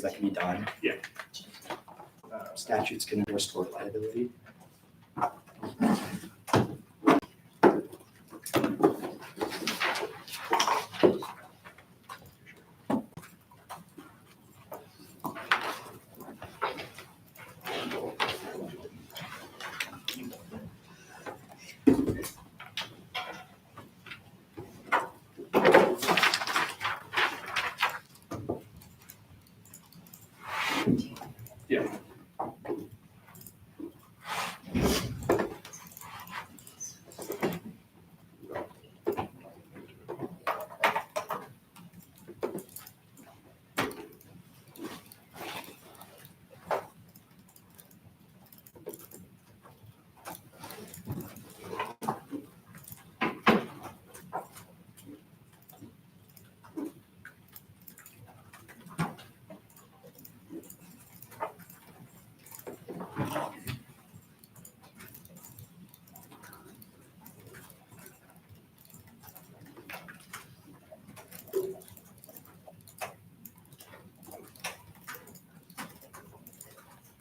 that can be done. Yeah. Statutes can endorse tort liability. Yeah.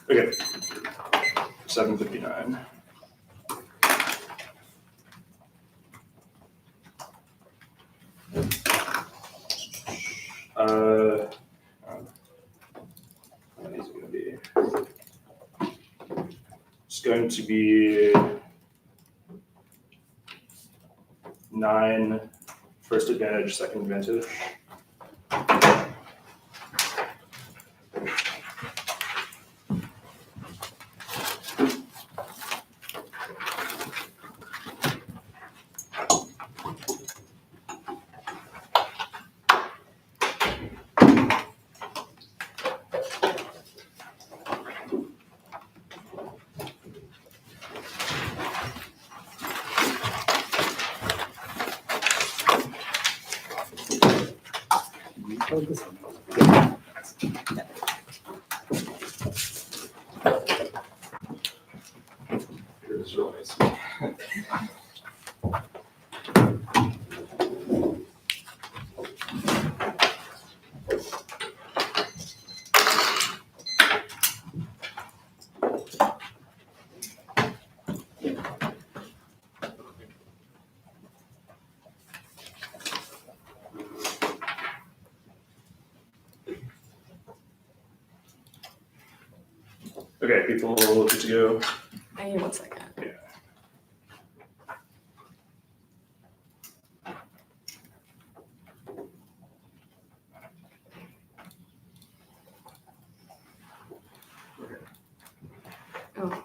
Okay. 7:59. What is it going to be? It's going to be 9 first advantage, second advantage. Here's really nice. Okay, people good to go. I hear 1 second. Yeah. Oh.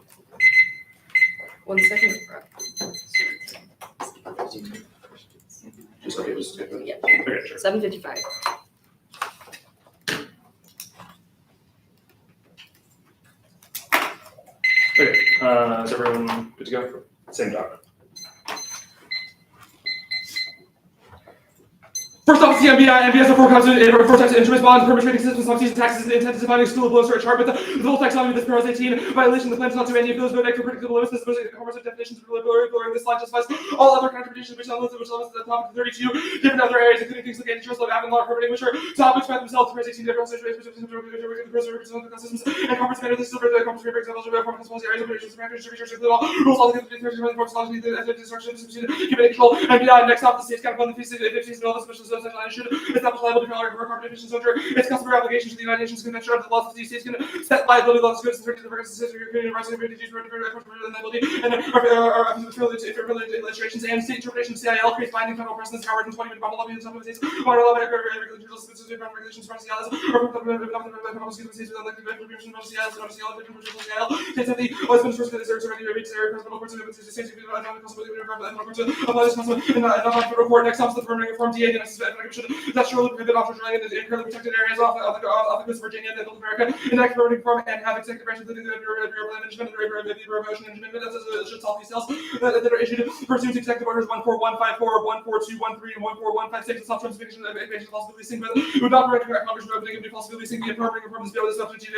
1 second. Just okay, just skip it. Yeah. Okay, sure. 7:55. Okay, is everyone good to go? Same document. First off, the MBS are four types of interest bonds, perpetrating systems, subsidies, taxes, and intent to define exclusive blows for a chart with the full taxonomy of this paragraph 18. Violation of the claims not to any of those no negative predictable limits. This comprehensive definitions blurring this line justifies all other contributions which elements at the top of 32 different other areas, including things like antitrust law, admin law, permitting, which are topics by themselves. Paragraph 18 different systems and conference matters. This is the conference paper examples of performance policy areas of research include all rules, all the destruction, given control. MBI next off the states can fund the fees and all the special should establish liability for carbon emissions under its customary obligations to the United Nations Convention of the laws of the states can set liability laws goods and the illustrations and state interpretation of CIL creates binding federal precedents Howard and 20 minute bubble lobby in some of the states regulations from CILs or that surely prohibit offshore drilling in currently protected areas off the coast of Virginia and North America, and that converting from and have executive branch including the Bureau of Management and the Bureau of Ocean Management that should solve these sales that are issued pursuant to executive orders 14154, 14213, and 14156 to stop transmission of possible leasing, but it would not direct Congress to opening of possible leasing the affirming from this bill is subject to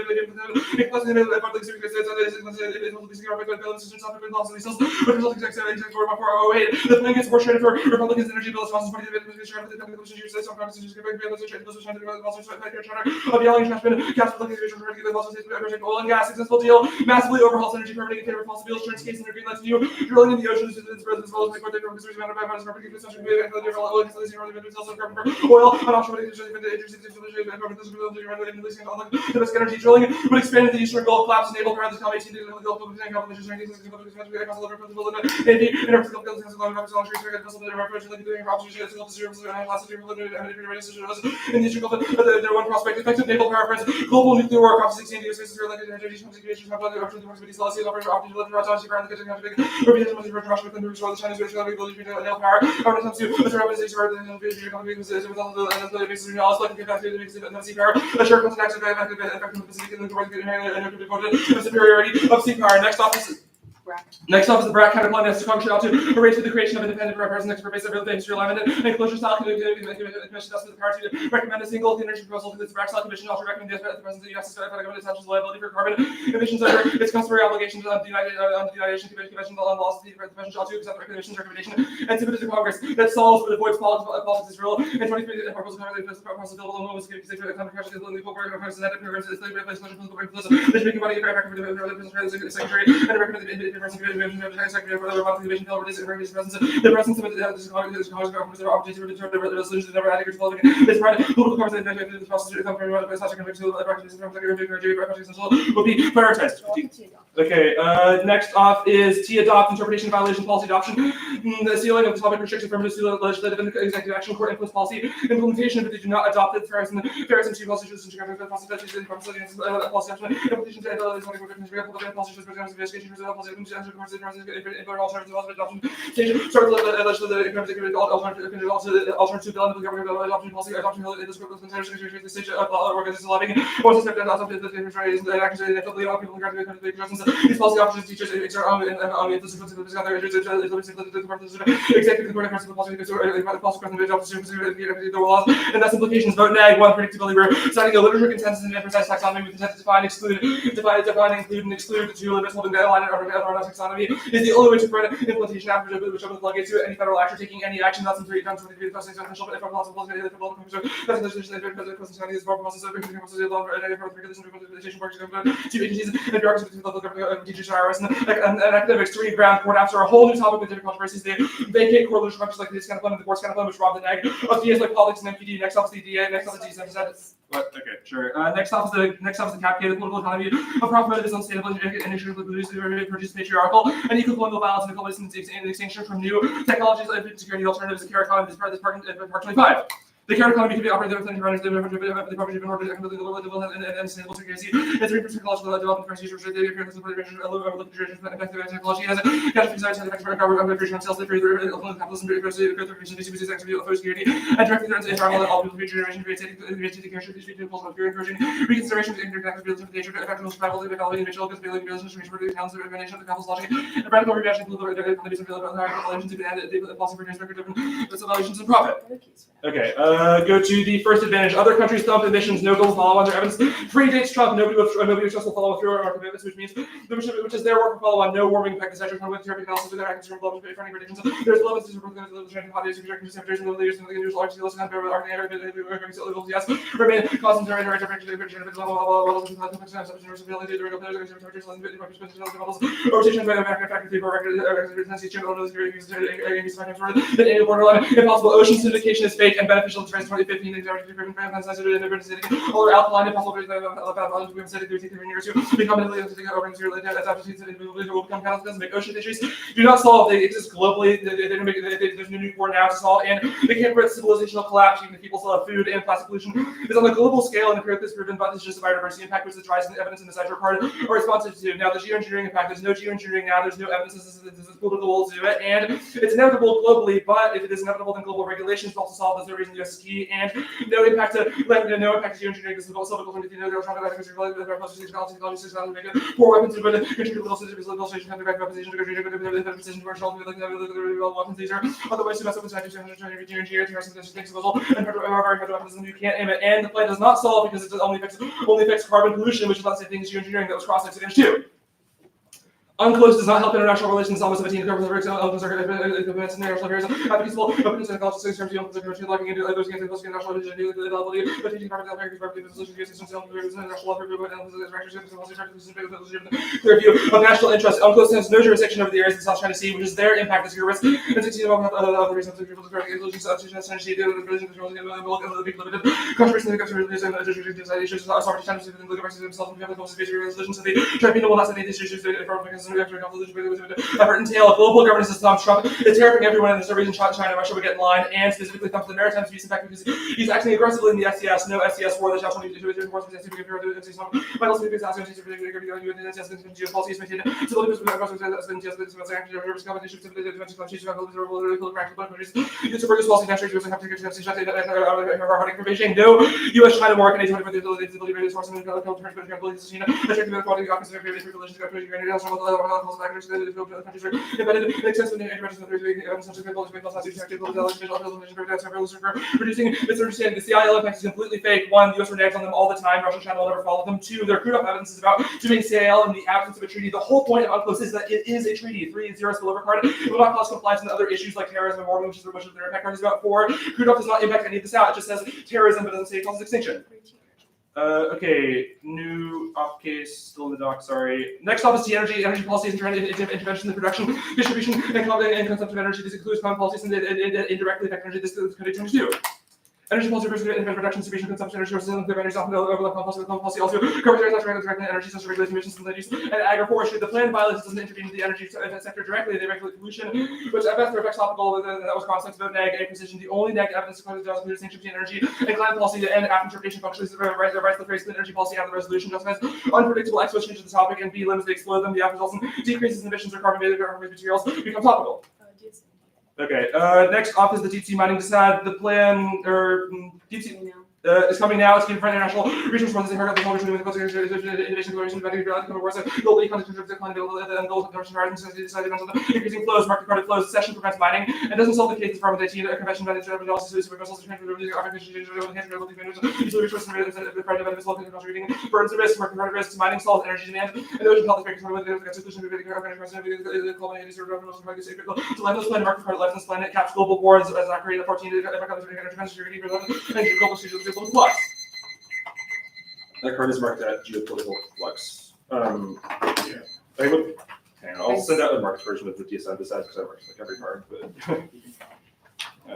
the plaintiffs were shredded for Republicans' energy bill responses 20 the oil and gas, successful deal, massively overhauls energy permitting in favor of fossil fuels, turns case in their green lights new, drilling in the oceans as well as the court data concerns bounded by oil, and offshore domestic energy drilling would expand into the eastern Gulf, collapse naval power, the combination of the Gulf of competition, and the one prospect effective naval power friends, global nuclear war, COP16, the US like energy communications, the policy of opportunity, the Chinese power, the naval power, superiority of sea power. Next off is the BRAC counterplan has to function out to arrange for the creation of independent representatives for base of phase alignment and closure style commission has the power to recommend a single energy proposal to the BRAC style commission, also recommend the president of the U.S. to liability for carbon emissions under its customary obligations on the United Nations Convention on laws of the Convention shall to accept the recommendations recommendation and submit it to Congress that solves but avoids politics Israel and 23 proposal was given to the secretary and recommended the presence of the presence of the opportunity to determine the resolution never adequate to this right political covers the process will be prioritized. Okay, next off is T adopt interpretation violation policy adoption. The sealing of the topic restriction from legislative and executive action court influence policy implementation, but they do not adopt it. Ferris and two policy policy these policy officers, teachers, HR, and the laws, and thus implications. Vote neg. One, predictability. We're citing a literature consensus and precise taxonomy with intent to define, include, and exclude the two limits holding guideline or taxonomy is the only way to prevent implementation after which opens the floodgates to any federal action taking any action that's in 3 times 23 the essential but if possible is and academics to read ground court after a whole new topic with different controversies. They vacate core literature functions like this kind of plan, the board's kind of plan, which rob the neg of DAs like politics and MPD. Next off is the DA. Next off is the DSM. What? Okay, sure. Next off is the captivated political economy of profit is unstable and initially produce patriarchal and equal political violence and equality in extinction from new technologies and security alternatives. The carrot economy is part 25. The carrot economy can be operated within the parameters of the property of an order and sustainable security. It's 3% technological development for users. The appearance of technology has sales capitalism, security, and directly threatens environmental all people future generation reconsideration of nature, effective survival, equality, individual, ability, relationship, the talents of organization, the couple's logic, and radical reaction to the economies and relations to the policy for different evaluations and profit. Okay, go to the first advantage. Other countries dump emissions, no goals follow on their evidence. Predates Trump, nobody will follow through our commitments, which means which is their work will follow on no warming effect, etc. With terrific analysis of their actions from global finding predictions. There's levels to remain impossible. Ocean syndication is fake and beneficial to 2015. Or alkaline impossible make ocean fisheries do not solve. They exist globally. There's no new war now to solve, and they can't prevent civilizational collapse. Even if people still have food, and plastic pollution is on a global scale, and empirically proven, but it's just a biodiversity impact, which is rising evidence in the Cypher part are responsive to. Now, the geoengineering impact, there's no geoengineering now. There's no evidence this is political will to it, and it's inevitable globally. But if it is inevitable, then global regulations will also solve. There's no reason the US is key, and no impact to geoengineering. This is also poor weapons would contribute little to the illustration of the representation to weapons. These are otherwise to mess up with and you can't aim it. And the plan does not solve because it only affects carbon pollution, which is not the same thing as geoengineering that was cross-sected against too. UNCLOS does not help international relations. Almost 17 governments are advanced international affairs. Peaceful, openness and culture systems to UNCLOS locking into others against international religion, availability, but teaching government affairs, resolution, systems, international affairs, clear view of national interest. UNCLOS has no jurisdiction over the areas of the South China Sea, which is their impact as your risk. And 16 of the reasons of people's illusions of energy, the religion, the limited controversy, the issues, sovereignty, China, the diversity of themselves, and the resolutions of the tribunal will not set any issues effort entail a global governance system. Trump is terrifying everyone, and there's no reason China, Russia would get in line, and specifically comes to the maritime disputes. In fact, because he's acting aggressively in the SCS, no SCS war, the South China Sea, no U.S. China war can producing misunderstanding. The CIL impact is completely fake. One, the US reneges on them all the time. Russia, China will never follow them. Two, their crude up evidence is about doing CIL in the absence of a treaty. The whole point of UNCLOS is that it is a treaty. 3, 0 spillover card. It will not cause compliance in other issues like terrorism and war, which is their impact card is about. 4, crude up does not impact any of this out. It just says terrorism, but doesn't say it causes extinction. Okay, new op case, still in the dock, sorry. Next up is the energy policies and intervention in the production, distribution, and consumption of energy. This includes common policies and indirectly affect energy. This is code 22. Energy policy versus production, distribution, consumption, energy sources, and energy often overlap policy also covers directly energy source regulation emissions and land use and agroforestry. The plan violates doesn't intervene in the energy sector directly. They regulate pollution, which at best affects topical. That was constant vote neg a precision. The only neg evidence to cause the distinction between energy and climate policy and after interpretation functions the right the phrase clean energy policy out of the resolution justifies unpredictable X changes the topic and B limits they explode them. The after results in decreases in emissions or carbon-based materials become topical. Okay, next off is the deep sea mining decide. The plan, or deep sea is coming now. It's being for international resource ones. They heard of the whole innovation, global economic decline, and goals of production horizons, increasing flows, market credit flows, session prevents mining, and doesn't solve the cases from the IT convention by the analysis, reversals, burdens and risks, market credit risks, mining solves energy demand, and the ocean health effects to land this planet, market credit life this planet, caps global wars as I create a 14 global geopolitical flux. That card is marked at geopolitical flux. I'll send out the marked version of the DSM besides because I marked like every card, but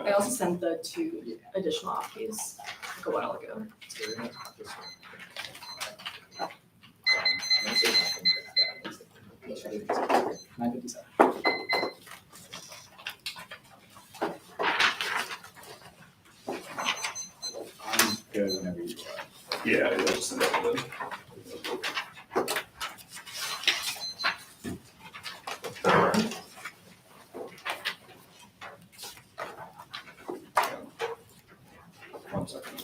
I also sent the 2 additional opties like a while ago. Good whenever you are. yeah, I'll just send out the. One second.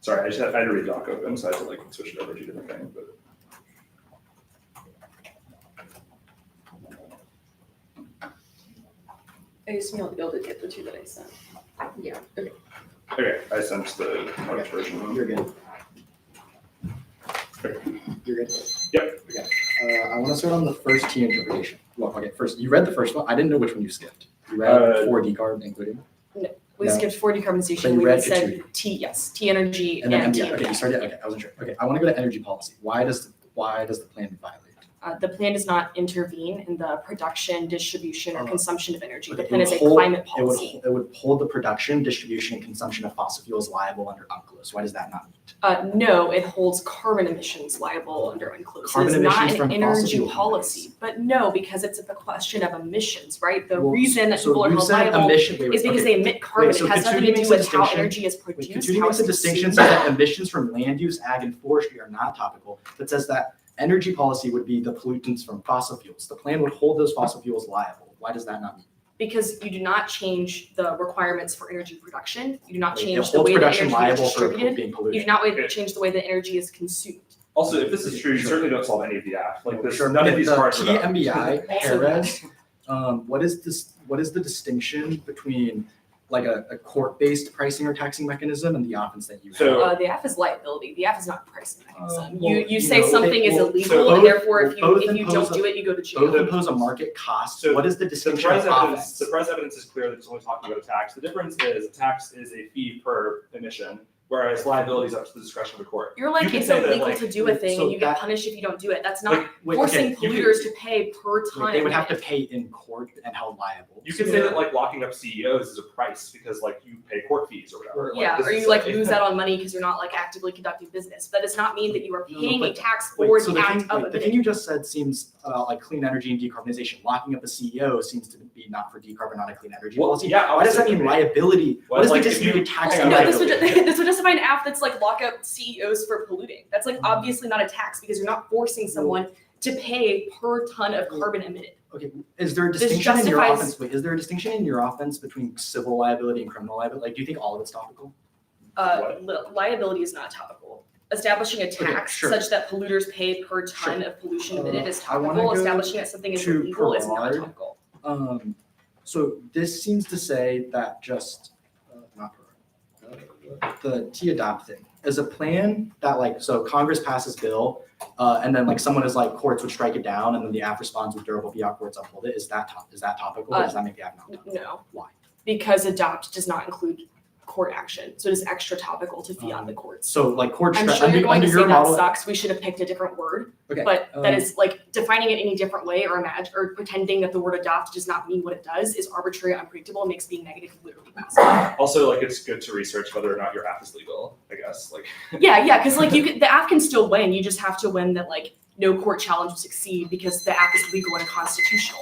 Sorry, I had to read doc open, so I had to like switch it over to a different thing. But I assume you'll be able to get the 2 that I sent. Yeah. okay, I sent the marked version. You're good. You're good. Yep. Okay. I want to start on the first T interpretation. Well, okay, first, you read the first one. I didn't know which one you skipped. You read 4 decarb including? We No. skipped 4 decarbonization. But you We read said it T, yes, T energy And then, and T okay, you energy. started, okay, I wasn't sure. Okay, I want to go to energy policy. Why does the plan violate? The plan does not intervene in the production, distribution, or consumption of energy. The Okay, plan it is would a hold- climate policy. It would hold the production, distribution, and consumption of fossil fuels liable under UNCLOS. Why does that not meet? No, it holds carbon emissions liable under UNCLOS. Carbon It is not emissions an from fossil energy fuel policy. But no, because it's a question of emissions, right? The Well, reason that so people are you held said liable emission- wait, is because okay. they emit carbon. so It has nothing to Katsuki do makes a with how distinction- energy is Wait, produced, Katsuki how makes it's a distinction consumed. so that emissions from land use, ag, and forestry are not topical, that says that energy policy would be the pollutants from fossil fuels. The plan would hold those fossil fuels liable. Why does that not meet? Because you do not change the requirements for energy production. You do not It change the holds way that production energy is liable for distributed. being You polluted. do not change the way that energy is consumed. Also, if this is true, you Sure. certainly don't solve any of the act. Like this, Sure, none of but these the cards are about. TMBI, Also Perez, what is this? What is the distinction between like a court-based pricing or taxing mechanism and the offense that you have? So- The F is liability. The F is not a pricing mechanism. well, You you say know, something is well, illegal, so and both- therefore if both you impose don't a- do it, you go to Both jail. impose a market cost. So What is the The distinction price of evidence, offense? the price evidence is clear that it's only talking about a tax. The difference is a tax is a fee per emission, whereas liability is up to the discretion of the court. You're like, You can it's say that, illegal like, to do a thing so and you get that- punished if you don't do it. That's not Like, Wait, forcing okay, you polluters to pay per ton. They would have to pay in court and held liable. You can say that like locking up CEOs is a price because like you pay court fees or whatever. Yeah, this or is you like lose out on money because you're not like actively conducting business. That does not mean that you are No, paying a but- tax Wait, for so the act of the thing emitting. you just said seems like clean energy and decarbonization. Locking up a CEO seems to be not for decarbon, not a clean energy Well, policy. yeah, Why does that mean obviously. liability? Well, What is like, the if you- disputed tax? hang on, No, liability. this would justify an app that's like lock up CEOs for polluting. That's like obviously not a tax because you're not forcing someone to pay per ton of carbon emitted. Okay, is there a This distinction in your justifies- offense? Wait, is there a distinction in your offense between civil liability and criminal liability? Like, do you think all of it's topical? Liability is not topical. Establishing a tax sure. such that polluters pay per ton of pollution emitted is I wanna topical. go Establishing that something is to illegal is not Perard. topical. So this seems to say that just, not the T-adopt thing is a plan that like, so Congress passes bill, and then like someone is like, courts would strike it down, and then the app responds with durable fiat, courts uphold it. Is that topical, or does that make the app not topical? No. Why? Because adopt does not include court action, so it is extra topical to fiat the courts. So like court I'm strike, sure you're going to under say your that model. sucks. We should have picked a different word, Okay, but that is like defining it any different way or pretending that the word adopt does not mean what it does is arbitrary, unpredictable, and makes being negative literally possible. Also, like it's good to research whether or not your app is legal, I guess. Like Yeah, because like the app can still win. You just have to win that like no court challenge will succeed because the app is legal and constitutional.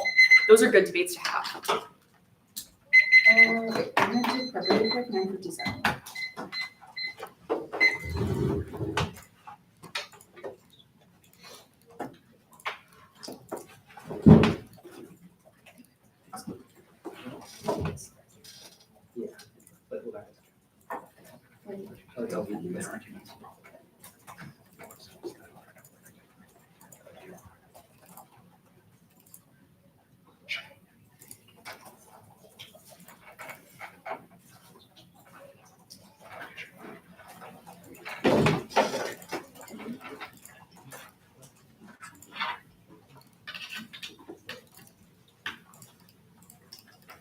Those are good debates to have. Wait, I'm gonna do prep really quick, 9:57. But hold on. Let's open it there.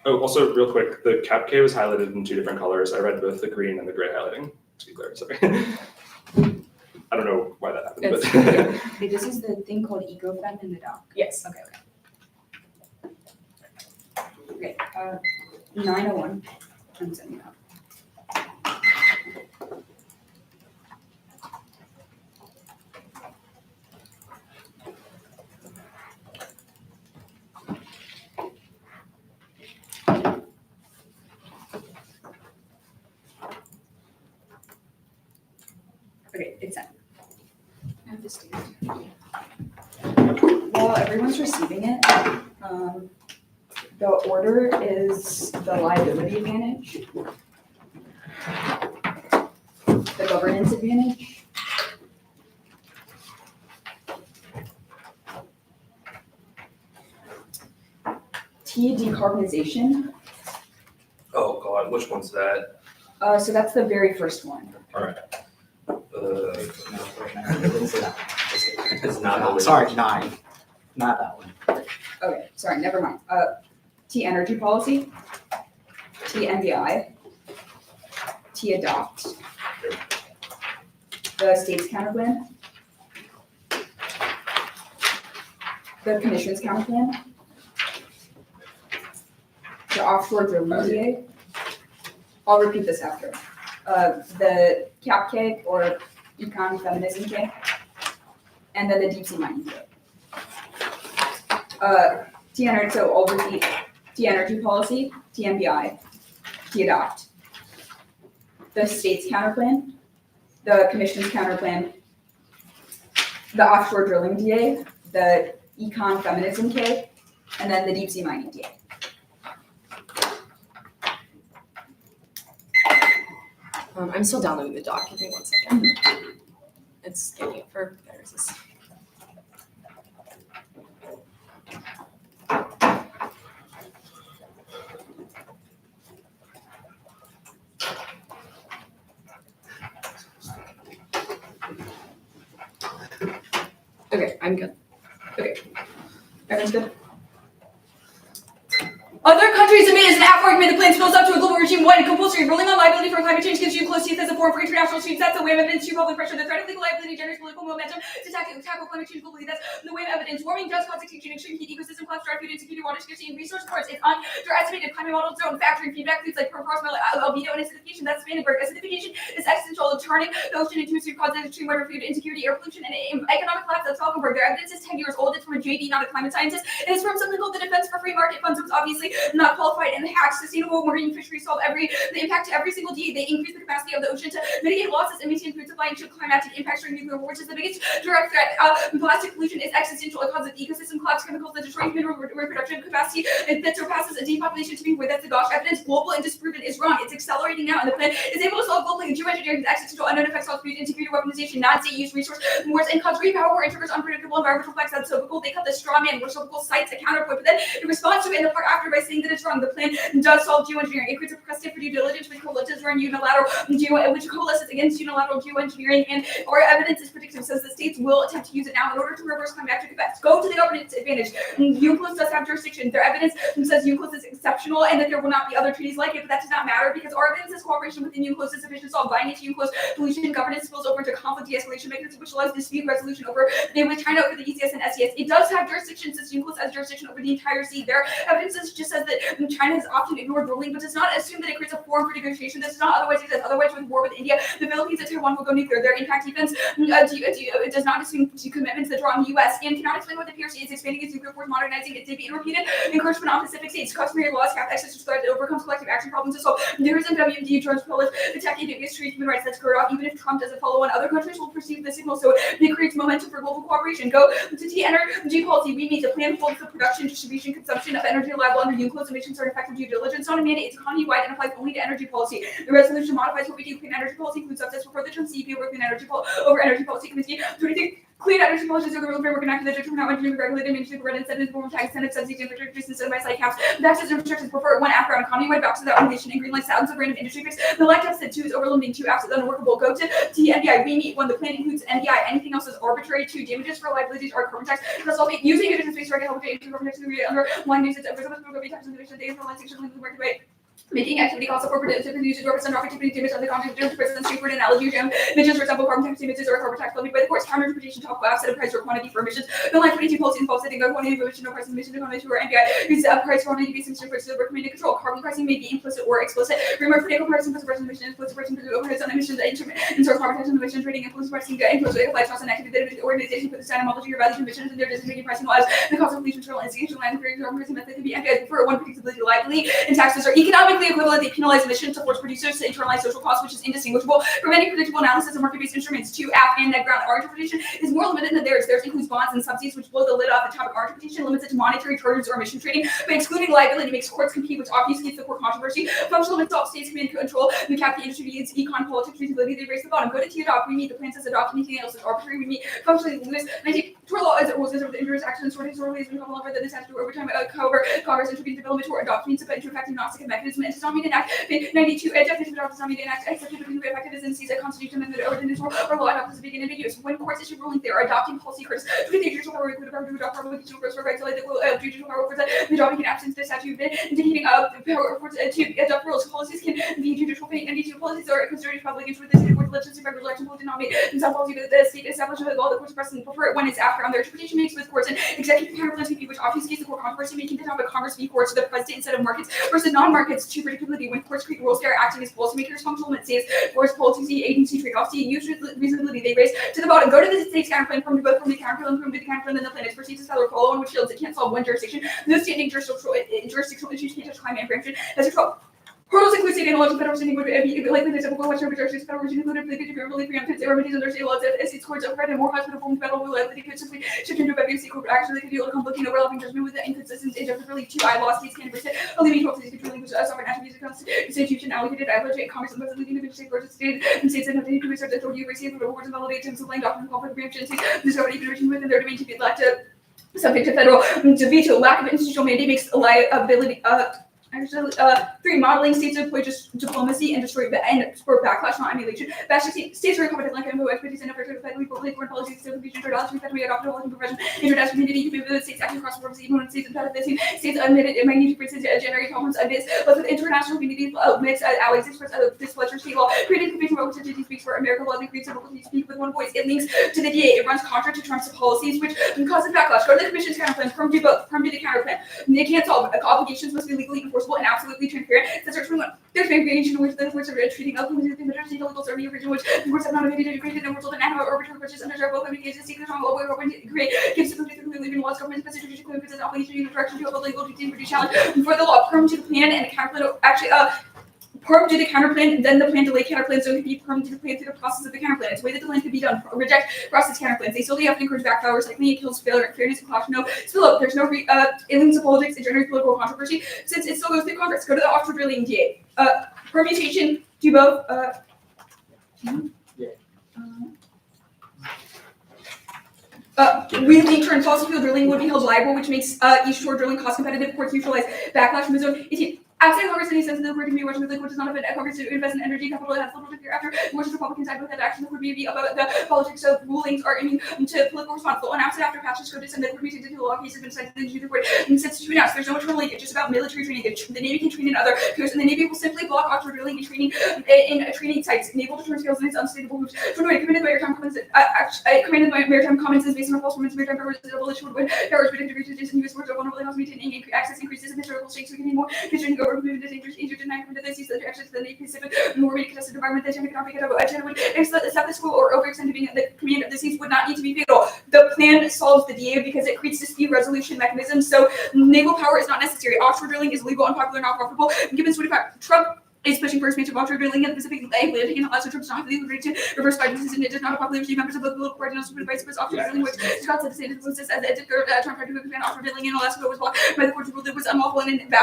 oh, also real quick, the cap K was highlighted in 2 different colors. I read both the green and the gray highlighting. To be clear, sorry. I don't know why that happened, but Okay, this is the thing called EcoFem in the doc. Yes. Okay. Okay, 901. I'm sending it up. Okay, it's sent. I have this data. While everyone's receiving it, the order is the liability advantage, the governance advantage, T, decarbonization. Oh God, which one's that? So that's the very first one. It's not the Sorry, 9, not that one. Okay, sorry, never mind. T, energy policy, T, NBI, T, adopt, the state's counterplan, the commission's counterplan, the offshore drilling DA. I'll repeat this after. The cap cake or econ feminism cake, and then the deep sea mining cake. T-energy, so I'll repeat. T-energy policy, TMBI, T-adopt. The state's counterplan, the commission's counterplan, the offshore drilling DA, the econ feminism cake, and then the deep sea mining DA. I'm still downloading the doc. Give me 1 second. It's getting it for viruses. Okay, I'm good. Okay, everyone's good. Other countries admit as an argument the plan spills up to a global regime-wide and compulsory ruling on liability for climate change gives you close teeth as a forum for international streams. That's the way of evidence to public pressure. The threat of legal liability generates political momentum to tackle climate change globally. That's the way of evidence. Warming does cause extinction, extreme heat, ecosystem collapse, dry food insecurity, water scarcity, and resource reports. It's underestimated climate models don't factor in feedback loops like permafrost, albedo, and acidification. That's Vandenberg. Acidification is existential, turning the ocean into a soup, causes extreme water, food insecurity, air pollution, and economic collapse. That's Falkenberg. Their evidence is 10 years old. It's from a JD, not a climate scientist. And it's from something called the Defense for Free Market Funds. It was obviously not qualified and hacks. Sustainable marine fisheries solve the impact to every single DA. They increase the capacity of the ocean to mitigate losses and maintain food supply and show climatic impacts during nuclear war, which is the biggest direct threat. Plastic pollution is existential. It causes ecosystem collapse, chemicals that destroy mineral reproduction capacity, and that surpasses a depopulation tipping point. That's the Gosh evidence. Global and disproven is wrong. It's accelerating now, and the plan is able to solve globally. Geoengineering is existential. Unknown effects on food insecurity, weaponization, non-state use resource wars, and cause repower war and triggers unpredictable environmental effects. That's so cool. They cut the straw man, which so cool cites a counterpoint, but then in response to it in the part after by saying that it's wrong. The plan does solve geoengineering. It creates a precedent for due diligence, which coalesces around which coalesces against unilateral geoengineering, and our evidence is predictive, says the states will attempt to use it now in order to reverse climatic effects. Go to the government's advantage. UNCLOS does have jurisdiction. Their evidence says UNCLOS is exceptional and that there will not be other treaties like it, but that does not matter because our evidence is cooperation within UNCLOS is sufficient to solve buying into UNCLOS pollution governance spills over into conflict de-escalation mechanisms, which allows dispute resolution over namely China over the ECS and SES. It does have jurisdiction since UNCLOS has jurisdiction over the entire sea. Their evidence just says that China has often ignored ruling, but does not assume that it creates a forum for negotiation. This does not otherwise exist. Otherwise, with war with India, the Philippines and Taiwan will go nuclear. Their impact defense it does not assume commitments that draw on the U.S. and cannot explain what the PRC is expanding its nuclear force, modernizing its Navy, and repeated encouragement on Pacific states. Customary laws cap access to threat that overcomes collective action problems to solve. There is a WMD drones police attacking amphibious treaty human rights. That's screwed off. Even if Trump doesn't follow on, other countries will perceive the signal, so it creates momentum for global cooperation. Go to T-energy policy. We need to plan for the production, distribution, consumption of energy reliable under UNCLOS emissions are effective due diligence. Not a mandate. It's economy-wide and applies only to energy policy. The resolution modifies what we do. Clean energy policy includes subsets before the term CEP over clean energy policy committee. 23. Clean energy policies are the real framework enacted that determine how much regulated management for incentives, form tax incentives, subsidies, and restrictions, instead by site caps. Taxes and restrictions prefer one app around economy-wide box without automation and green lights thousands of random industry picks. The lag test said 2 is overlimiting 2 apps is unworkable. Go to NDI. We meet when the plan includes NDI. Anything else is arbitrary. 2 damages for liabilities are carbon tax. Plus, all using evidence based to help into carbon tax under line uses of resistance will be tax and division days for line section link market rate. Making activity costs for productive users represent off activity damage of the content of present straightforward analogy jam. Emissions, for example, carbon tax emissions or carbon tax levied by the court's counter interpretation to class set a price or quantity for emissions. The line 22 policy involves setting a quantity of emission, no price of emission, economy to or NPI. Use a price quantity based on prices of recommended control. Carbon pricing may be implicit or explicit. Remember, critical pricing plus price emissions, implicit pricing plus overheads on emissions, insert carbon tax on emission trading, implicit pricing, implicit applies costs on activity that organization put the standard model to your value emissions and their decision-making pricing laws. The cost of pollution control and instigation line creating carbon pricing method can be NPI for one predictability liability, and taxes are economically equivalent. They penalize emissions to force producers to internalize social costs, which is indistinguishable from any predictable analysis of market-based instruments. 2 app and net ground. Our interpretation is more limited than theirs. Theirs includes bonds and subsidies, which blow the lid off the topic. Our interpretation limits it to monetary charges or emission trading, but excluding liability makes courts compete, which obfuscates the court controversy. Functional limits all states command control. The cap the industry needs econ politics feasibility. They raise the bottom. Go to T-adopt. We meet. The plan says adopt. Anything else is arbitrary. We meet. Functionally lose. 19. Tort law is rules of the injurious action sorting sorely is become longer than this has to do over time. However, Congress intervened development toward adopt means to put into effect agnostic mechanism and does not mean an act. 92. Definition of adopt does not mean an act except to be effective as in sees a constitution amendment or ordinance or law adopt as being ambiguous. When courts issue rulings, they are adopting policy curves. The judicial power include the power to adopt provocation first for regulate the judicial power for the adopting in absence of the statute indicating power to adopt rules. Policies can be judicial fate and judicial policies are considered public interest with the state court legislative regular action will denominate in some policy that the state establishes the law the courts present prefer when it's after background. Their interpretation makes with courts and executive counterplans which obfuscates the core controversy, making the topic Congress v. courts to the president instead of markets versus non-markets to predictability. When courts create rules, they are acting as policymakers, functional limit states, force policy, agency trade-offs, to use reasonability they raise to the bottom. Go to the state's counterplan, from the counterplan, from the counterplan, then the plan. It's proceeds as follows: follow on which shields it can't solve one jurisdiction. No standing jurisdictional issues can't touch climate and preemption. As a 12. Hurdles include state analogical federal standing would be likely the typical Western jurisdictions federal region included the good really preempted remedies under state laws as states courts override and more hospital form federal rule likely could simply shift into a WC court action that could deal with conflicting overlapping judgment with the inconsistent injustice really two I law states can percent only be 12 states controlling which sovereign attributes of constitution allocated I legislate Congress and president leading state versus state and states that have to research authority to receive awards and validate terms of line doctrine conflict preemption states discovered even within their domain to be elected subject to federal to veto. Lack of institutional mandate makes a liability 3. Modeling states employ just diplomacy and destroy and spur backlash, not emulation. States are competent like MO expertise and effort to federally foreign policies, so future international federally adopted working profession, international community, the states acting across borders, even when states and the states admitted it might need to generate problems amidst, but with international community admits allies express displeasure state law, creating confusion about which entity speaks for America law, and creates ability to speak with one voice. It links to the DA. It runs contrary to Trump's policies, which causes backlash. Go to the commission's counterplan, from do both, from do the counterplan. They can't solve obligations must be legally enforceable and absolutely transparent. There's variation in which the courts are treating other illegal serving region which the courts have not integrated and resulted in arbitrary purchase under both communications secret on global government create gives the leaving laws government specific to obligation to direction to a legal duty to challenge for the law perm to the plan and the counterplan actually perm to the counterplan, then the plan delay counterplan, so it can be perm to the plan through the process of the counterplan. It's the way that the plan could be done. Reject process counterplans. They solely have to encourage backfire, recycling, it kills failure, fairness, and caution. No, spill up. There's no aliens of politics. It generates political controversy since it still goes through Congress. Go to the offshore drilling DA. Permutation, do both. Wheeling turn fossil fuel drilling would be held liable, which makes each shore drilling cost competitive. Courts neutralize backlash from the zone. Outside Congress, any sense of the word to be watching the court does not have Congress to invest in energy capital. It has little to fear after Washington Republicans side with that action. The court may be about the politics of rulings are immune to political responsible. Announced after patches go to send the court meetings into the law cases been cited in the court and since to announce there's no much really just about military training. The Navy can train in other fields, and the Navy will simply block offshore drilling and training in training sites. Naval deterrent skills and its unstable groups. Commanded by Maritime Commons is based on a false women's maritime powers that abolish woodwind powers predicted reaches and U.S. words are vulnerable enough to maintaining access increases in historical stakes. We can need more considering government is dangerous. Egypt and Africa, the seas, the access to the Navy Pacific, more contested environment, the economic agenda would accept the school or overextend to being the command of the seas would not need to be fatal. The plan solves the DA because it creates dispute resolution mechanisms. So naval power is not necessary. Offshore drilling is legal, unpopular, not profitable. Given 25, Trump is pushing for expansion of offshore drilling in the Pacific Atlantic and also Trump's not legally to reverse Biden's decision. It does not a popular regime. Members of the political party also advice for offshore drilling, which Scott said the same as Trump tried to expand offshore drilling in Alaska was blocked by the court ruled it was unlawful and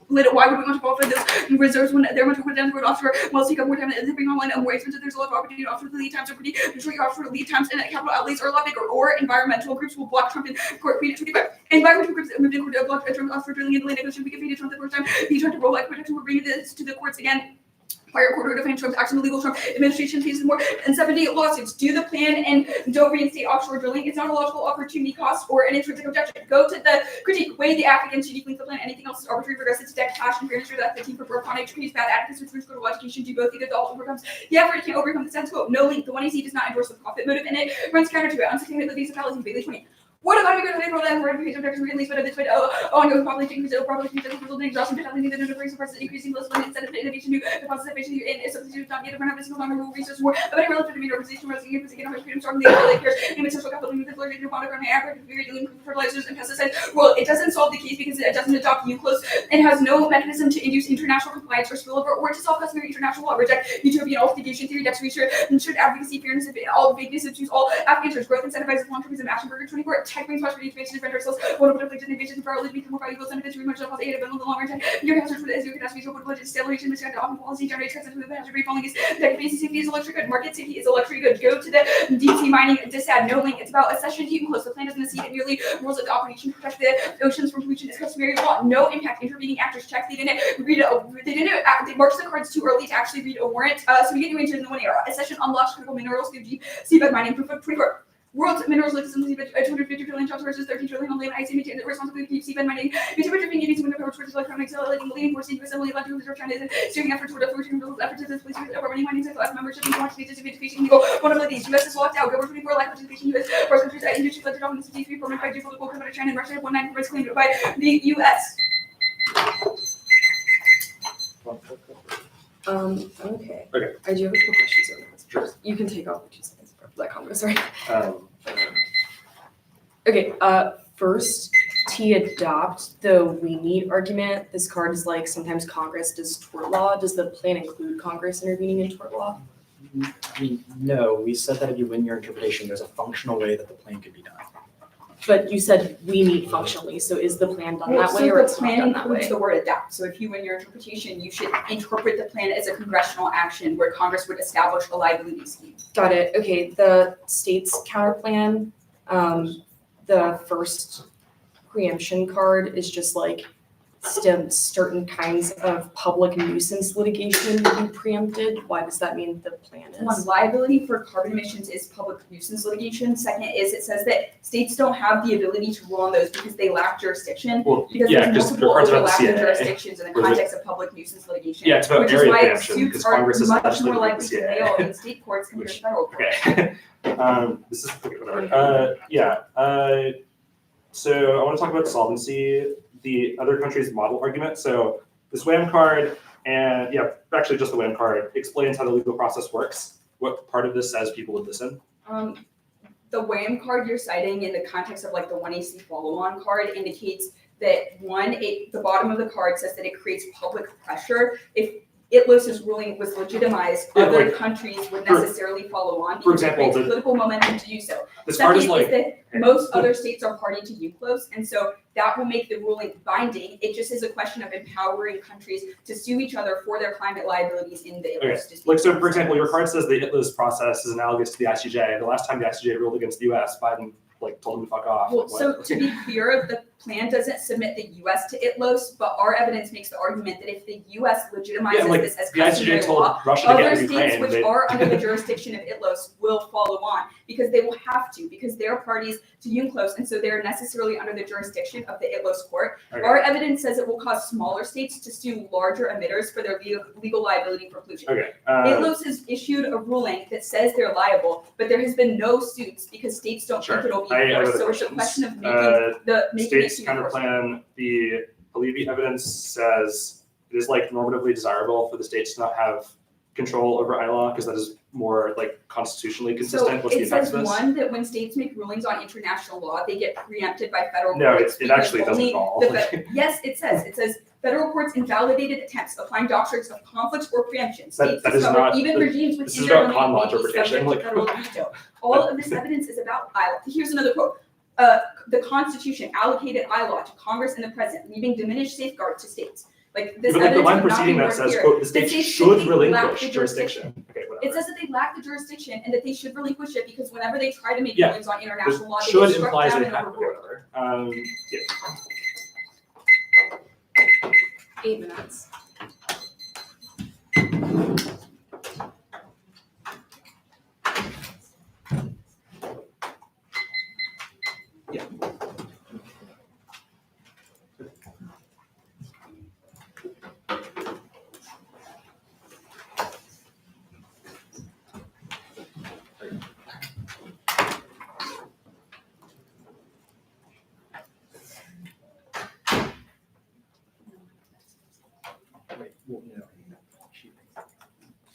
why would we want to qualify those reserves when they're much more down the road offshore? Well, take up more time and bring online and more expensive. There's a lot of opportunity. Offshore lead times are pretty short. Offshore lead times and capital outlays are a lot bigger. Or environmental groups will block Trump in court. Environmental groups that moved in court to block Trump offshore drilling in the Atlantic Ocean. We defeated Trump the first time. He tried to roll back protection. We're bringing this to the courts again. Prior quarter defense Trump's action, the legal Trump administration faces more than 70 lawsuits. Do the plan and don't reinstate offshore drilling. It's not a logical opportunity cost or an intrinsic objection. Go to the critique, weigh the act against unique link the plan. Anything else is arbitrary, regressive, debt, cash, and fairness. That the team for chronic trees, bad advocates, which first go to education. Do both. Either the all overcomes the effort, can't overcome the status quo. No link. The 1AC does not endorse the profit motive in it. Runs counter to it. Unsustainable living fallacy. Bailey 20. What about you going to make for education objections released by this way? Ongoing probably changes it probably changes the result in exhaustion, but having the difference of increasing less money instead of innovation, new deposits innovation, and substitute not yet run out of a single number who research more about a relative to the organization, resting in physical and freedom, strong the cares, and social capital, the flourishing of underground average, very dealing with fertilizers and pesticides. Well, it doesn't solve the case because it doesn't adopt UCLOS and has no mechanism to induce international compliance or spillover or to solve customary international law. Reject utopian altercation theory, Dex research, and should advocacy, fairness, all vagueness, and choose all applicants, growth incentivizes long-termism, Ashenberger 24, tech brings prosperity, expansion, to render ourselves vulnerable to innovation for our living more valuable benefits we much less aid in the long run. Your hazard for the SEO catastrophes over budget acceleration misguided often policy generates cuts into the hazard refalling is that basic safety is a luxury good. Market safety is a luxury good. Go to the deep-sea mining disad no link. It's about a session you can close. The plan doesn't see it merely rules of the operation to protect the oceans from pollution is customary law. No impact. Intervening actors check. They didn't they marched the cards too early to actually read a warrant. So we get you into in the 1 era. A session unlocks critical minerals through deep seabed mining proof of 24. World minerals like systems, 250 trillion jobs versus 13 trillion only, and I see maintain the responsibility to keep seabed mining. Between between window power sources, electronics, leading force in US only allowed to reserve China is steering efforts toward authoritarian rules, efforts to displace over money mining cycle as membership and want to be diversification equal. One of these, US is locked out, Government 24 lack participation, US force countries that industry led to dominance, D3 permanent by geopolitical coming to China and Russia, 19 permits claimed by the US. Okay. Okay. I do have a couple questions on this. Sure. You can take off what you said for that comment, sorry. Um, Okay, first, adopt the we need argument. This card is like sometimes Congress does tort law. Does the plan include Congress intervening in tort law? No, we said that if you win your interpretation, there's a functional way that the plan could be done. But you said we need functionally, so is the plan done Well, that so way or the it's not plan done that includes way? the word adopt. So if you win your interpretation, you should interpret the plan as a congressional action where Congress would establish a liability scheme. Got it. Okay, the state's counter plan, the first preemption card is just like certain kinds of public nuisance litigation will be preempted. Why does that mean the plan One, is? liability for carbon emissions is public nuisance litigation. Second is it says that states don't have the ability to rule on those because they lack jurisdiction. well, Because yeah, there's because the multiple cards about the overlapping CIA. jurisdictions in the Was it- context of public nuisance litigation. Yeah, it's about Which is area why preemption suits because are Congress is much legislating more the likely to CIA. fail in state courts compared to Which- federal courts. Okay. This is okay, whatever. So I want to talk about solvency, the other country's model argument. So this WHAM card and actually just the WHAM card explains how the legal process works. What part of this says people would listen? The WHAM card you're citing in the context of like the 1AC follow-on card indicates that the bottom of the card says that it creates public pressure. If ITLOS's ruling was legitimized, Yeah, other like, countries would for- necessarily follow on for because it example, creates the- political momentum to do so. This card is Second like, is that most other states are party to UCLOS, and so that will make the ruling binding. It just is a question of empowering countries to sue each other for their climate liabilities in the Okay, ITLOS dispute. like so for example, your card says the ITLOS process is analogous to the ICJ. The last time the ICJ ruled against the US, Biden told them to fuck off. Well, Like, so what? to be clear, the plan doesn't submit the US to ITLOS, but our evidence makes the argument that if the US legitimizes like, this as the ICJ customary told law, Russia to other get rid of states Ukraine. which They- are under the jurisdiction of ITLOS will follow on because they will have to, because they're parties to UNCLOS, and so they're necessarily under the jurisdiction of the ITLOS court. Okay. Our evidence says it will cause smaller states to sue larger emitters for their legal liability for pollution. Okay. ITLOS has issued a ruling that says they're liable, but there has been no suits because states don't Sure. think it'll be I have enforced. other So it's a questions. question of making State's it counter enforceable. plan, the Levy evidence says it is like normatively desirable for the states to not have control over ILAW because that is more like constitutionally consistent. So What's the it effect says of this? one, that when states make rulings on international law, they get preempted by federal No, courts. it because actually doesn't only at all. the yes, it says federal courts invalidated attempts applying doctrines of conflict or preemption. States that is discovered not- even regimes with this is about inner con law may be interpretation, subject to like- federal veto. All of this evidence is about ILAW. Here's another quote. The Constitution allocated ILAW to Congress and the President, leaving diminished safeguard to states. Like this But like the evidence line would not be preceding that more says, clear. quote, the states states should simply lack relinquish the jurisdiction. Okay, It whatever. says that they lack the jurisdiction and that they should relinquish it because whenever they try to make Yeah. rulings on international law, they Should get struck implies down they and have. Okay, overruled. whatever. Yeah. 8 minutes. Wait, well, no.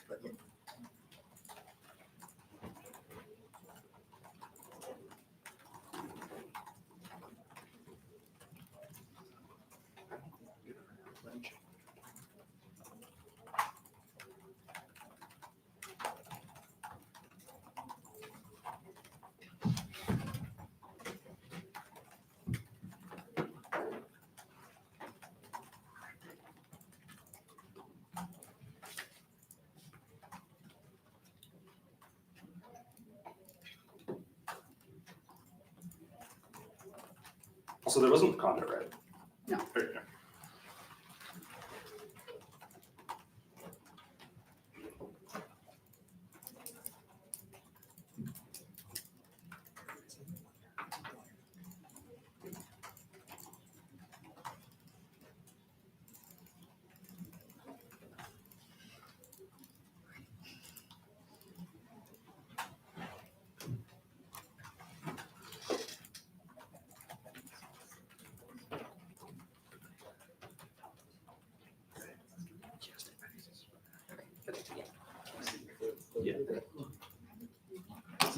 But yeah. Also, there wasn't condo, right? No. Okay.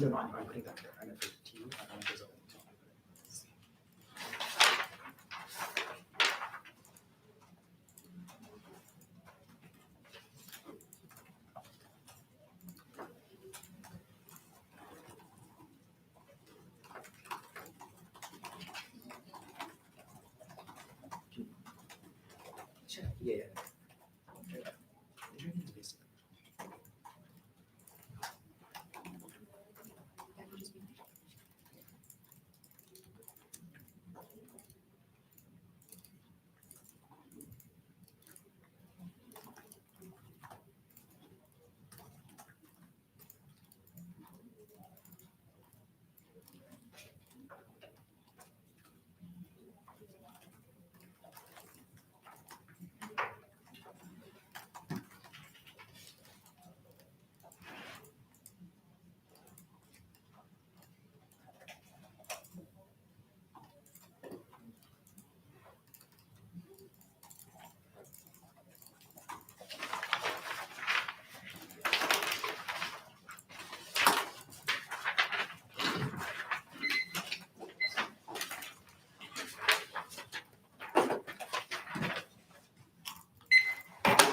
No, I'm putting that there. I meant for T. I don't know if there's a link to it. Sure. Yeah.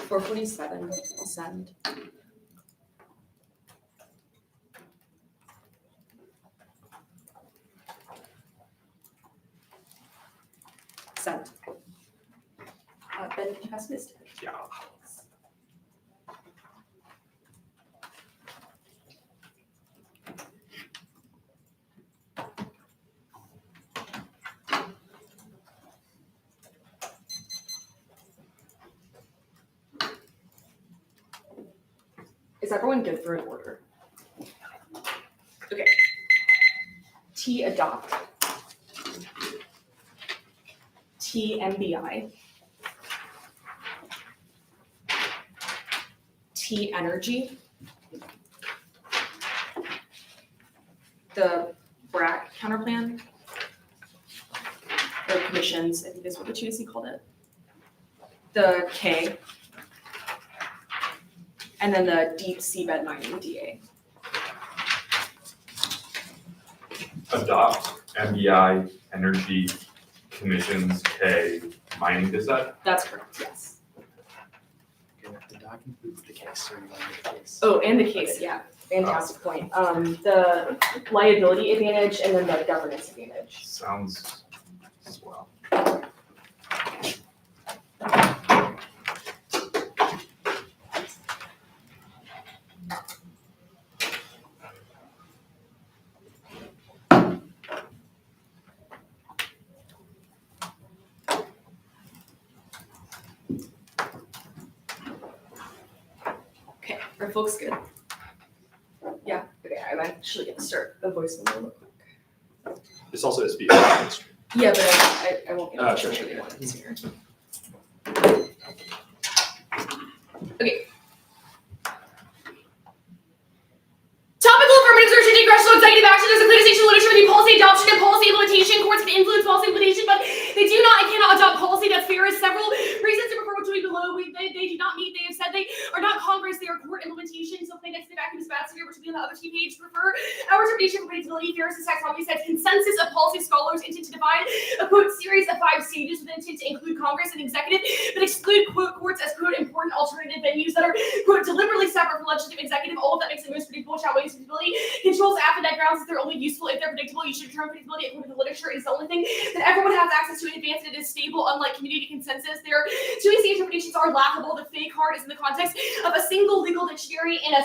Four 47, I'll send. Sent. Ben, can you pass me this? Yeah. Is everyone good for an order? Okay. T adopt. T MBI. T energy. The BRAC counterplan. Or commissions, I think is what the TUC called it. The K. And then the deep seabed mining DA. Adopt, MBI, energy, commissions, K, mining, is that? That's correct, yes. Okay, the doc includes the case, so you want to the case. Oh, and the case, yeah, fantastic point. The liability advantage and then the governance advantage. Sounds swell. Okay, are folks good? Yeah, okay, I'm actually gonna start the voice memo real quick. This also is being live streamed. Yeah, but I won't get Sure. everyone is here. Topical affirmative or strategic rational executive action is a clear distinction literature between policy adoption and policy implementation. Courts can influence policy implementation, but they do not and cannot adopt policy that's fair. Several reasons to prefer which will be below. They do not meet. They have said they are not Congress. They are court implementation. So plaintiffs in the vacuum is bad severe, which will be on the other T page. Prefer our interpretation of predictability. Fairness taxonomy says consensus of policy scholars intent to divide a quote series of 5 stages with intent to include Congress and executive, but exclude quote courts as quote important alternative venues that are quote deliberately separate from legislative executive. All of that makes it most predictable. Shall we predictability? Controls after that grounds that they're only useful if they're predictable. You should determine predictability according to the literature. It's the only thing that everyone has access to in advance, and it is stable, unlike community consensus. Their 2AC interpretations are laughable. The fake card is in the context of a single legal dictionary in a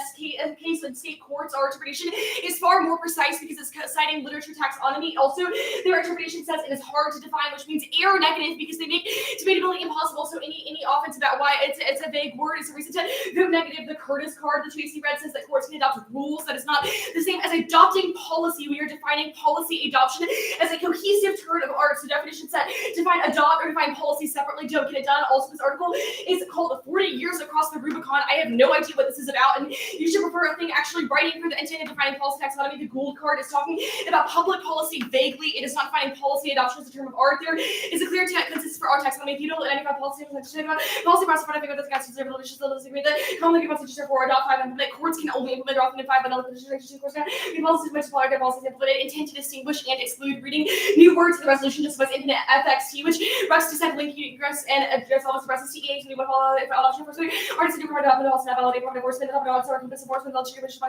case with state courts. Our interpretation is far more precise because it's citing literature taxonomy. Also, their interpretation says it is hard to define, which means error negative because they make debatability impossible. So any offense about why it's a vague word is a reason to vote negative. The Curtis card, the 2AC red says that courts can adopt rules. That is not the same as adopting policy. We are defining policy adoption as a cohesive term of art. So definition set, define adopt or define policy separately. Don't get it done. Also, this article is called 40 Years Across the Rubicon. I have no idea what this is about, and you should prefer a thing actually writing for the intent of defining policy taxonomy. The Gould card is talking about public policy vaguely. It is not defining policy adoption as a term of art. There is a clear consensus for our taxonomy. If you don't identify policy, Policy process for the Constitution agreement that commonly constitution for adopt 5 implement courts can only implement or implement 5 another constitution course. The policies which follow their policies implemented intent to distinguish and exclude reading new words in the resolution just as infinite FXT, which rests to set link egress and address all the rest of CEA to what follow if adoption enforcement artists do require adoption also not validate for enforcement of adoption or enforcement legislation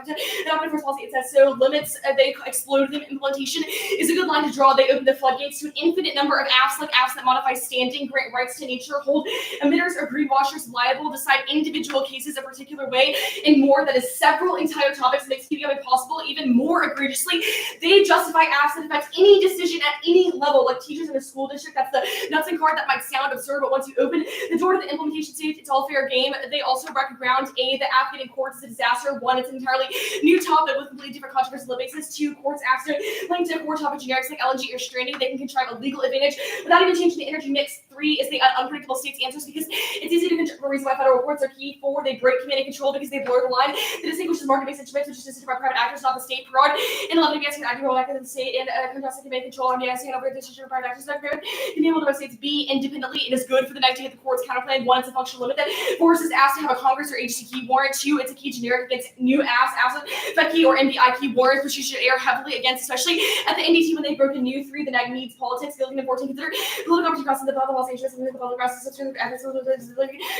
adoption first policy. It says so limits they explode them. Implementation is a good line to draw. They open the floodgates to an infinite number of apps like apps that modify standing, grant rights to nature, hold emitters or greenwashers liable, decide individual cases a particular way, and more. That is several entire topics makes keeping up impossible. Even more egregiously, they justify apps that affect any decision at any level, like teachers in a school district. That's the nuts and card that might sound absurd, but once you open the door to the implementation stage, it's all fair game. They also record ground. A, the app getting courts is a disaster. 1, it's an entirely new topic with completely different controversial basis. 2, courts accident linked to core topic generics like LNG or stranding. They can contrive a legal advantage without even changing the energy mix. 3 is the unpredictable state's answers because it's easy to control reason why federal courts are key. 4, they break command and control because they blur the line that distinguishes market-based instruments, which is assisted by private actors, not the state. Fraud. And 11, the acting role of the state and contested command control on the acting over the decision of private actors. That can enable the states be independently. It is good for the next to get the court's counterplan. 1, it's a functional limit that forces apps to have a Congress or agency key warrant. 2, it's a key generic against new apps with FED key or NBI key warrants, which you should err heavily against, especially at the NDT when they broke a new 3, the NAG needs politics. 11 and 14, consider political opportunity crossing the public interest and the public process of ethics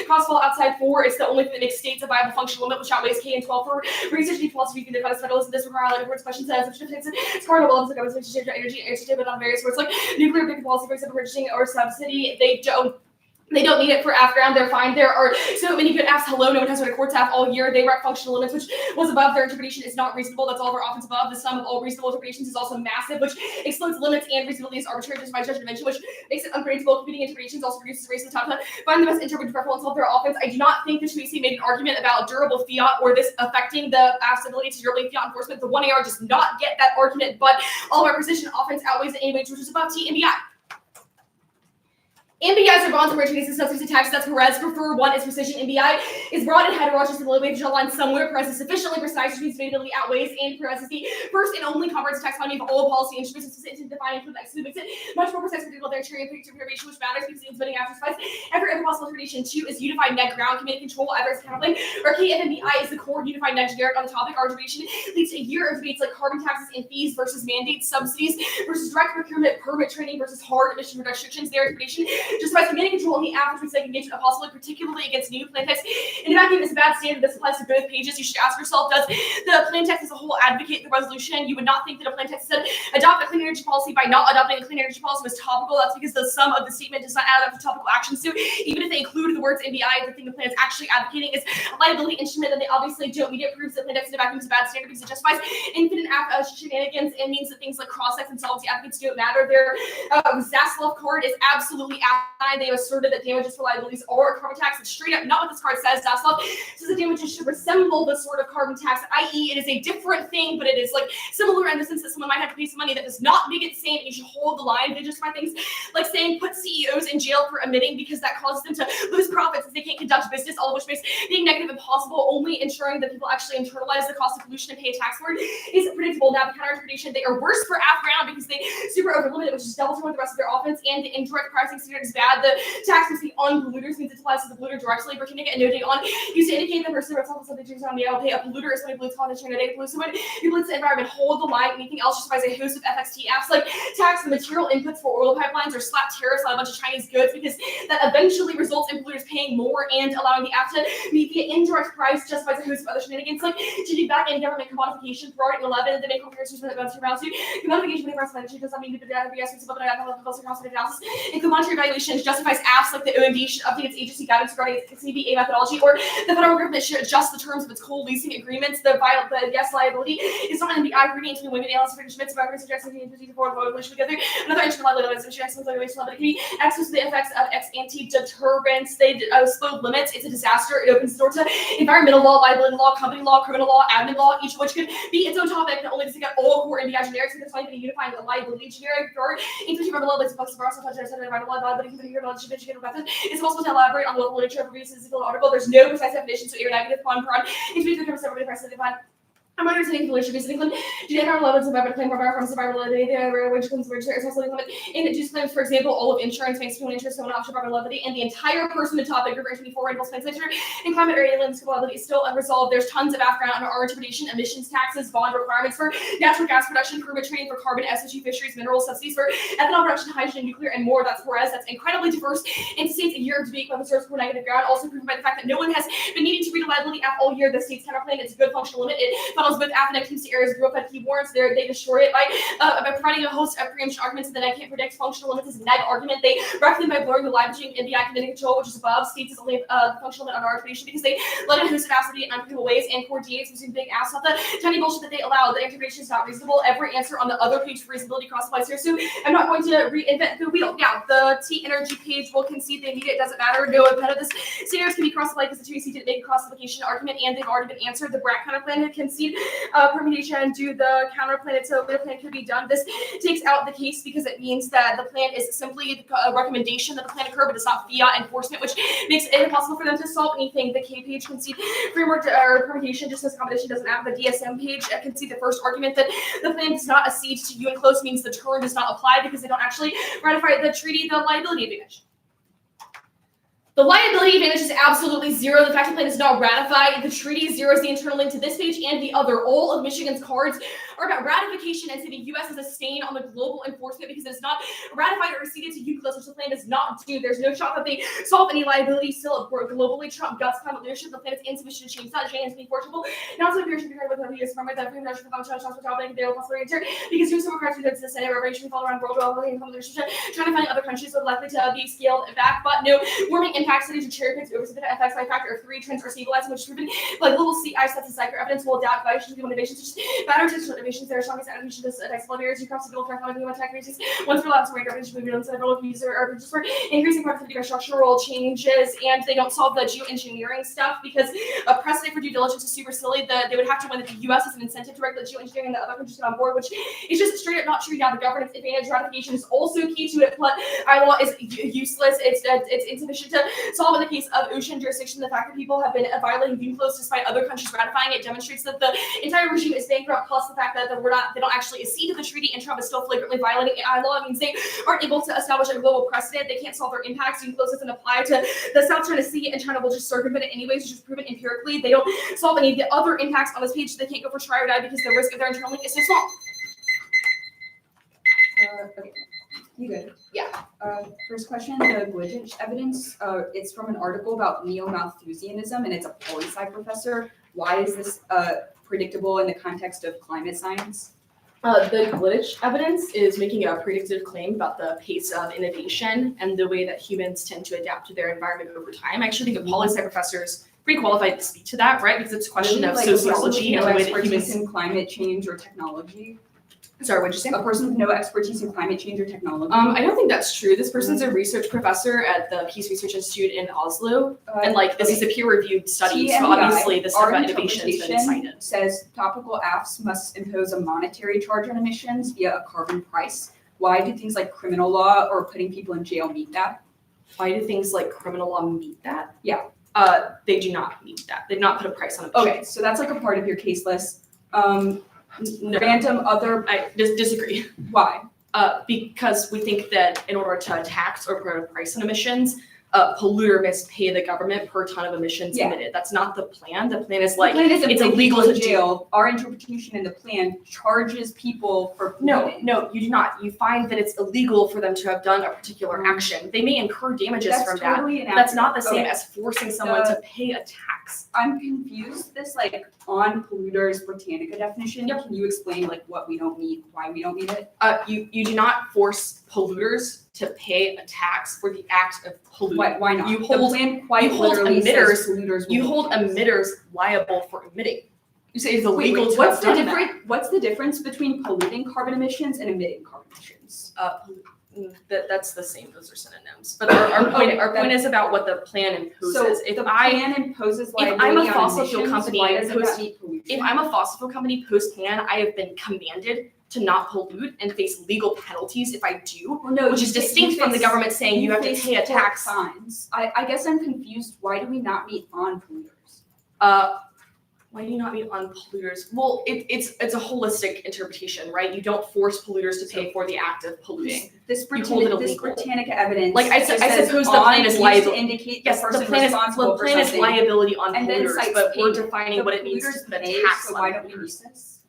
cost fall outside. 4, it's the only thing that makes states a viable functional limit, which outweighs K. And 12 for research and philosophy can define as federalism. This requires a lot of questions as it's part of all of the government's energy but on various words like nuclear big policy, for example, purchasing or subsidy. They don't need it for app ground. They're fine. There are so many good apps. Hello, no one has read a courts app all year. They wreck functional limits, which was above their interpretation. Is not reasonable. That's all their offense above. The sum of all reasonable interpretations is also massive, which excludes limits and reasonability is arbitrary just by judgment dimension, which makes it unpredictable. Competing interpretations also reduces race to the top. Find the best interpretive preference of their offense. I do not think the Tracy made an argument about durable fiat or this affecting the app's ability to durably fiat enforcement. The 1AR does not get that argument, but all of our precision offense outweighs it anyway, which is above T and BI. NBIs are bonds and treaties substance attached. That's Perez. Prefer 1 is precision. NBI is broad and heterogeneous with a low weightage line somewhere. Perez is sufficiently precise, which means debatability outweighs, and Perez is the first and only comprehensive tax finding of all policy instruments to define and include makes it much more precise, predictable, their cherry and interpretation, which matters because it's voting after spice. Every other possible interpretation. 2 is unified net ground command control, either as counterplane or KFNBI is the core unified net generic on the topic. Our interpretation leads to a year of debates like carbon taxes and fees versus mandates, subsidies versus direct procurement, permit training versus hard emission restrictions. Their interpretation justifies command control on the app, which makes engagement impossible, particularly against new plan text. In a vacuum, it's a bad standard. This applies to both pages. You should ask yourself, does the plan text as a whole advocate the resolution? You would not think that a plan text said adopt a clean energy policy by not adopting a clean energy policy was topical. That's because the sum of the statement does not add up to topical actions. So even if they include the words NBI, the thing the plan is actually advocating is a liability instrument that they obviously don't meet. It proves that plan text in a vacuum is a bad standard because it justifies infinite shenanigans and means that things like cross-sex and solvency advocates don't matter. Their Zaslav card is absolutely asinine. They have asserted that damages for liabilities are a carbon tax. It's straight up not what this card says. Zaslav says the damages should resemble the sort of carbon tax, i.e. it is a different thing, but it is like similar in the sense that someone might have to pay some money. That does not make it the same, and you should hold the line. They justify things like saying put CEOs in jail for emitting because that causes them to lose profits as they can't conduct business, all of which makes being negative impossible. Only ensuring that people actually internalize the cost of pollution and pay a tax for it is predictable. Now, the counter-interpretation, they are worse for app ground because they super over-limit it, which is double with the rest of their offense, and the indirect pricing standard is bad. The tax is the unpolluters means it applies to the polluter directly. Britannica and no date on used to indicate the person responsible for something on the LP. A polluter is somebody pollutes content and data pollutes someone who pollutes the environment. Hold the line. Anything else justifies a host of FXT apps like tax the material inputs for oil pipelines or slap tariffs on a bunch of Chinese goods because that eventually results in polluters paying more and allowing the app to meet the indirect price justifies a host of other shenanigans like changing back in government commodification. Priority 11, they make comparisons with advanced value. Commodification with the price of does not mean to be BS but I have also cost analysis. And monetary valuations justifies apps like the OMB should update its agency guidance regarding its CBA methodology, or the federal government should adjust the terms of its coal leasing agreements. The yes liability is not in the agreement between women analysis for Schmitz about Jackson and together. Another instrument liability is Jackson's liability can be access to the effects of ex ante deterrence. They explode limits. It's a disaster. It opens the door to environmental law, liability law, company law, criminal law, admin law, each of which could be its own topic, not only to get all core NBI generics, but it's not even a unifying liability generic or inclusive of law, but it's supposed to also touch on environmental liability, company knowledge, method. It's possible to elaborate on the local literature of a physical article. There's no precise definition, so you're negative one per on. It's between the terms of everybody precedent. I'm understanding the issue basically did our levels of claim from survivability, which comes which is also implement in juice claims, for example, all of insurance makes people interest in option survivability, and the entire person topic referring to before rental expenditure and climate aliens survivability is still unresolved. There's tons of background on our interpretation, emissions taxes, bond requirements for natural gas production, permit trading for carbon, SOG fisheries, mineral subsidies for ethanol production, hydrogen, nuclear, and more. That's whereas that's incredibly diverse and states a year of debate by the source for negative ground, also proven by the fact that no one has been needing to read a liability app all year. The state's counterplan is a good functional limit. It funnels both app and activity areas grew up at key warrants. They destroy it by providing a host of preemption arguments that I can't predict. Functional limits is a neg argument. They reckon by blurring the line between NDT and control, which is above, states is only functional limit on our interpretation because they let a host of apps in unpredictable ways and coordinates between big apps. Not the tiny bullshit that they allow. The interpretation is not reasonable. Every answer on the other page for reasonability cross applies here. So I'm not going to reinvent the wheel. Now, the T energy page will concede they need it. Doesn't matter. No none of this scenarios can be cross applied because the 2AC didn't make a cross application argument and they've already been answered. The BRAC counterplan had concede permutation and do the counterplan so the plan could be done. This takes out the case because it means that the plan is simply a recommendation that the plan occur, but it's not fiat enforcement, which makes it impossible for them to solve anything. The K page concede framework or permutation just as combination doesn't have. The DSM page concede the first argument that the plan does not accede to you enclosed means the term does not apply because they don't actually ratify the treaty, the liability advantage. The liability advantage is absolutely zero. The fact the plan is not ratified. The treaty zeroes the internal link to this page and the other. All of Michigan's cards are about ratification and say the U.S. has a stain on the global enforcement because it is not ratified or acceded to UCLOS, which the plan does not do. There's no shot that they solve any liability still globally. Trump guts climate leadership. The plan is insufficient to change that. Jane is being forcible. Now it's appears to be heard with the U.S. farmer that free measure for function of topic they will possibly enter because who so requires to the Senate revelation fall around world trying to find other countries would likely to be scaled back, but no warming impacts cities are cherry picked over specific effects by a factor of 3. Trends are stabilizing, which is proven like global sea ice sets and cycle evidence will adapt violations of motivations, such as battery intentional innovations that are strongest animation this attacks barriers you cross the goal for economic attack races. Once we're allowed to make revenue movement on several user or just for increasing productivity by structural changes, and they don't solve the geoengineering stuff because a precedent for due diligence is super silly. They would have to win that the U.S. has an incentive to regulate geoengineering and the other countries get on board, which is just straight up not true. Now the governance advantage ratification is also key to it, but ILAW is useless. It's insufficient to solve in the case of ocean jurisdiction. The fact that people have been violating UCLOS despite other countries ratifying it demonstrates that the entire regime is bankrupt. Plus the fact that they don't actually accede to the treaty and Trump is still flagrantly violating ILAW. It means they aren't able to establish a global precedent. They can't solve their impacts. UCLOS doesn't apply to the South China Sea, and China will just circumvent it anyways, which is proven empirically. They don't solve any of the other impacts on this page. They can't go for try or die because the risk of their internal link is so small. Okay. You good? Yeah. First question, the Glitch evidence, it's from an article about neo-Malthusianism, and it's a poli-sci professor. Why is this predictable in the context of climate science? The glitch evidence is making a predictive claim about the pace of innovation and the way that humans tend to adapt to their environment over time. I actually think a poli-sci professor is pretty qualified to speak to that, right? Because it's a question of sociology and the way that humans in climate change or technology. Sorry, what'd you say? A person with no expertise in climate change or technology. I don't think that's true. This person's a research professor at the Peace Research Institute in Oslo, and this is a peer-reviewed study, so obviously this stuff about innovation has been cited. Says topical apps must impose a monetary charge on emissions via a carbon price. Why do things like criminal law or putting people in jail meet that? Why do things like criminal law meet that? Yeah. They do not meet that. They do not put a price on emissions. Okay, so that's like a part of your case list. No. Random other. I disagree. Why? Because we think that in order to tax or put a price on emissions, polluter must pay the government per ton of emissions emitted. That's not the plan. The plan is it's illegal to jail. Our interpretation in the plan charges people for polluting. No, you do not. You find that it's illegal for them to have done a particular action. They may incur damages from totally that. That's not the same as forcing someone to pay a tax. I'm confused. This on polluters Britannica definition. Can you explain what we don't need, why we don't need it? You do not force polluters to pay a tax for the act of polluting. Why not? You hold emitters liable for emitting. You say it's illegal to have done that. What's the difference between polluting carbon emissions and emitting carbon emissions? That's the same. Those are synonyms. But our point is about what the plan imposes. So if the plan imposes liability I'm a on fossil emissions, fuel company, why does that meet pollution? If I'm a fossil fuel company post-plan, I have been commanded to not pollute and face legal penalties if I do, which is distinct from the government saying you have to pay a tax. Fines. I guess I'm confused. Why do we not meet on polluters? Why do you not mean on polluters? Well, it's a holistic interpretation, right? You don't force polluters to pay for the act of polluting. This You hold it Britannica, illegal. Britannica evidence. Like, I just says suppose the on plan is used liable. to indicate Yes, the the person plan responsible for is something. liability on And then polluters, cites but we're payment. defining The what it means polluters to put a pay, tax so on why don't we polluters. use this?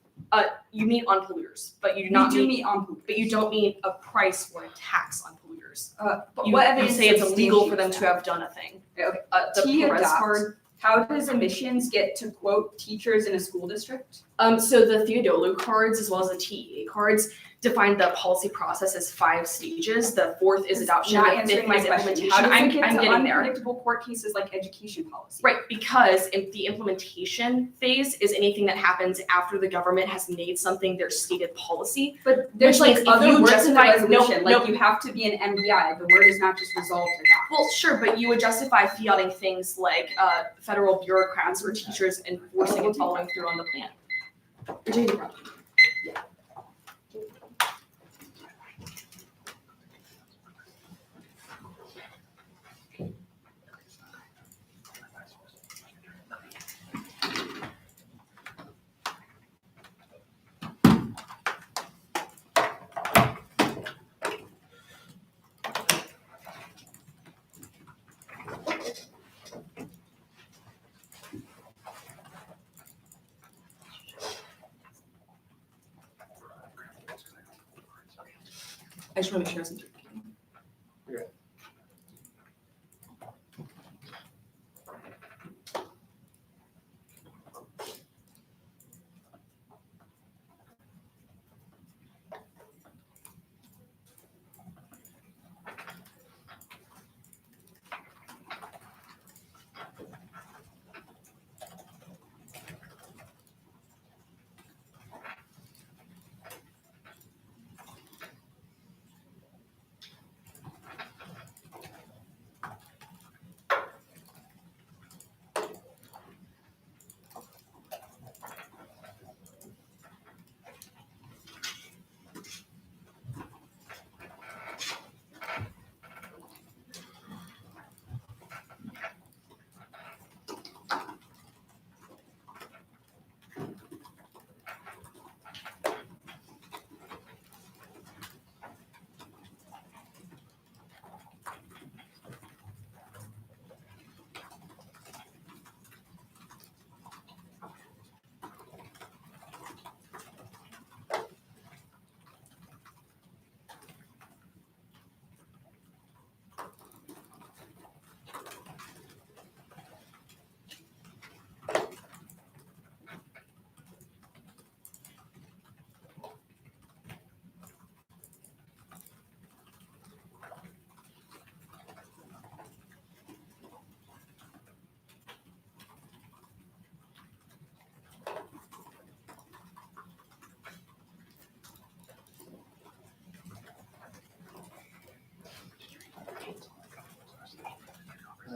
You mean on polluters, but you do We not do mean, meet on polluters. but you don't mean a price or a tax on polluters. But You, what you evidence say it's illegal for them substantiates to that? have done a thing. Okay. The Perez T-adopt. card. How does emissions get to quote teachers in a school district? So the Theodolu cards as well as the TEA cards define the policy process as 5 stages. The 4th is adoption, Not the 5th answering my is question. implementation. How does I'm it get to getting there. unpredictable court cases like education policy? Right, because if the implementation phase is anything that happens after the government has made something their stated policy. But there's Which, like like, if other you words in the justify- resolution, no, like you have to be an MBI. The word is not just resolved to that. Well, sure, but you would justify fiating things like federal bureaucrats or teachers enforcing and following through on the plan. You're taking the wrong. I just want to make sure I wasn't.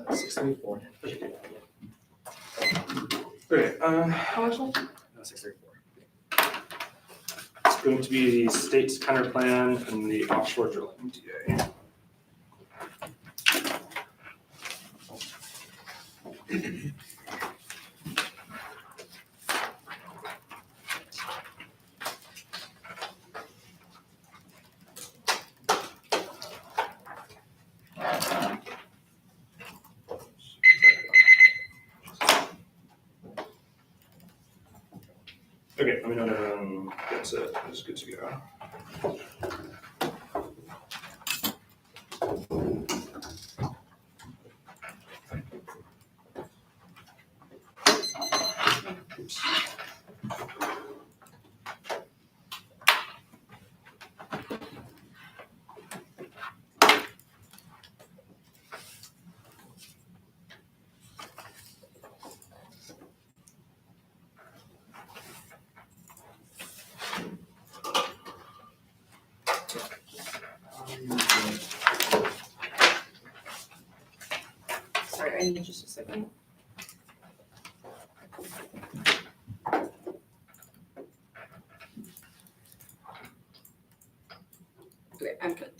Uh, 634. Okay, How much left? 634. it's going to be the state's counter plan and the offshore drilling DA. Okay, let me know when everyone gets it. It's good to go. Oops. Sorry, I need just a second. Okay, I'm good.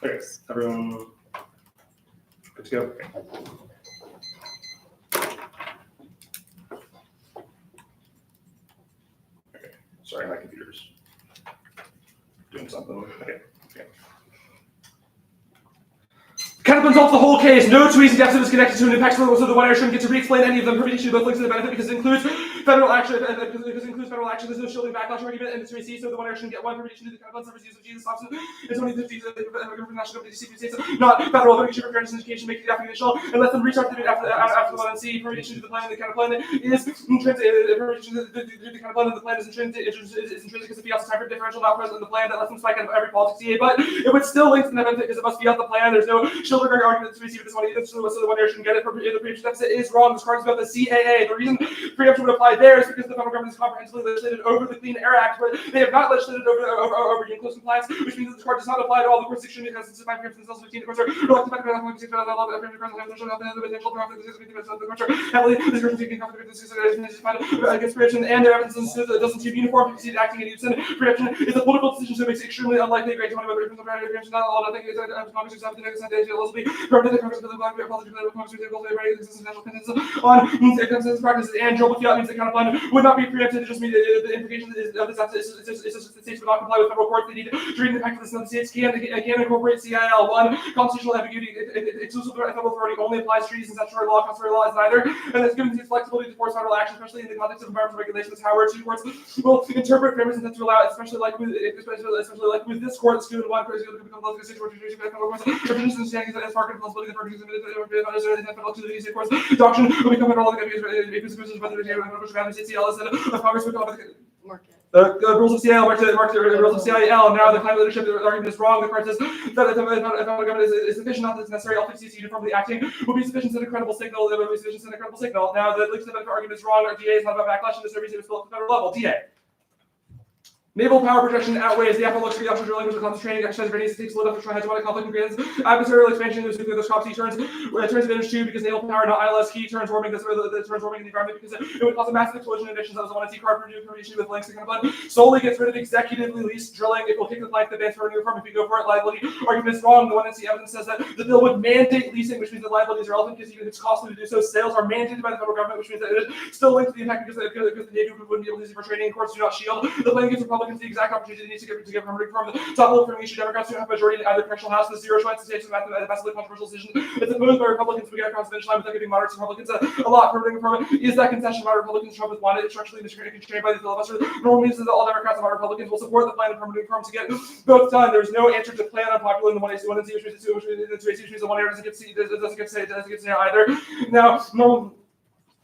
Okay, everyone good to go? Okay. resolves the whole case. No two easy deficit is connected to an impact, so the one area shouldn't get to re-explain any of them. Permutation both links to the benefit because it includes federal action. There's no shielding backlash argument, and it's receipt, so the one area shouldn't get one. Permutation to the kind of service use of Jesus stops it. It's only the national government states, not federal. Permutation for fairness indication make the definitional and let them restart the debate after the one and see. Permutation to the plan, the kind of plan is intrinsic. Permutation to the kind of plan of the plan is intrinsic because it be also time for differential not present in the plan that lets them spike out of every politics CA, but it would still link to the benefit because it must be out the plan. There's no shielding argument to receive this one either, so the one area shouldn't get it. The preemption deficit is wrong. This card is about the CAA. The reason preemption would apply there is because the federal government is comprehensively legislated over the Clean Air Act, but they have not legislated over close compliance, which means that the card does not apply to all the courts. 16 because it's defined preemption themselves 15 courts are elected by the government to the law of the against preemption and their evidence doesn't seem uniform because acting in unison. Preemption is a political decision, so it makes it extremely unlikely a great amount of preemption. Not all nothing is Congress is happening next Sunday. Will be permanent. The Congress will be on consensus practices and Joe Fiat means the kind of plan would not be preempted. It just means the implication is of this is the states would not comply with federal courts. They need to treat the fact that the states can incorporate CIL. One, constitutional ambiguity. Exclusive federal authority only applies to treaties and statutory law. Constitutional law is neither, and it's given flexibility to force federal action, especially in the context of environmental regulations. However, two courts will interpret preemptions to allow it, especially like with this court, it's given one person to become political situation. Doctrine will become federal Congress would the rules of CIL mark the rules of CIL. Now the climate leadership argument is wrong. The court says that the federal government is sufficient, not that it's necessary. All 50 uniformly acting will be sufficient to send a credible signal. It will be sufficient to send a credible signal. Now the links to the benefit argument is wrong. Our DA is not about backlash, and there's no reason to spill at the federal level. DA. Naval power projection outweighs the looks for the offshore drilling, which is concentrating exercise readiness to take slow enough to try hegemonic conflict and grants. Adversarial expansion of nuclear Scopsy turns advantage too because naval power, not ILS key, turns warming the environment because it would cause a massive explosion in emissions. That was the one at card permutation with links to kind of blood. Solely gets rid of executively leased drilling. It will kick the plank the advanced burning reform if you go for it. Liability argument is wrong. The one NC evidence says that the bill would mandate leasing, which means that liability is relevant because even if it's costly to do so, sales are mandated by the federal government, which means that it is still linked to the impact because the Navy wouldn't be able to use it for training. Courts do not shield. The plan gives Republicans the exact opportunity they need to get permitting from the top level from issue. Democrats who have majority in either congressional house. The zero choice states the massively controversial decision. It's opposed by Republicans. We get across the finish line without giving moderates Republicans a lot. Permitting from it is that concession by Republicans. Trump has wanted it structurally constrained by the filibuster. Normal means that all Democrats and Republicans will support the plan of permitting from to get both done. There's no answer to plan unpopular in the 1AC, 1NC, which means the one area doesn't get say either. Now, normal.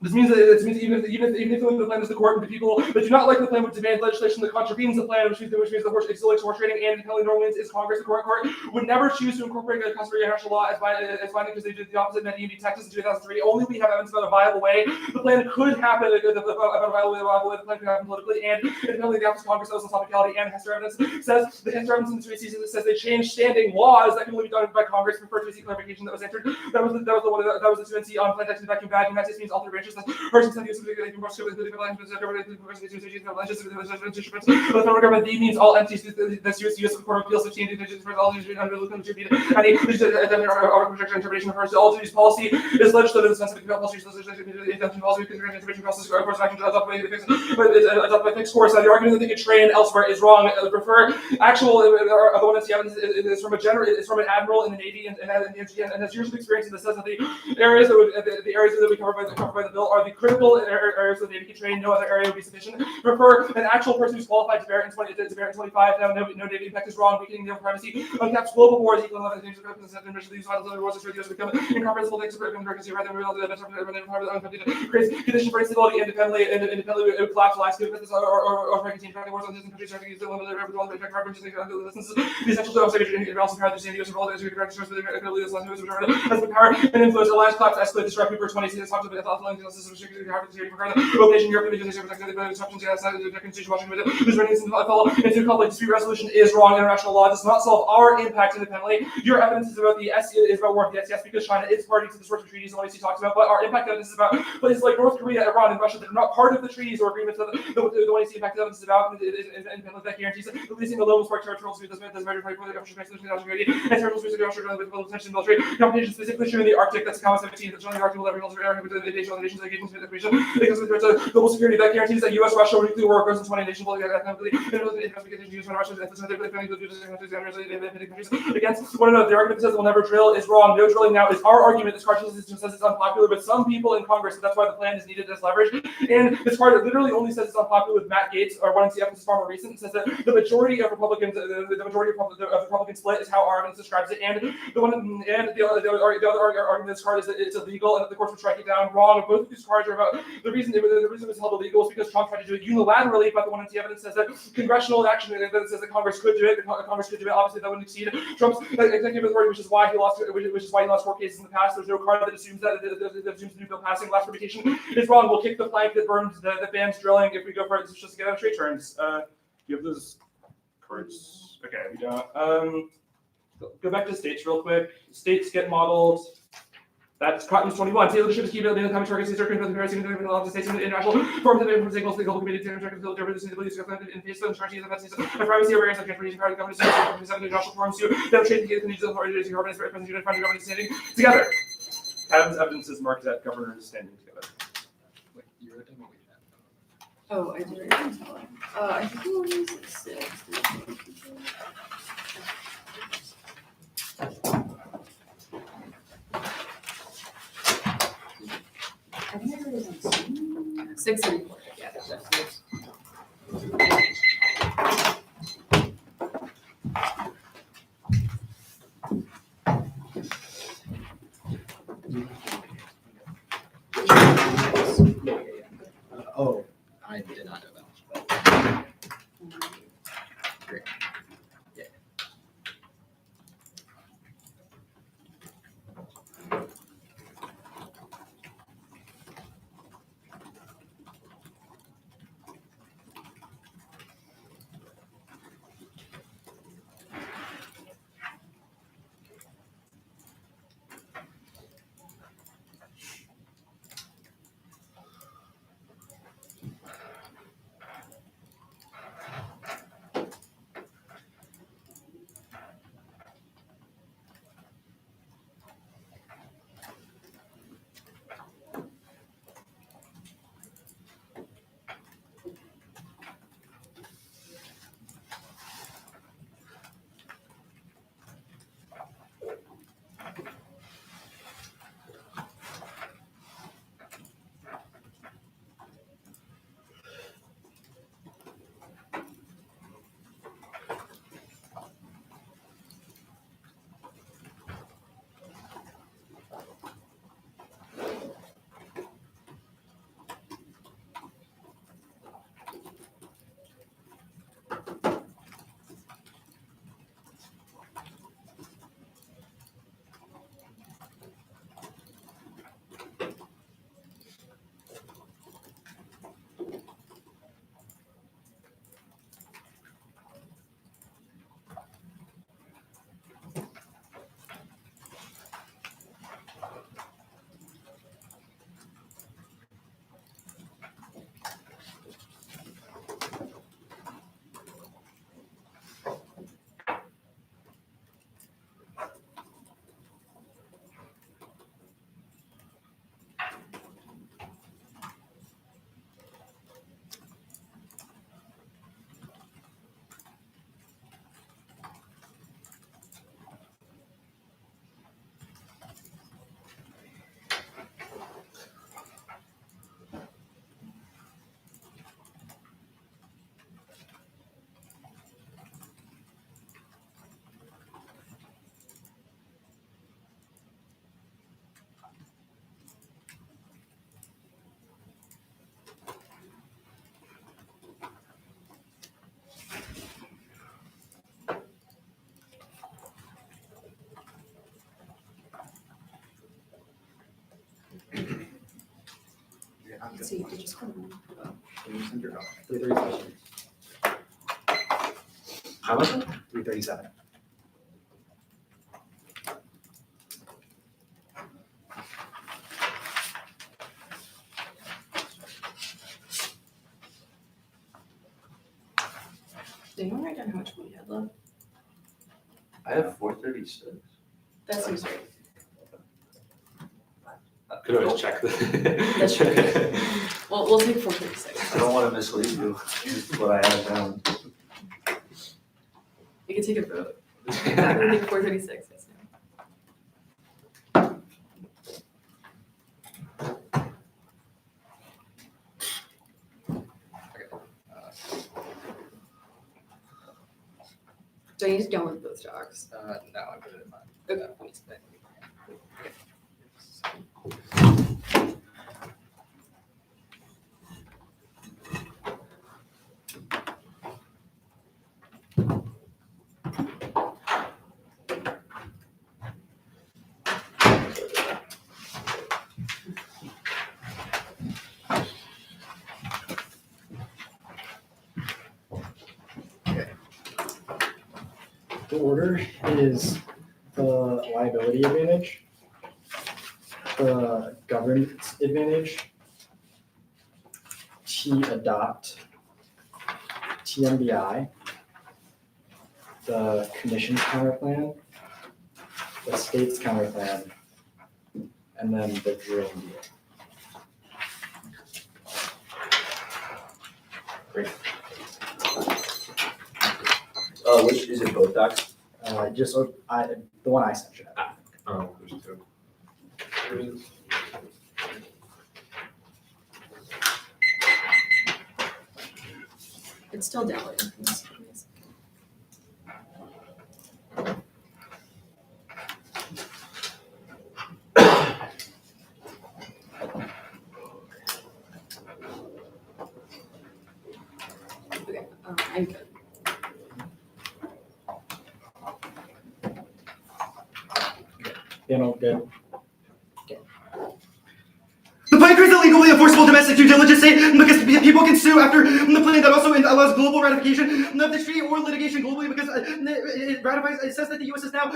This means that even if the plan is the court, the people that do not like the plan would demand legislation that contravenes the plan, which means the horse exhilarates horse trading and compelling Norway is Congress. The court would never choose to incorporate a customary international law as binding because they did the opposite in NDT, Texas in 2003. Only we have evidence about a viable way. The plan could happen about a viable way. The plan could happen politically and independently. The office of Congress, that was on topicality and Hester evidence says the Hester evidence in the 3 seasons that says they changed standing laws that can only be done by Congress. Preferred to see clarification that was entered. That was the 2NC on plan text and vacuum bag. United States means all 3 branches. The federal government means all entities. That's U.S. Court of Appeals 15 all interpretation refers to all duties policy is legislative in the sense of policy interpretation process course action adopted by fixed course. The argument that they could train elsewhere is wrong. Prefer actual the one that's evidence is from an admiral in the Navy and has years of experience in the sense that the areas that we cover by the bill are the critical areas that the Navy can train. No other area would be sufficient. Prefer an actual person who's qualified to bear in 25. Now, no Navy impact is wrong. Weakening naval primacy uncaps global wars equal to things that these other wars become incomprehensible things rather than creates condition for instability independently it would collapse lives given this or frankenstein wars on distant countries starting to use the limited the essential to also power the US role as the power and influence alliance collapse escalate disrupt for 20 talks about location Europe into conflict dispute resolution is wrong. International law does not solve our impact independently. Your evidence is about the war of the SES because China is party to the sorts of treaties ONC talks about, but our impact evidence is about places like North Korea, Iran, and Russia that are not part of the treaties or agreements that the ONC impact evidence is about independently that guarantees that releasing alone will spark territorial dispute doesn't matter for the government and territorial dispute with attention military competition specifically true in the Arctic. That's a common 17 that's only the Arctic will ever hold the nation nations engaging in information against the threats of global security that guarantees that U.S. Russia nuclear war goes into 20 nations economically against one another. The argument that says we'll never drill is wrong. No drilling now is our argument. This card system says it's unpopular with some people in Congress, and that's why the plan is needed as leverage. And this card literally only says it's unpopular with Matt Gaetz, or one CF, this is far more recent. It says that the majority of Republicans, the majority of the Republican split is how our evidence describes it. And the other argument of this card is that it's illegal and that the courts would strike it down. Wrong. Both of these cards are about the reason it was held illegal is because Trump tried to do it unilaterally, but the one in the evidence says that congressional action that says that Congress could do it. Congress could do it. Obviously, that wouldn't exceed Trump's executive authority, which is why he lost. Which is why he lost 4 cases in the past. There's no card that assumes that assumes the new bill passing. Last reputation is wrong. We'll kick the plank that bans drilling if we go for it. It's just to get out of straight turns. Do you have those cards? Okay, we don't. Go back to states real quick. States get modeled. That's Cotton's 21. State leadership is key to the coming targets. These are comparison between the states and international forms of signals. The global community to interact with the disabilities in face of charges of privacy awareness of transportation card government international forums to demonstrate the needs of authorities to governance for the find government standing together. Adams evidence is marked that governors standing together. Wait, you wrote down what we had. Oh, I did. I think it was 6. I think I wrote it down. 6 and 4. Yeah, that's Oh, I did not know that. Great. Yeah. So you could just come on. 337. How much? 337. Did anyone write down how much we had left? I have 436. That seems right. Could always check the. That's true. Well, we'll take 436. I don't want to mislead you. This is what I have down. We can take a vote. I think 436. Yes. Do I need to download both docs? No, I put it in mine. Okay. let me see that. The order is the liability advantage, the governance advantage, T-adopt, TMBI, the commission's counterplan, the state's counterplan, and then the dream deal. Which is it, both docs? The one I sent you. Oh, there's two. It's still downloading. Okay, I'm good. Panel, good. The plan creates a legally enforceable domestic due diligence state because people can sue after the plan that also allows global ratification of the treaty or litigation globally because it ratifies. It says that the U.S. is now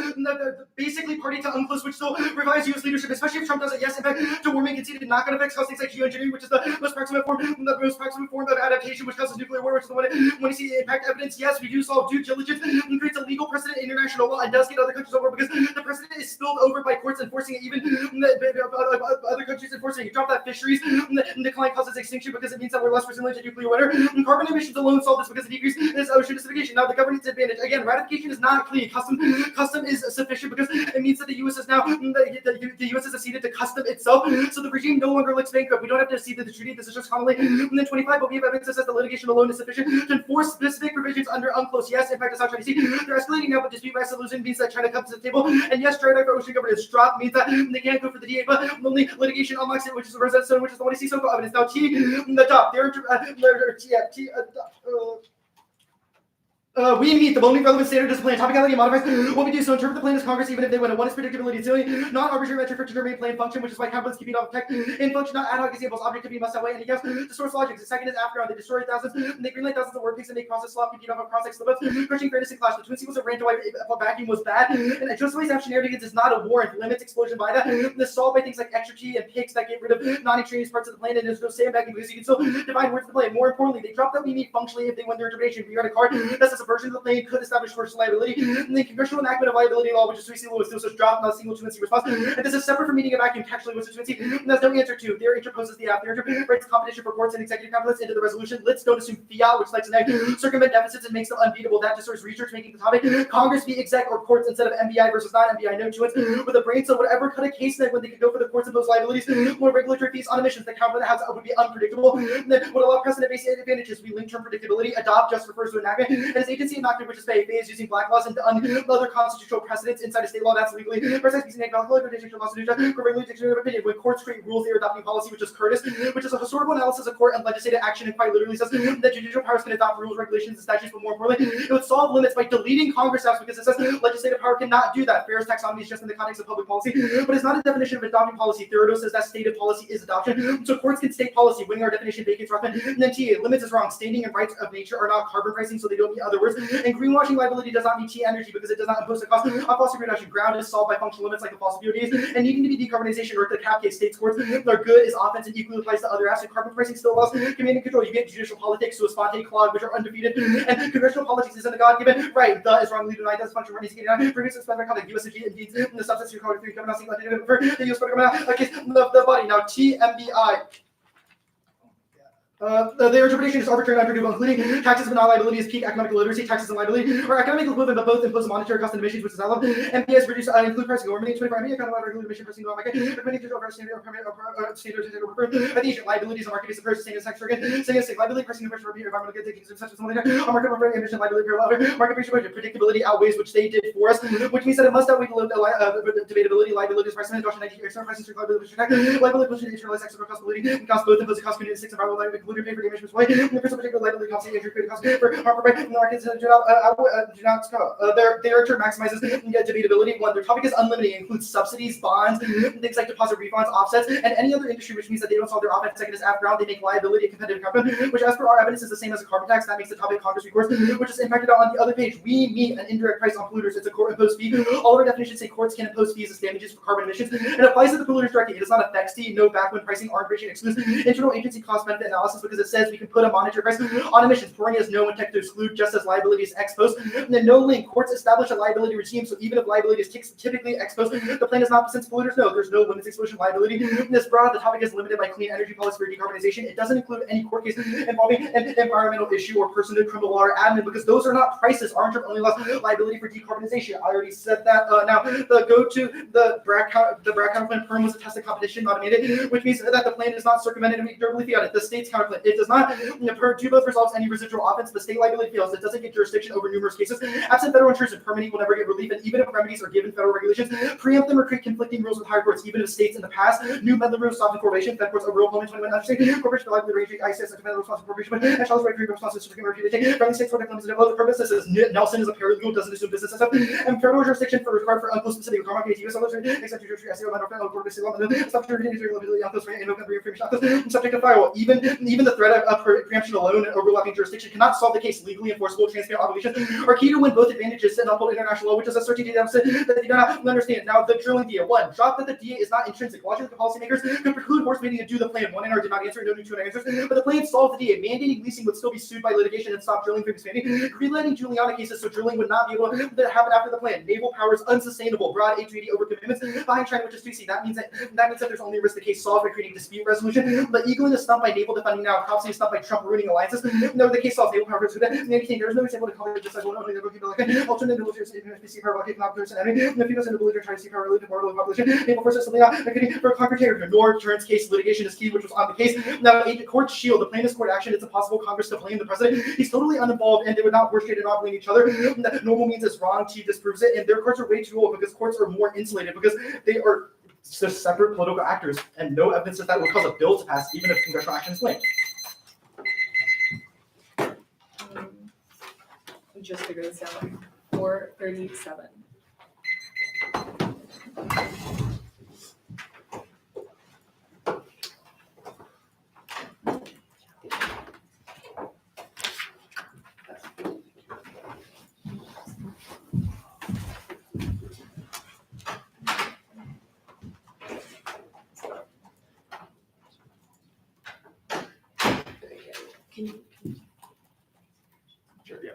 basically party to UNCLOS, which still revives U.S. leadership, especially if Trump does it. Yes, in fact, to warming conceded knock-on effects cause things like geoengineering, which is the most proximate form of adaptation, which causes nuclear war, which is the one when you see impact evidence. Yes, we do solve due diligence and creates a legal precedent in international law and does get other countries over because the precedent is spilled over by courts enforcing it, even other countries enforcing it. Drop that fisheries. The decline causes extinction because it means that we're less resilient to nuclear winter. And carbon emissions alone solve this because it decreases ocean acidification. Now, the governance advantage. Again, ratification is not clean. Custom is sufficient because it means that the U.S. is now the U.S. has acceded to custom itself. So the regime no longer looks bankrupt. We don't have to accede to the treaty. This is just commonly in the 25, but we have evidence that says the litigation alone is sufficient to enforce specific provisions under UNCLOS. Yes, in fact, it's not China. See, they're escalating now, but dispute resolution means that China comes to the table. And yes, try for ocean governance drop means that they can't go for the DA, but only litigation unlocks it, which is the resident zone, which is the one you see so called evidence. Now, the top, we meet the only relevant standard discipline. Topicality modifies what we do. So interpret the plan as Congress, even if they win. One is predictability. It's the not arbitrary metric for determining plan function, which is why complex keeping off tech in function, not ad hoc examples. Objectivity must outweigh any guess. The source logic. The second is afterground. They destroy thousands. And they greenlight thousands of word pics and make process slop, keeping off of process slip-ups, crushing fairness and clash. The twin sequence of random vacuum was bad. And just ways have shenanigans is not a warrant. Limits explosion by that. This is solved by things like extra T and pigs that get rid of non-extraneous parts of the plan, and there's no sandbagging because you can still define words of the plan. More importantly, they drop that we meet functionally if they win their interpretation. We are a card that says a version of the plan could establish first liability, and the congressional enactment of liability law, which is 3C Lewis, still says drop, not a single truancy response. And this is separate from meeting a vacuum textually, which is truancy. And there's no answer to. There interposes the after writes competition for courts and executive competence into the resolution. Let's don't assume fiat, which likes to circumvent deficits and makes them unbeatable. That distorts research, making the topic Congress be exec or courts instead of MBI versus non-MBI. No truants with a brain, so whatever cut a case then when they could go for the courts of those liabilities, more regulatory fees on emissions. The count of the house would be unpredictable. And then would allow precedent-based advantages. We link term predictability. Adopt just refers to enactment. And as agency enactment, which is Faye is using black laws and other constitutional precedents inside a state law that's legally precise using when courts create rules, they are adopting policy, which is Curtis, which is a historical analysis of court and legislative action, and quite literally says that judicial powers can adopt rules, regulations, and statutes, but more importantly, it would solve limits by deleting Congress House because it says legislative power cannot do that. Fairest taxonomy is just in the context of public policy, but it's not a definition of adopting policy. Theodoros says that stated policy is adoption, so courts can state policy, winning our definition, vacates Rothman, and then T, limits is wrong. Standing and rights of nature are not carbon pricing, so they don't meet other borrowers. And greenwashing liability does not meet T energy because it does not impose a cost on fossil reduction. Ground is solved by functional limits like the fossil fuel days and needing to be decarbonization or the cap case states courts are good is offense and equally applies to other assets. Carbon pricing still allows command and control. You get judicial politics to a spontaneous clause which are undefeated and congressional politics isn't a God-given right. The is wrongly denied. That's function running to previous specific conduct. U.S. indeed the substance code 3 coming out for the U.S. case the body now TMBI. Their interpretation is arbitrary and unpredictable, including taxes but not liability is peak economic literacy, taxes and liability, or economic equivalent, but both impose monetary cost and emissions, which is allowed. MPS reduce include pricing or remaining 25 economic regular emission pricing not like remaining to over standard standard the agent liabilities and market based approach same as tax again, same as liability pricing pressure review environmental good taking such as market emission liability market based predictability outweighs which they did for us, which means that it must outweigh the debatability, liabilities, price and external prices, liability, internalized external cost, and cost both impose a cost community 6 environmental liability pay for damage way. The first particular liability cost injury created cost for harm by the markets do not their term maximizes debatability. One, their topic is unlimited, includes subsidies, bonds, things like deposit refunds, offsets, and any other industry, which means that they don't solve their offense. Second is ground, they make liability a competitive carbon, which as per our evidence is the same as a carbon tax. That makes the topic Congress recourse, which is impacted on the other page. We meet an indirect price on polluters. It's a court imposed fee. All of our definitions say courts can impose fees as damages for carbon emissions. It applies to the polluters directly. It does not affect fee, no back when pricing, arbitration excludes internal agency cost benefit analysis because it says we can put a monetary price on emissions. Pouring is no intent to exclude just as liability is ex post. And then no link. Courts establish a liability regime, so even if liability is typically ex post, the plan is not since polluters know there's no limits exposure liability. This broad, the topic is limited by clean energy policy for decarbonization. It doesn't include any court case involving an environmental issue or personhood, criminal law, or admin because those are not prices. Our term only allows liability for decarbonization. I already said that. Now go to the Bragg counterplan. Perm was a tested competition, not mandated, which means that the plan is not circumvented and we durably fee on it. The state's counterplan. It does not do both resolves any residual offense. The state liability fails. It doesn't get jurisdiction over numerous cases. Absent federal intrusion, permanent will never get relief, and even if remedies are given federal regulations, preempt them or create conflicting rules with higher courts. Even if states in the past new method rules stop the corporation, fed courts overrule only 21 understanding corporation liability range, ICS, and federal responsible corporation, and Charles right responsible to reputation. Friendly states for declines of the purpose. This is Nelson is a paralegal, doesn't assume business stuff, and federal jurisdiction for required for unclose specific requirement. U.S. except judiciary, SEO, federal court, subject to firewall. Even the threat of preemption alone and overlapping jurisdiction cannot solve the case. Legally enforceable, transparent obligations are key to win both advantages and uphold international law, which is a certainty deficit that they do not understand. Now, the drilling DA. One, drop that the DA is not intrinsic. Logic the policymakers could preclude horse meeting to do the plan. One NR did not answer, no new two answers, but the plan solved the DA. Mandating leasing would still be sued by litigation and stop drilling from expanding. Greenlighting Juliana cases so drilling would not be able to happen after the plan. Naval power is unsustainable. Broad A280 over commitments behind China, which is 2C. That means that there's only a risk the case solved by creating dispute resolution. But eagling is stumped by naval defending now. Prophecy is stumped by Trump ruining alliances. No, the case solves naval power is good. Anything there is no example to call it just as one only never keep like alternate military sea power blockade not person enemy. The females in the military try to see power related to world population. Naval forces something out for a conquer territory. Nor turns case litigation is key, which was on the case. Now, court shield. The plaintiff's court action. It's impossible Congress to blame the president. He's totally uninvolved, and they would not work straight and not blame each other. Normal means it's wrong. T disproves it, and their courts are way too old because courts are more insulated because they are just separate political actors, and no evidence that will cause a bill to pass, even if congressional action is linked. Just figure this out. 437. Can you? Sure, yeah.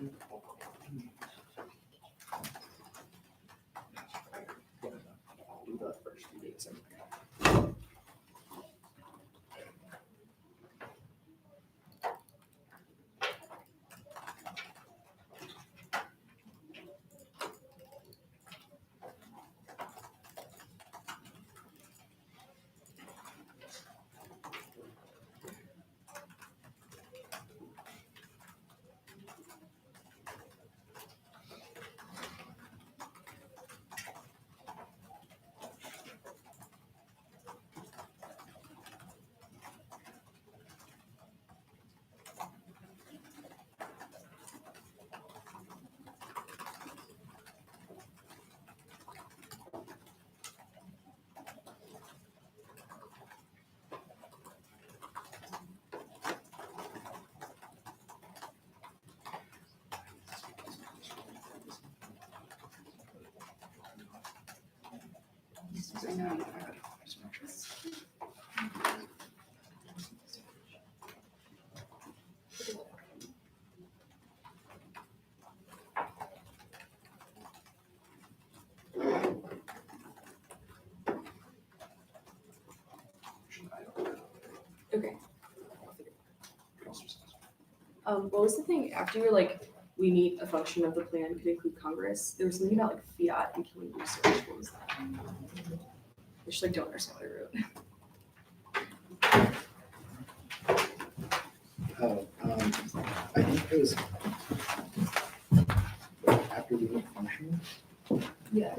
Do the first few dates. Okay. What was the thing after you were like, we need a function of the plan could include Congress? There was something about like fiat and killing research. What was that? I just like don't understand what I wrote. Oh, I think it was after the unit function. Yeah.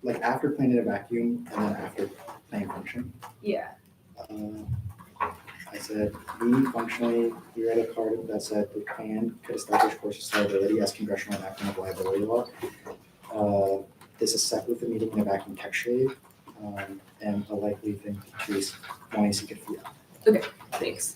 Like after plan in a vacuum and then after plan function. Yeah. I said, we functionally, we read a card that said the plan could establish courses liability as congressional enactment of liability law. This is set with the meeting in a vacuum textually, and a likely thing to increase wanting to get fiat. Okay, thanks.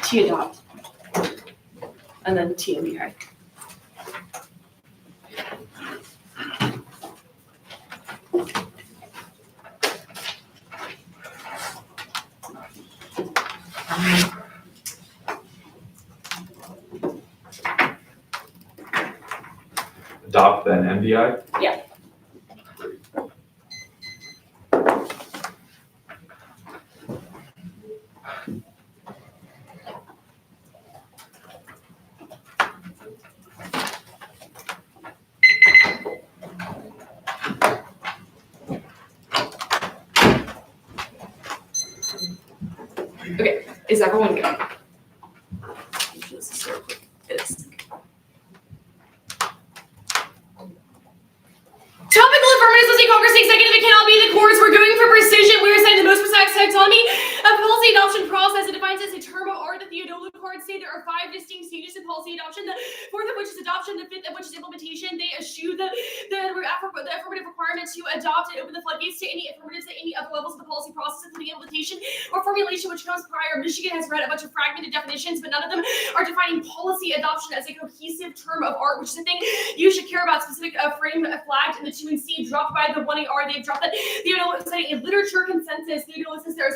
T adopt. And then TMBI. Adopt then NDI? Yeah. Okay, is everyone good? Usually this is so quick. It is. Topical affirmative associate Congress executive, it cannot be the courts. We're going for precision. We are saying the most precise taxonomy of policy adoption process. It defines as a term of art that the Theodolus cards say there are 5 distinct stages in policy adoption. The 4th of which is adoption, the 5th of which is implementation. They eschew the affirmative requirement to adopt and open the floodgates to any affirmatives at any other levels of the policy process, including implementation or formulation, which comes prior. Michigan has read a bunch of fragmented definitions, but none of them are defining policy adoption as a cohesive term of art, which is the thing you should care about. Specific frame flagged in the 2 and C, dropped by the 1 AR. They've dropped that. Theodolus is a literature consensus. Theodolus is there is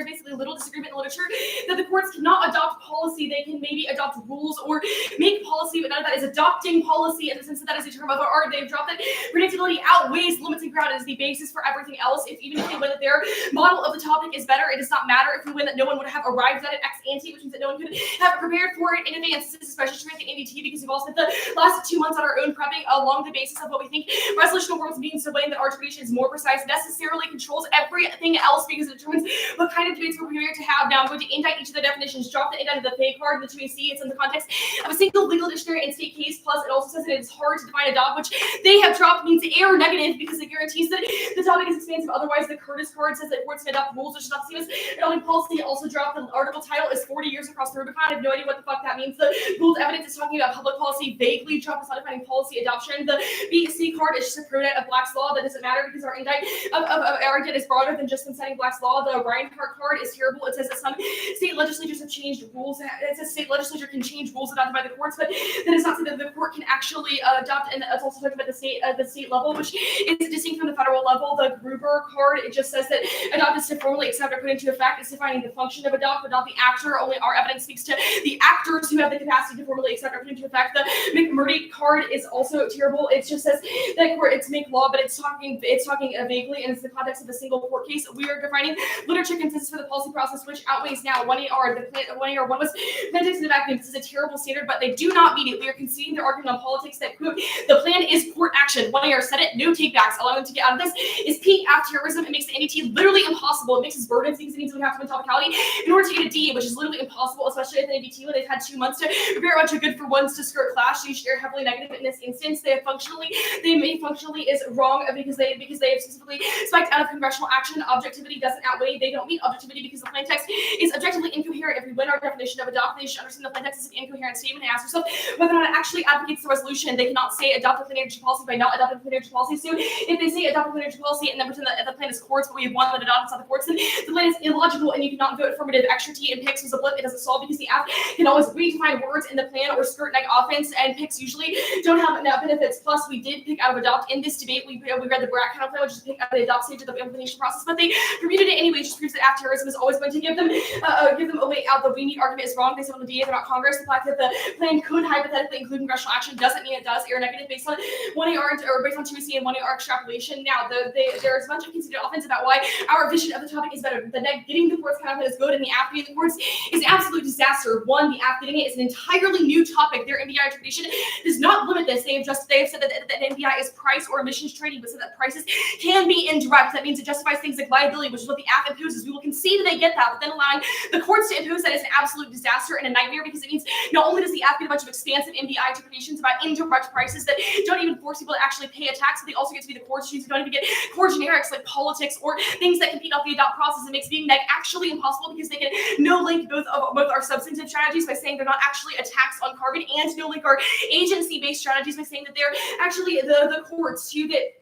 basically little disagreement in literature that the courts cannot adopt policy they can maybe adopt rules or make policy, but none of that is adopting policy in the sense that is a term of art. They've dropped that predictability outweighs limits and ground as the basis for everything else. Even if they win that their model of the topic is better, it does not matter if we win that no one would have arrived at it ex ante, which means that no one could have prepared for it in advance. This is especially true at the NDT because we've all spent the last 2 months on our own prepping along the basis of what we think resolutional worlds means. So weighing that our tradition is more precise necessarily controls everything else because it determines what kind of debates we're prepared to have. Now I'm going to indite each of the definitions, drop the indent of the pay card, the 2AC. It's in the context of a single legal dictionary and state case. Plus, it also says that it's hard to define adopt, which they have dropped means error negative because it guarantees that the topic is expansive. Otherwise, the Curtis card says that courts can adopt rules, which is not the same as adopting policy. Also dropped the article title is 40 years across the Rubicon. I have no idea what the fuck that means. The ruled evidence is talking about public policy. Vaguely dropped is not defining policy adoption. The BC card is just a pronoun of Black's law. That doesn't matter because our indictment of our indictment is broader than just citing Black's law. The Reinhardt card is terrible. It says that some state legislatures have changed rules. It says state legislature can change rules adopted by the courts, but that is not saying that the court can actually adopt. And it's also talking about the state level, which is distinct from the federal level. The Gruber card, it just says that adopt is to formally accept or put into effect. It's defining the function of adopt, but not the actor. Only our evidence speaks to the actors who have the capacity to formally accept or put into effect. The McMurdy card is also terrible. It just says that court it's make law, but it's talking vaguely, and it's the context of a single court case. We are defining literature consensus for the policy process, which outweighs now 1AR. The 1AR one was context in the vacuum. This is a terrible standard, but they do not meet it. We are conceding their argument on politics that quote the plan is court action. 1AR said it. No takebacks. Allowing them to get out of this is peak after terrorism. It makes the NDT literally impossible. It makes us burdens because it means we have to win topicality in order to get a D, which is literally impossible, especially at the NDT when they've had 2 months to prepare a bunch of good for ones to skirt clash. So you should err heavily negative in this instance. They may functionally is wrong because they have specifically spiked out of congressional action. Objectivity doesn't outweigh. They don't meet objectivity because the plain text is objectively incoherent. If we win our definition of adopt, they should understand the plain text is an incoherent statement and ask yourself whether or not it actually advocates the resolution. They cannot say adopt a clean energy policy by not adopting a clean energy policy. So if they say adopt a clean energy policy and then pretend that the plan is courts, but we have one that adopts not the courts, then the plan is illogical and you cannot vote affirmative. Extra T and PICS was a blip. It doesn't solve because the app can always redefine words in the plan or skirt neg offense, and PICS usually don't have enough benefits. Plus, we did pick out of adopt in this debate. We read the Brat kind of plan, which is pick out the adopt stage of the implementation process, but they reviewed it anyway. It just proves that app terrorism is always going to give them a way out. The we need argument is wrong. They said on the DA about Congress. The fact that the plan could hypothetically include congressional action doesn't mean it does. Error negative based on 1AR or based on 2C and 1AR extrapolation. Now, there's a bunch of conceded offense about why our vision of the topic is better. The neg getting the courts kind of is good, and the app getting the courts is an absolute disaster. One, the app getting it is an entirely new topic. Their NBI tradition does not limit this. They have said that NBI is price or emissions trading, but said that prices can be indirect. That means it justifies things like liability, which is what the app imposes. We will concede that they get that, but then allowing the courts to impose that is an absolute disaster and a nightmare because it means not only does the app get a bunch of expansive NBI interpretations about indirect prices that don't even force people to actually pay a tax, but they also get to be the courts who don't even get core generics like politics or things that compete off the adopt process. It makes being neg actually impossible because they can no link both our substantive strategies by saying they're not actually a tax on carbon, and no link our agency-based strategies by saying that they're actually the courts to that.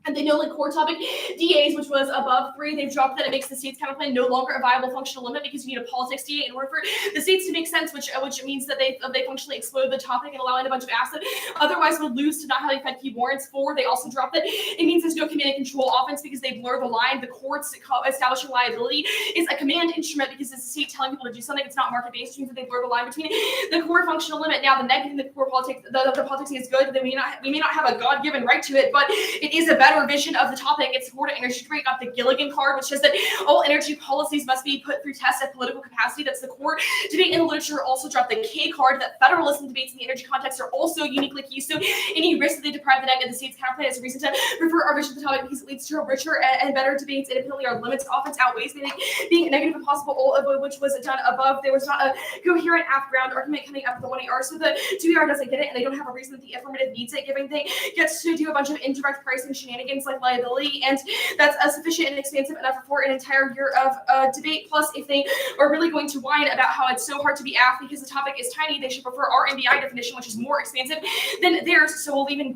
And they know like core topic DAs, which was above 3, they've dropped that. It makes the state's counterplan no longer a viable functional limit because you need a politics DA in order for the states to make sense, which means that they functionally explode the topic and allowing a bunch of assets otherwise would lose to not having Fed key warrants. 4, they also dropped that. It means there's no command and control offense because they blur the line. The courts establishing liability is a command instrument because it's the state telling people to do something. It's not market based, which means that they blur the line between the core functional limit. Now the negative in the core politics, the politics is good. We may not have a God-given right to it, but it is a better vision of the topic. It's support energy rate, not the Gilligan card, which says that all energy policies must be put through tests at political capacity. That's the core debate in the literature. Also dropped the K card, that federalism debates in the energy context are also uniquely key. So any risk that they deprive the neg of the state's counterplan is a reason to prefer our vision of the topic because it leads to a richer and better debates. Independently, our limits offense outweighs being negative and possible, all of which was done above. There was not a coherent ground argument coming up with the 1AR, so the 2AR doesn't get it, and they don't have a reason that the affirmative needs it, given they get to do a bunch of indirect pricing shenanigans like liability, and that's sufficient and expansive enough for an entire year of debate. Plus, if they are really going to whine about how it's so hard to be asked because the topic is tiny, they should prefer our NBI definition, which is more expansive than theirs. So we'll even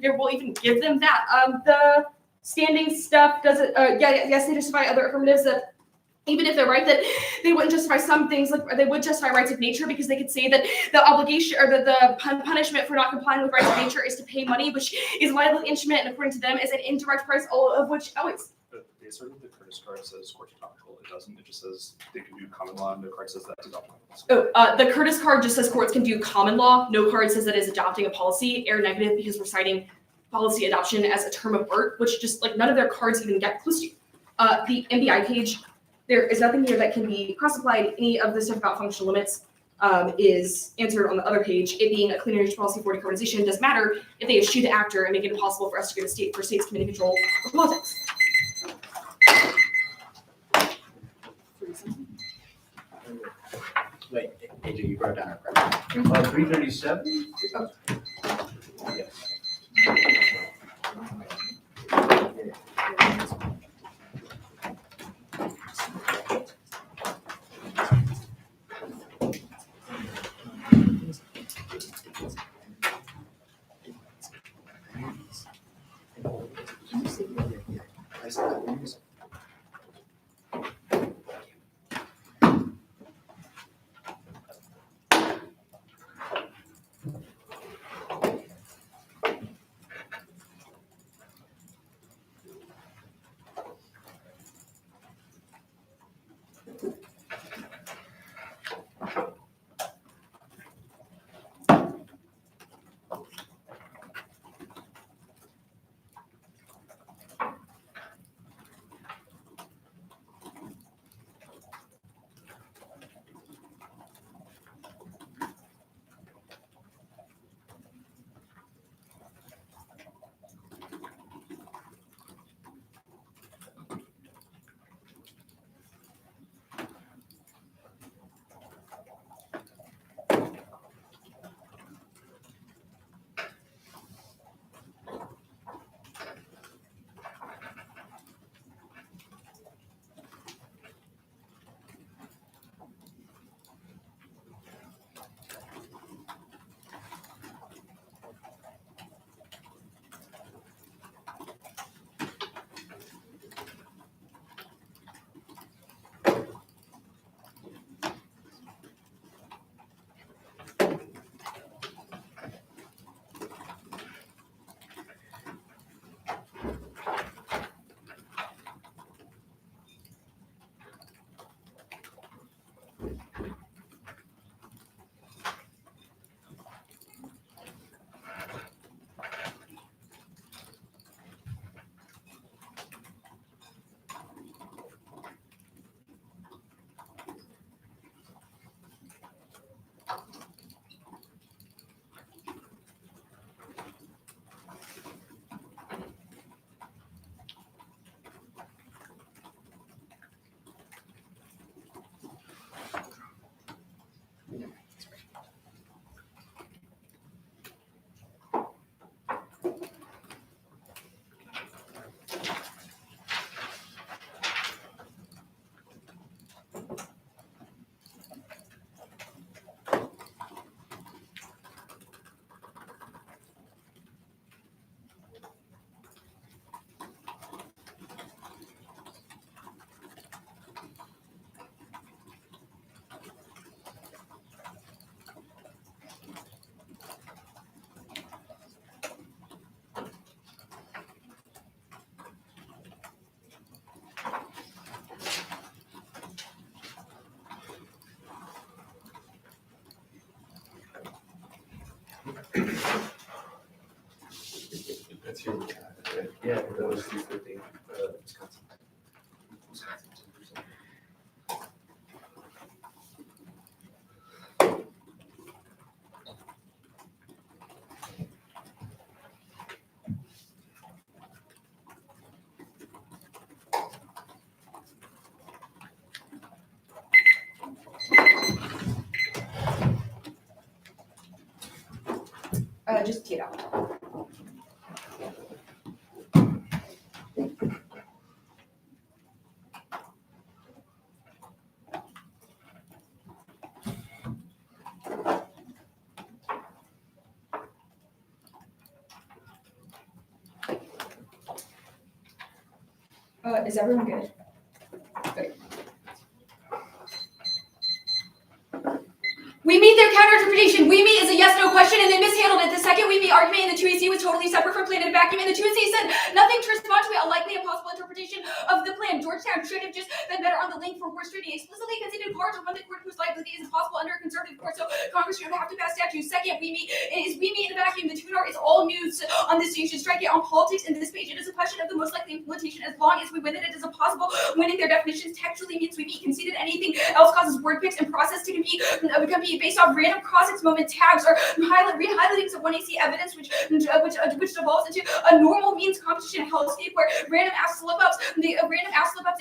give them that. The standing stuff doesn't. Yes, they justify other affirmatives that. Even if they're right that they wouldn't justify some things, like they would justify rights of nature because they could say that the obligation or the punishment for not complying with rights of nature is to pay money, which is a liability instrument, and according to them is an indirect price, all of which They asserted the Curtis curtis card says courts are topical. It doesn't. It just says they can do common law. No card says that's adopting. The Curtis card just says courts can do common law. No card says that is adopting a policy. Error negative because we're citing policy adoption as a term of art, which just like none of their cards even get close to. The MBI page, there is nothing here that can be cross-applied. Any of the stuff about functional limits is answered on the other page. It being a clean energy policy for decarbonization doesn't matter if they eschew the actor and make it impossible for us to get a state for states committing control of politics. Wait, AJ, you wrote down our question. 337? Yes. That's here. Yeah, that was 250. Wisconsin. Just tee it out. Is everyone good? Good. We meet their counter-interpretation. We meet is a yes-no question, and they mishandled it. The second we meet argument in the 2AC was totally separate from plaintiff vacuum, and the 2AC said nothing to respond to it, a likely impossible interpretation. interpretation of the plan. Georgetown should have just been better on the link for horse trading. Explicitly conceded cards are one that court whose liability is impossible under a conservative court, so Congress should have to pass statutes. Second, we meet in a vacuum. The tuner is all news on this stage. You should strike it on politics in this page. It is a question of the most likely implementation. As long as we win it, it is impossible. Winning their definitions textually means we meet. Conceded anything else causes word picks and process to compete based off random crossings, moment tags, or re-highlightings of 1AC evidence, which devolves into a normal means competition hellscape where random ass slip-ups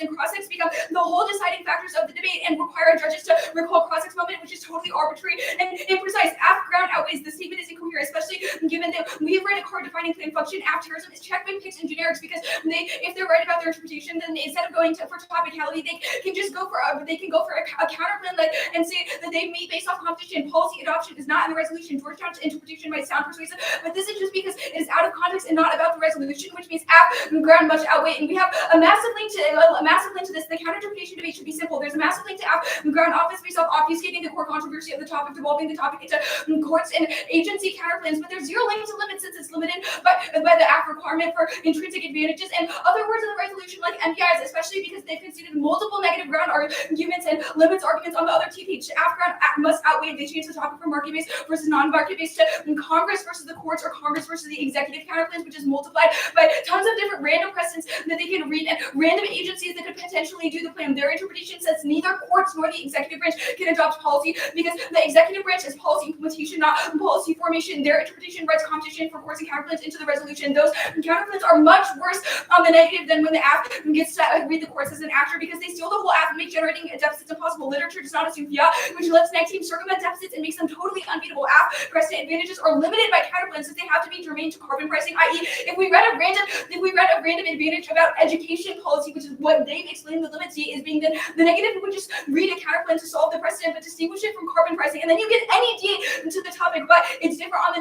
and cross-exs become the whole deciding factors of the debate and require judges to recall cross-ex moment, which is totally arbitrary and imprecise. Aft ground outweighs. The statement is incoherent, especially given that we've read a card defining claim function. Aft terrorism is checkmate picks and generics because if they're right about their interpretation, then instead of going for topicality, they can just go for a counterplan and say that they meet based off competition. Policy adoption is not in the resolution. Georgetown's interpretation might sound persuasive, but this is just because it is out of context and not about the resolution, which means aft ground much outweigh. And we have a massive link to this. The counter-interpretation debate should be simple. There's a massive link to aft ground office based off obfuscating the core controversy of the topic, devolving the topic into courts and agency counterplans, but there's zero link to limit since it's limited by the aft requirement for intrinsic advantages and other words in the resolution like MPIs, especially because they've conceded multiple negative ground arguments and limits arguments on the other TPH. Aft ground must outweigh. They change the topic from market-based versus non-market-based to Congress versus the courts or Congress versus the executive counterplans, which is multiplied by tons of different random precedents that they can read and random agencies that could potentially do the plan. Their interpretation says neither courts nor the executive branch can adopt policy because the executive branch is policy implementation, not policy formation. Their interpretation writes competition for courts and counterplans into the resolution. Those counterplans are much worse on the negative than when the aft gets to read the courts as an actor because they steal the whole aft and make generating deficits impossible. Literature does not assume fiat, which lets 19 circumvent deficits and makes them totally unbeatable. Aft precedent advantages are limited by counterplans that they have to be germane to carbon pricing, i.e. if we read a random advantage about education policy, which is what they've explained the limit is being, then the negative would just read a counterplan to solve the precedent but distinguish it from carbon pricing, and then you get NDT to the topic, but it's different on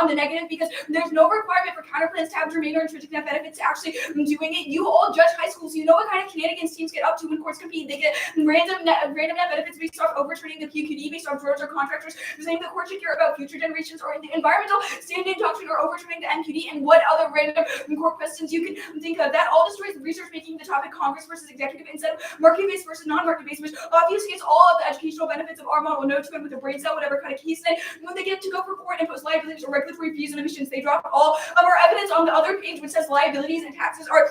the negative because there's no requirement for counterplans to have germane or intrinsic net benefits to actually doing it. You all judge high schools, so you know what kind of shenanigans teams get up to when courts compete. They get random net benefits based off overturning the PQD based off drones or contractors, saying the court should care about future generations or the environmental standing doctrine or overturning the MQD, and what other random court questions you can think of. That all destroys the research making the topic Congress versus executive instead of market-based versus non-market-based, which obfuscates all of the educational benefits of our model. No to with a brain cell, whatever kind of case. Then when they get to go for court and impose liabilities or regulatory fees and emissions, they drop all of our evidence on the other page, which says liabilities and taxes are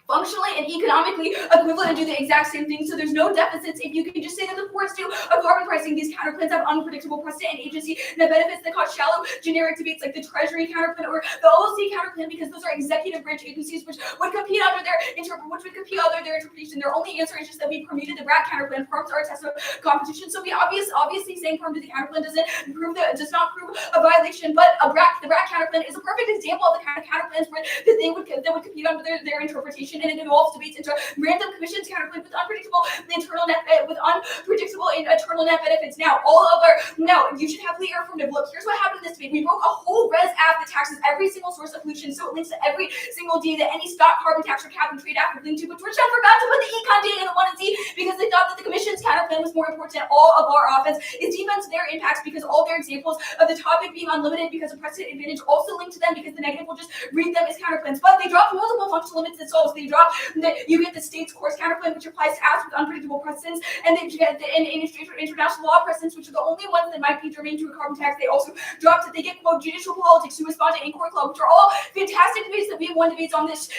functionally and economically equivalent and do the exact same thing. So there's no deficits if you can just say that the courts do a carbon pricing. These counterplans have unpredictable precedent and agency that benefits that cause shallow generic debates like the Treasury counterplan or the OLC counterplan because those are executive branch agencies which would compete under their interpretation. Their only answer is just that we permitted the BRAC counterplan. Firms are a test of competition. So we obviously saying firm to the counterplan does not prove a violation, but the BRAC counterplan is a perfect example of the kind of counterplans where they would compete under their interpretation. And it involves debates into random commissions counterplan with unpredictable internal net benefits. Now, you should heavily err from the look. Here's what happened in this debate. We broke a whole res app that taxes every single source of pollution, so it links to every single D that any stock carbon tax or cap and trade app would link to. But Georgetown forgot to put the econ data in the 1 and Z because they thought that the commission's counterplan was more important. All of our offense is defense their impacts because all their examples of the topic being unlimited because of precedent advantage also link to them because the negative will just read them as counterplans. But they dropped multiple functional limits that solves. They drop that you get the state's course counterplan, which applies to apps with unpredictable precedents, and then you get the international law precedents, which are the only ones that might be germane to a carbon tax. They also dropped that they get quote judicial politics, who respond to court club, which are all fantastic debates that we have won debates on this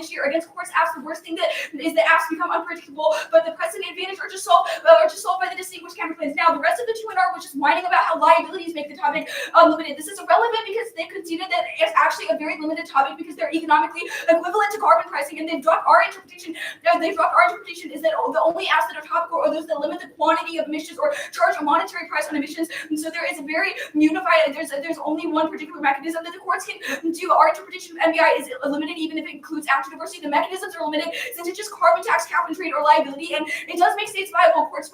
year against courts apps. The worst thing that is that apps become unpredictable, but the precedent advantage are just solved by the distinguished counterplans. Now the rest of the 2NR was just whining about how liabilities make the topic unlimited. This is irrelevant because they conceded that it's actually a very limited topic because they're economically equivalent to carbon pricing, and they've dropped our interpretation. Is that the only apps that are topical are those that limit the quantity of emissions or charge a monetary price on emissions. And so there is a very unified. There's only one particular mechanism that the courts can do. Our interpretation of MBI is limited, even if it includes actor diversity. The mechanisms are limited since it's just carbon tax, cap and trade, or liability, and it does make states viable. Courts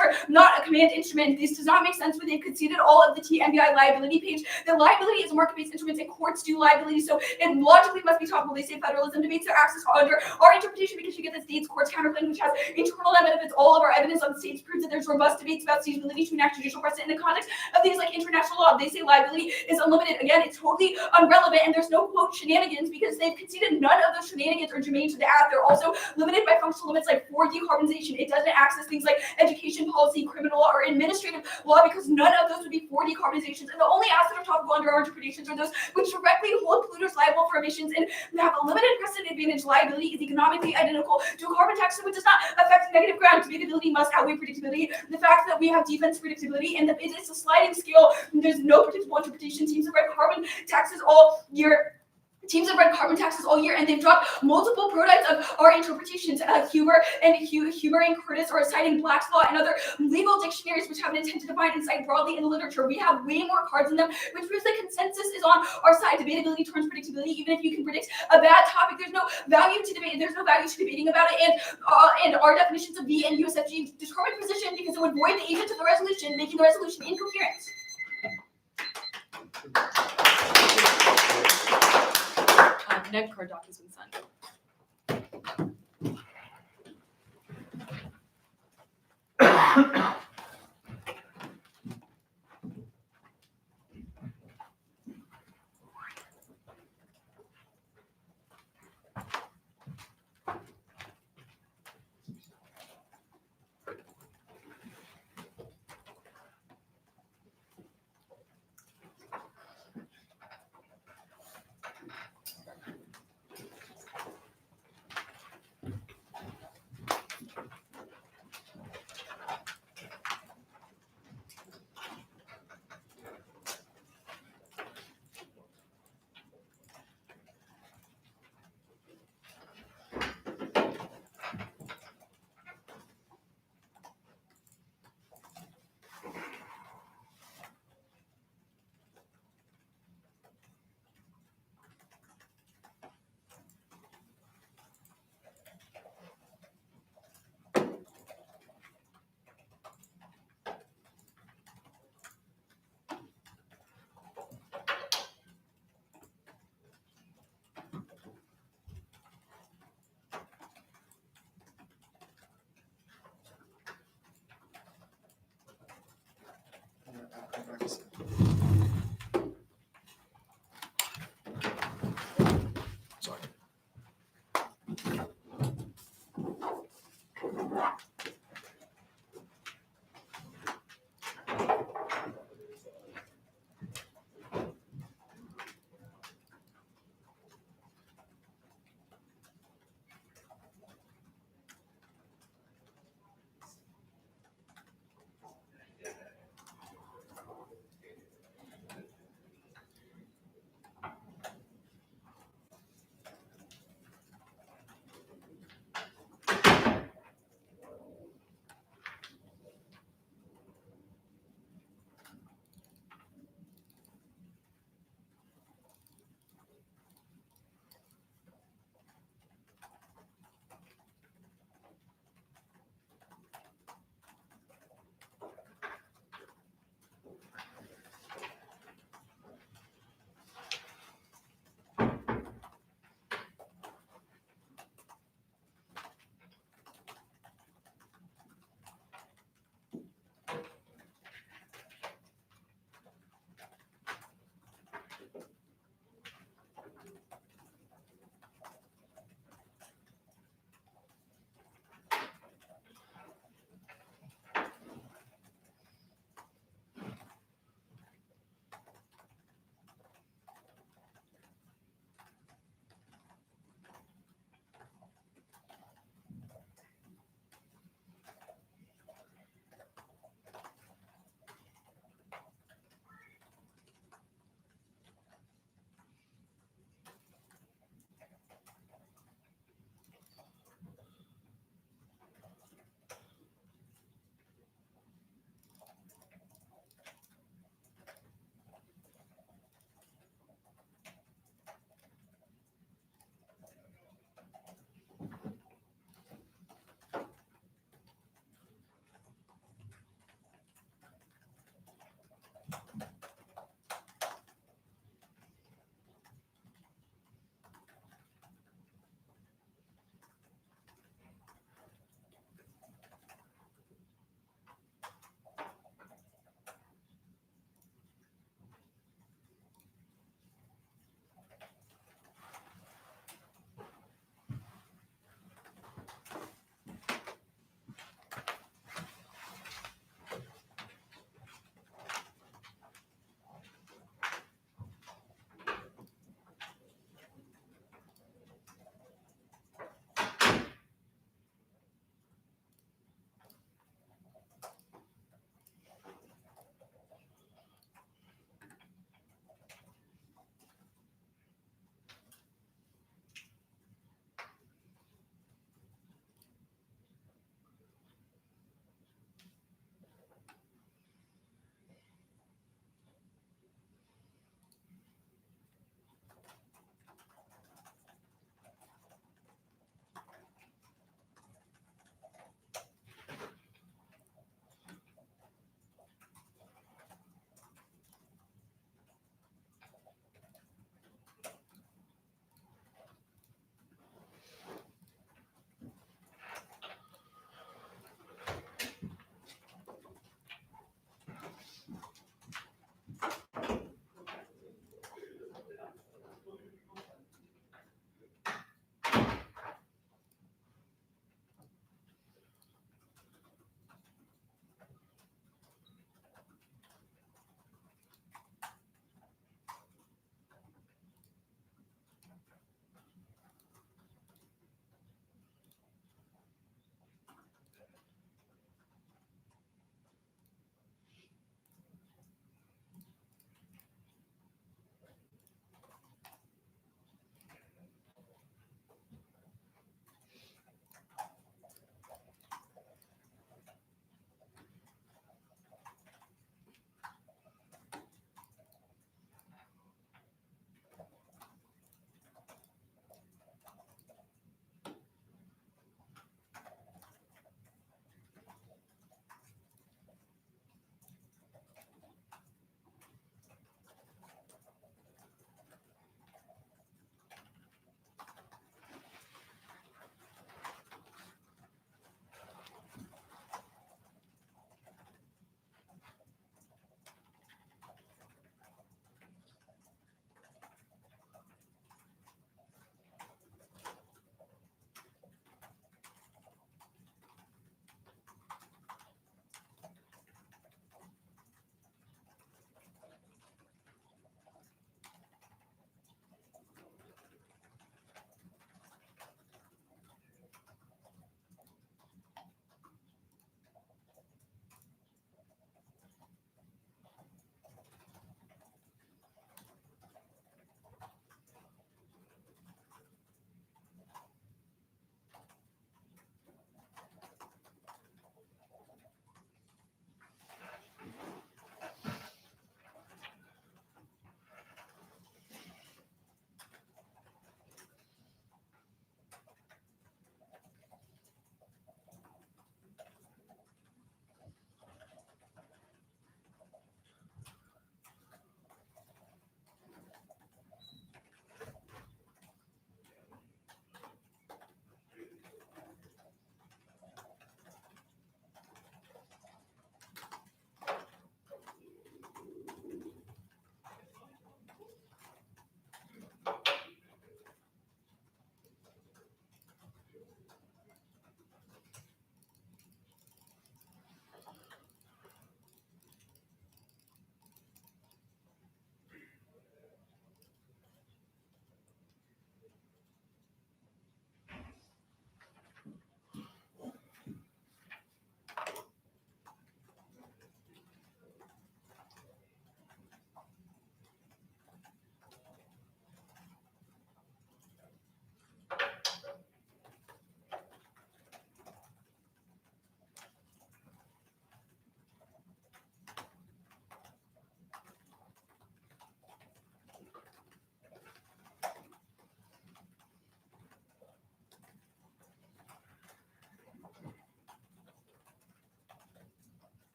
are not demand instrument. This does not make sense when they've conceded all of the TMBI liability page. The liability is a market-based instrument and courts do liability, so it logically must be topical. They say federalism debates their access under our interpretation because you get the state's courts counterclaim, which has internal benefits. All of our evidence on the states proves that there's robust debates about state's ability to enact judicial precedent in the context of things like international law. They say liability is unlimited. Again, it's totally irrelevant, and there's no quote shenanigans because they've conceded none of those shenanigans are germane to the act. They're also limited by functional limits like for decarbonization. It doesn't access things like education policy, criminal law, or administrative law because none of those would be for decarbonizations. And the only assets that are topical under our interpretations are those which directly hold polluters liable for emissions and have a limited precedent advantage. Liability is economically identical to a carbon tax, which does not affect negative ground. Debatability must outweigh predictability. The fact that we have defense predictability and that it's a sliding scale, there's no predictable interpretation. Teams have read carbon taxes all year. And they've dropped multiple prototypes of our interpretations. Huber and Curtis are citing Black's Law and other legal dictionaries which have an intent to define and cite broadly in the literature. We have way more cards in them, which proves that consensus is on our side. Debatability turns predictability. Even if you can predict a bad topic, there's no value to debate. There's no value to debating about it. And our definitions of V and USFG determine position because it would void the agent of the resolution, making the resolution incoherent. Neg card doc has been sent.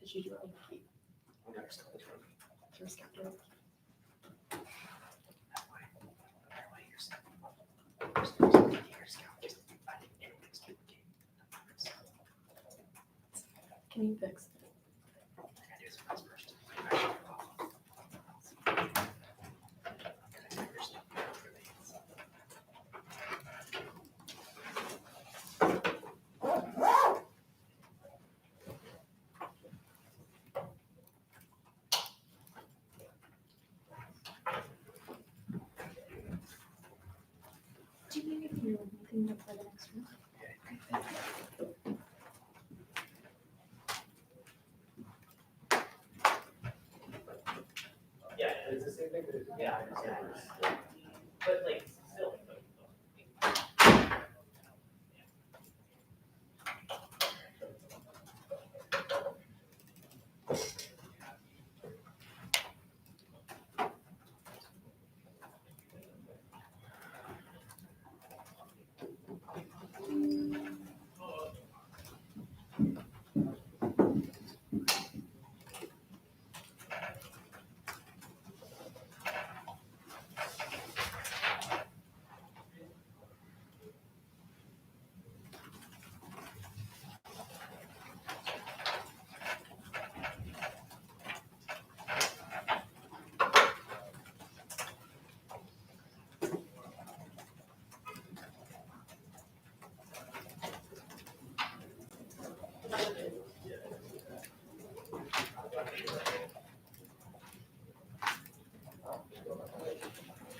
Did you do it? You're scared. Can you fix it? Do you need anything to play the next one? Yeah, it's the same thing, yeah, but like, still.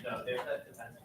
No, there's that defense.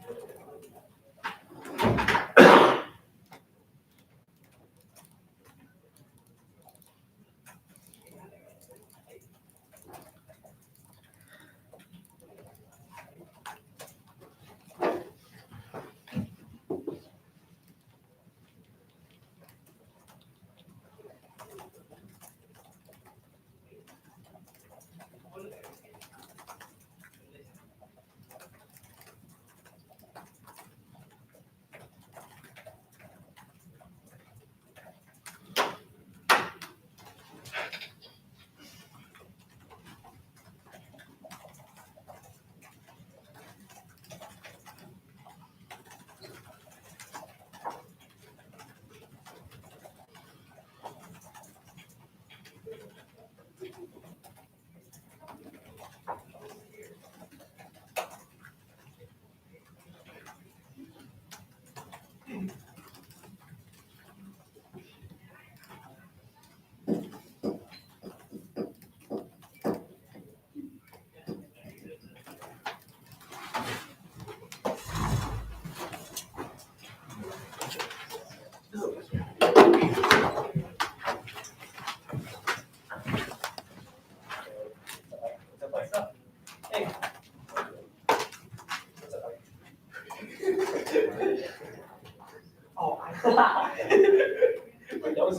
That was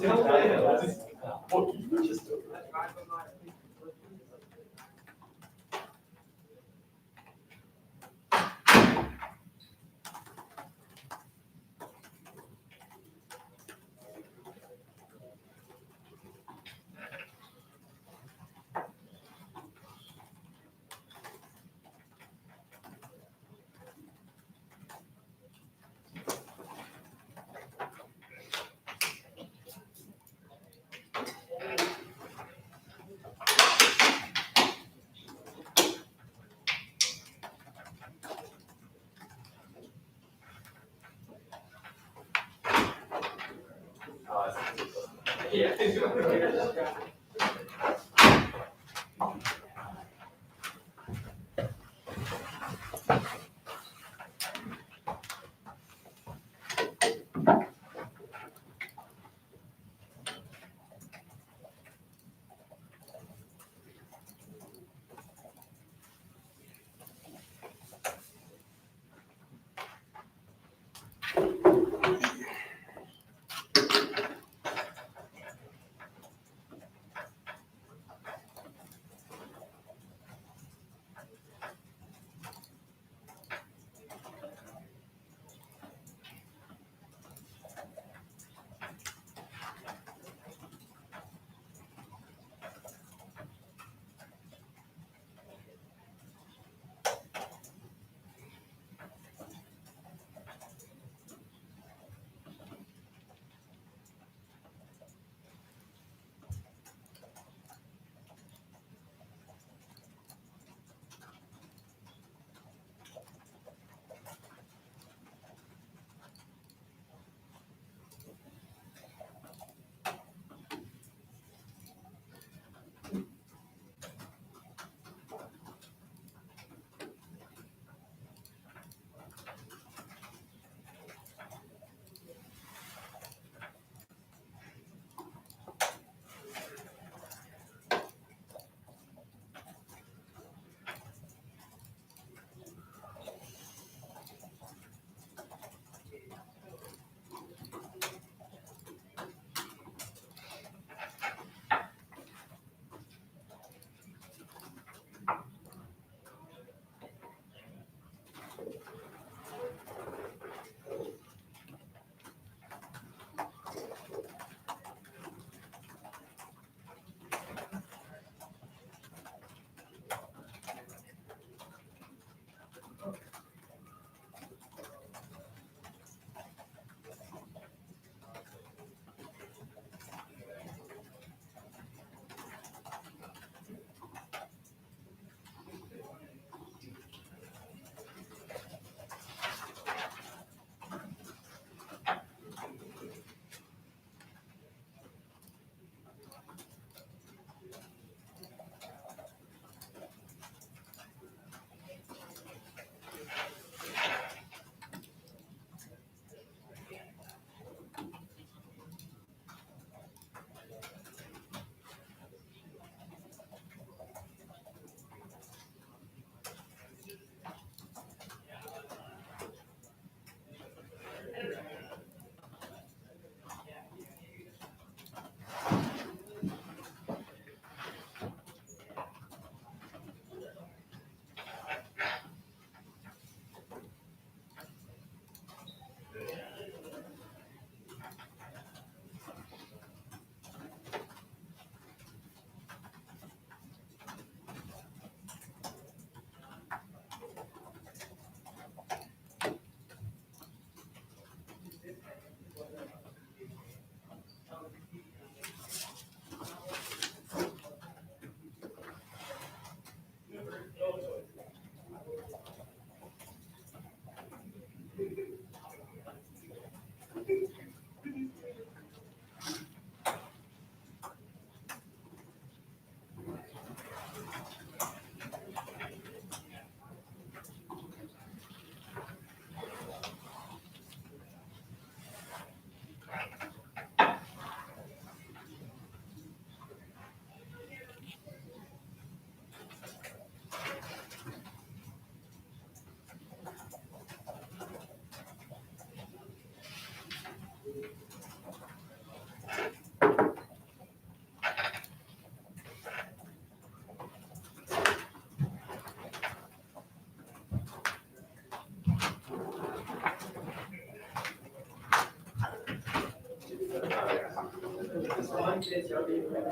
confidence you're being women.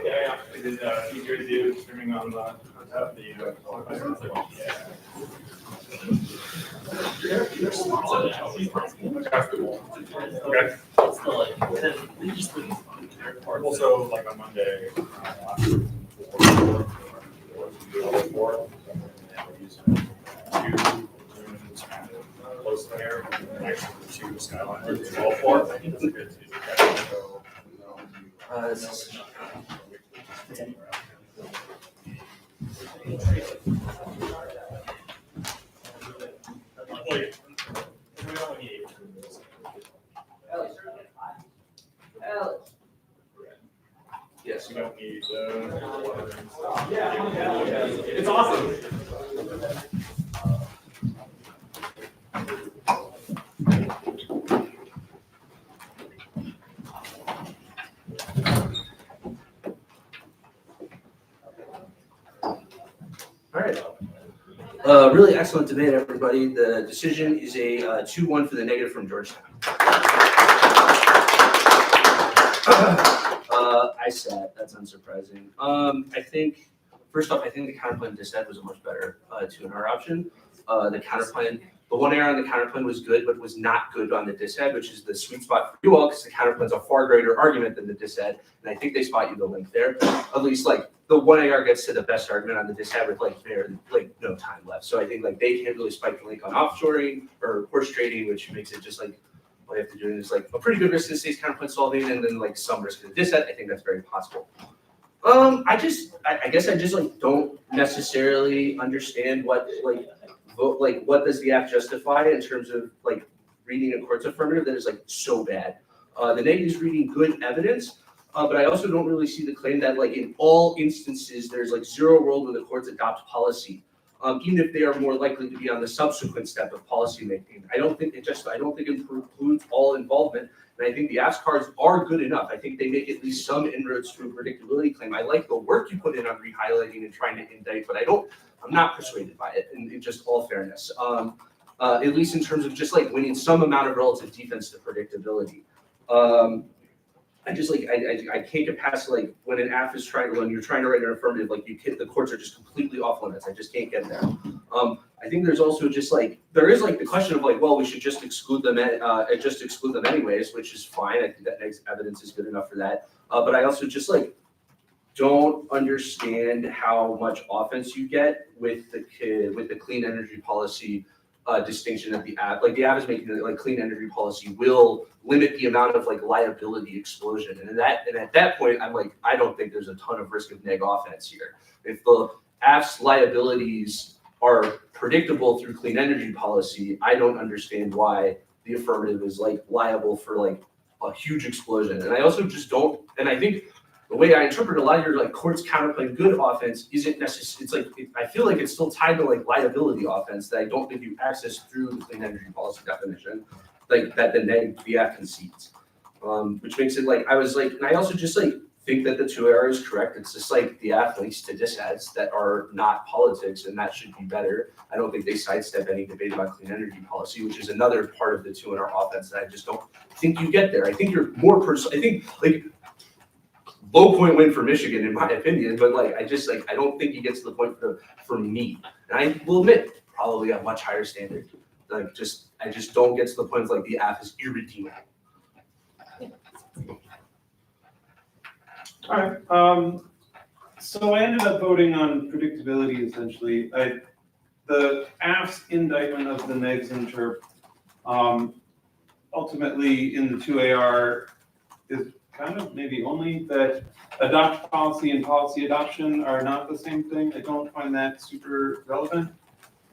Yeah, it is easier to do streaming on the Okay. Also, like on Monday, close there, next to Skyline, all four. I think that's a good season. Yes. You don't need it's awesome. All right. Really excellent debate, everybody. The decision is a 2-1 for the negative from Georgetown. I said that's unsurprising. I think first off, I think the counterplan dissent was a much better 2-and-R option. The counterplan, the one error on the counterplan was good, but was not good on the dissent, which is the sweet spot for you all, because the counterplan's a far greater argument than the dissent, and I think they spot you the link there. At least like the 1AR gets to the best argument on the dissent with like no time left. So I think like they can't really spike the link on offshoring or horse trading, which makes it just like all you have to do is like a pretty good risk of the state's counterpoint solving and then like some risk of the dissent. I think that's very possible. I guess I just like don't necessarily understand what what does the act justify in terms of like reading a court's affirmative that is like so bad. The negative is reading good evidence, but I also don't really see the claim that like in all instances there's like zero role when the courts adopt policy, even if they are more likely to be on the subsequent step of policy making. I don't think it precludes all involvement. And I think the AFS cards are good enough. I think they make at least some inroads to a predictability claim. I like the work you put in on re-highlighting and trying to indict, but I'm not persuaded by it in just all fairness. At least in terms of just like winning some amount of relative defense to predictability. I just like, I can't get past like when an AF is when you're trying to write an affirmative, like the courts are just completely off limits. I just can't get there. I think there's also just like, there is like the question of like, well, we should just exclude them anyways, which is fine. I think that next evidence is good enough for that. But I also just like, don't understand how much offense you get with the clean energy policy distinction that the app is making. Like clean energy policy will limit the amount of like liability explosion, and at that point, I'm like, I don't think there's a ton of risk of neg offense here. If the app's liabilities are predictable through clean energy policy, I don't understand why the affirmative is like liable for like a huge explosion. And I also just don't, and I think the way I interpret a lot of your like courts counterclaim good offense isn't necessary. It's like I feel like it's still tied to like liability offense that I don't think you access through the clean energy policy definition, like that the act concedes, which makes it like I was like, and I also just like think that the 2AR is correct. It's just like the app links to disads that are not politics, and that should be better. I don't think they sidestep any debate about clean energy policy, which is another part of the 2AR offense that I just don't think you get there. I think you're more I think like low point win for Michigan in my opinion, but like I don't think he gets to the point for me. And I will admit, probably a much higher standard. Like I just don't get to the point of like the app is irredeemable. All right. So I ended up voting on predictability essentially. The AF's indictment of the negs interp ultimately in the 2AR is kind of maybe only that adopt policy and policy adoption are not the same thing. I don't find that super relevant.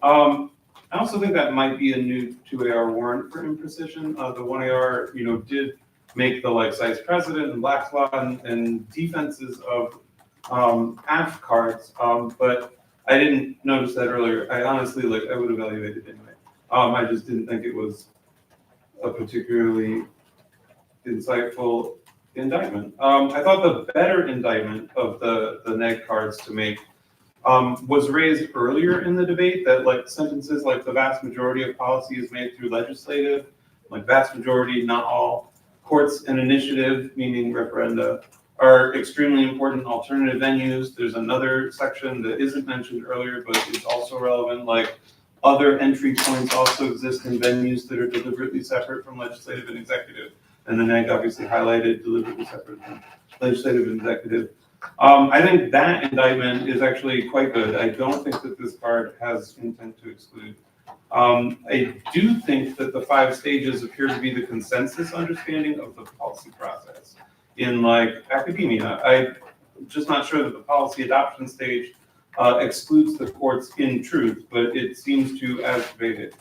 I also think that might be a new 2AR warrant for imprecision. The 1AR, did make the like vice president and Black's Law and defenses of AF cards, but I didn't notice that earlier. I honestly I would evaluate it anyway. I just didn't think it was a particularly insightful indictment. I thought the better indictment of the neg cards to make was raised earlier in the debate, that like sentences like the vast majority of policy is made through legislative, like vast majority, not all. Courts and initiative, meaning referenda, are extremely important alternative venues. There's another section that isn't mentioned earlier, but is also relevant, like other entry points also exist in venues that are deliberately separate from legislative and executive. And the neg obviously highlighted deliberately separate from legislative and executive. I think that indictment is actually quite good. I don't think that this card has intent to exclude. I do think that the 5 stages appear to be the consensus understanding of the policy process in like academia. I'm just not sure that the policy adoption stage excludes the courts in truth, but it seems to as debated.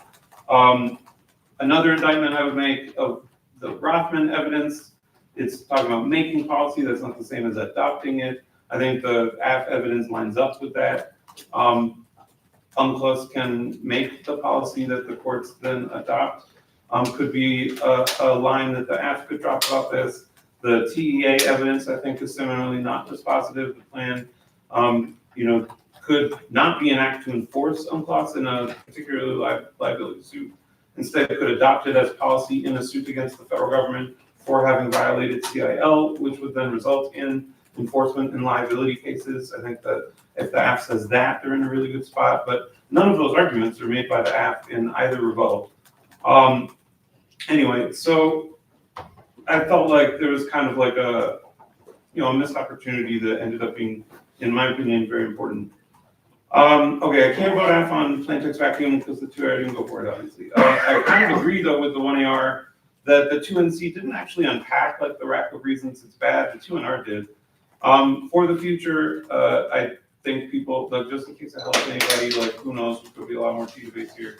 Another indictment I would make of the Rothman evidence, it's talking about making policy. That's not the same as adopting it. I think the AF evidence lines up with that. UNCLOS can make the policy that the courts then adopt. Could be a line that the AF could drop off as. The TEA evidence, I think, is similarly not dispositive. The plan, could not be an act to enforce UNCLOS in a particularly liability suit. Instead, it could adopt it as policy in a suit against the federal government for having violated CIL, which would then result in enforcement in liability cases. I think that if the AF says that, they're in a really good spot, but none of those arguments are made by the AF in either rebuttal. Anyway, so I felt like there was kind of like a missed opportunity that ended up being, in my opinion, very important. Okay, I can't vote AF on plain text vacuum because the 2AR didn't go for it, obviously. I kind of agree though with the 1AR that the 2NC didn't actually unpack like the rack of reasons it's bad. The 2NR did. For the future, I think people, like just in case it helps anybody, like who knows, there'll be a lot more tea debates here.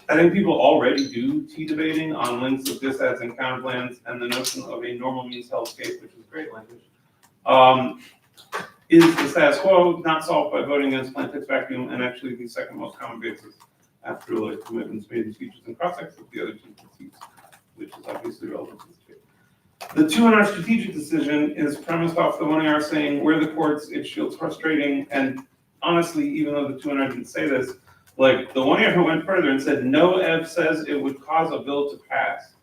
I think people already do tea debating on links of disads and counterplans and the notion of a normal means hellscape, which is great language. Is the status quo not solved by voting against plain text vacuum and actually the second most common basis after like commitments made in speeches and cross-sects of the other two conceits, which is obviously relevant to this case. The 2NR strategic decision is premised off the 1AR saying where the courts, it feels frustrating, and honestly, even though the 2NR didn't say this, like the 1AR went further and said no ev says it would cause a bill to pass.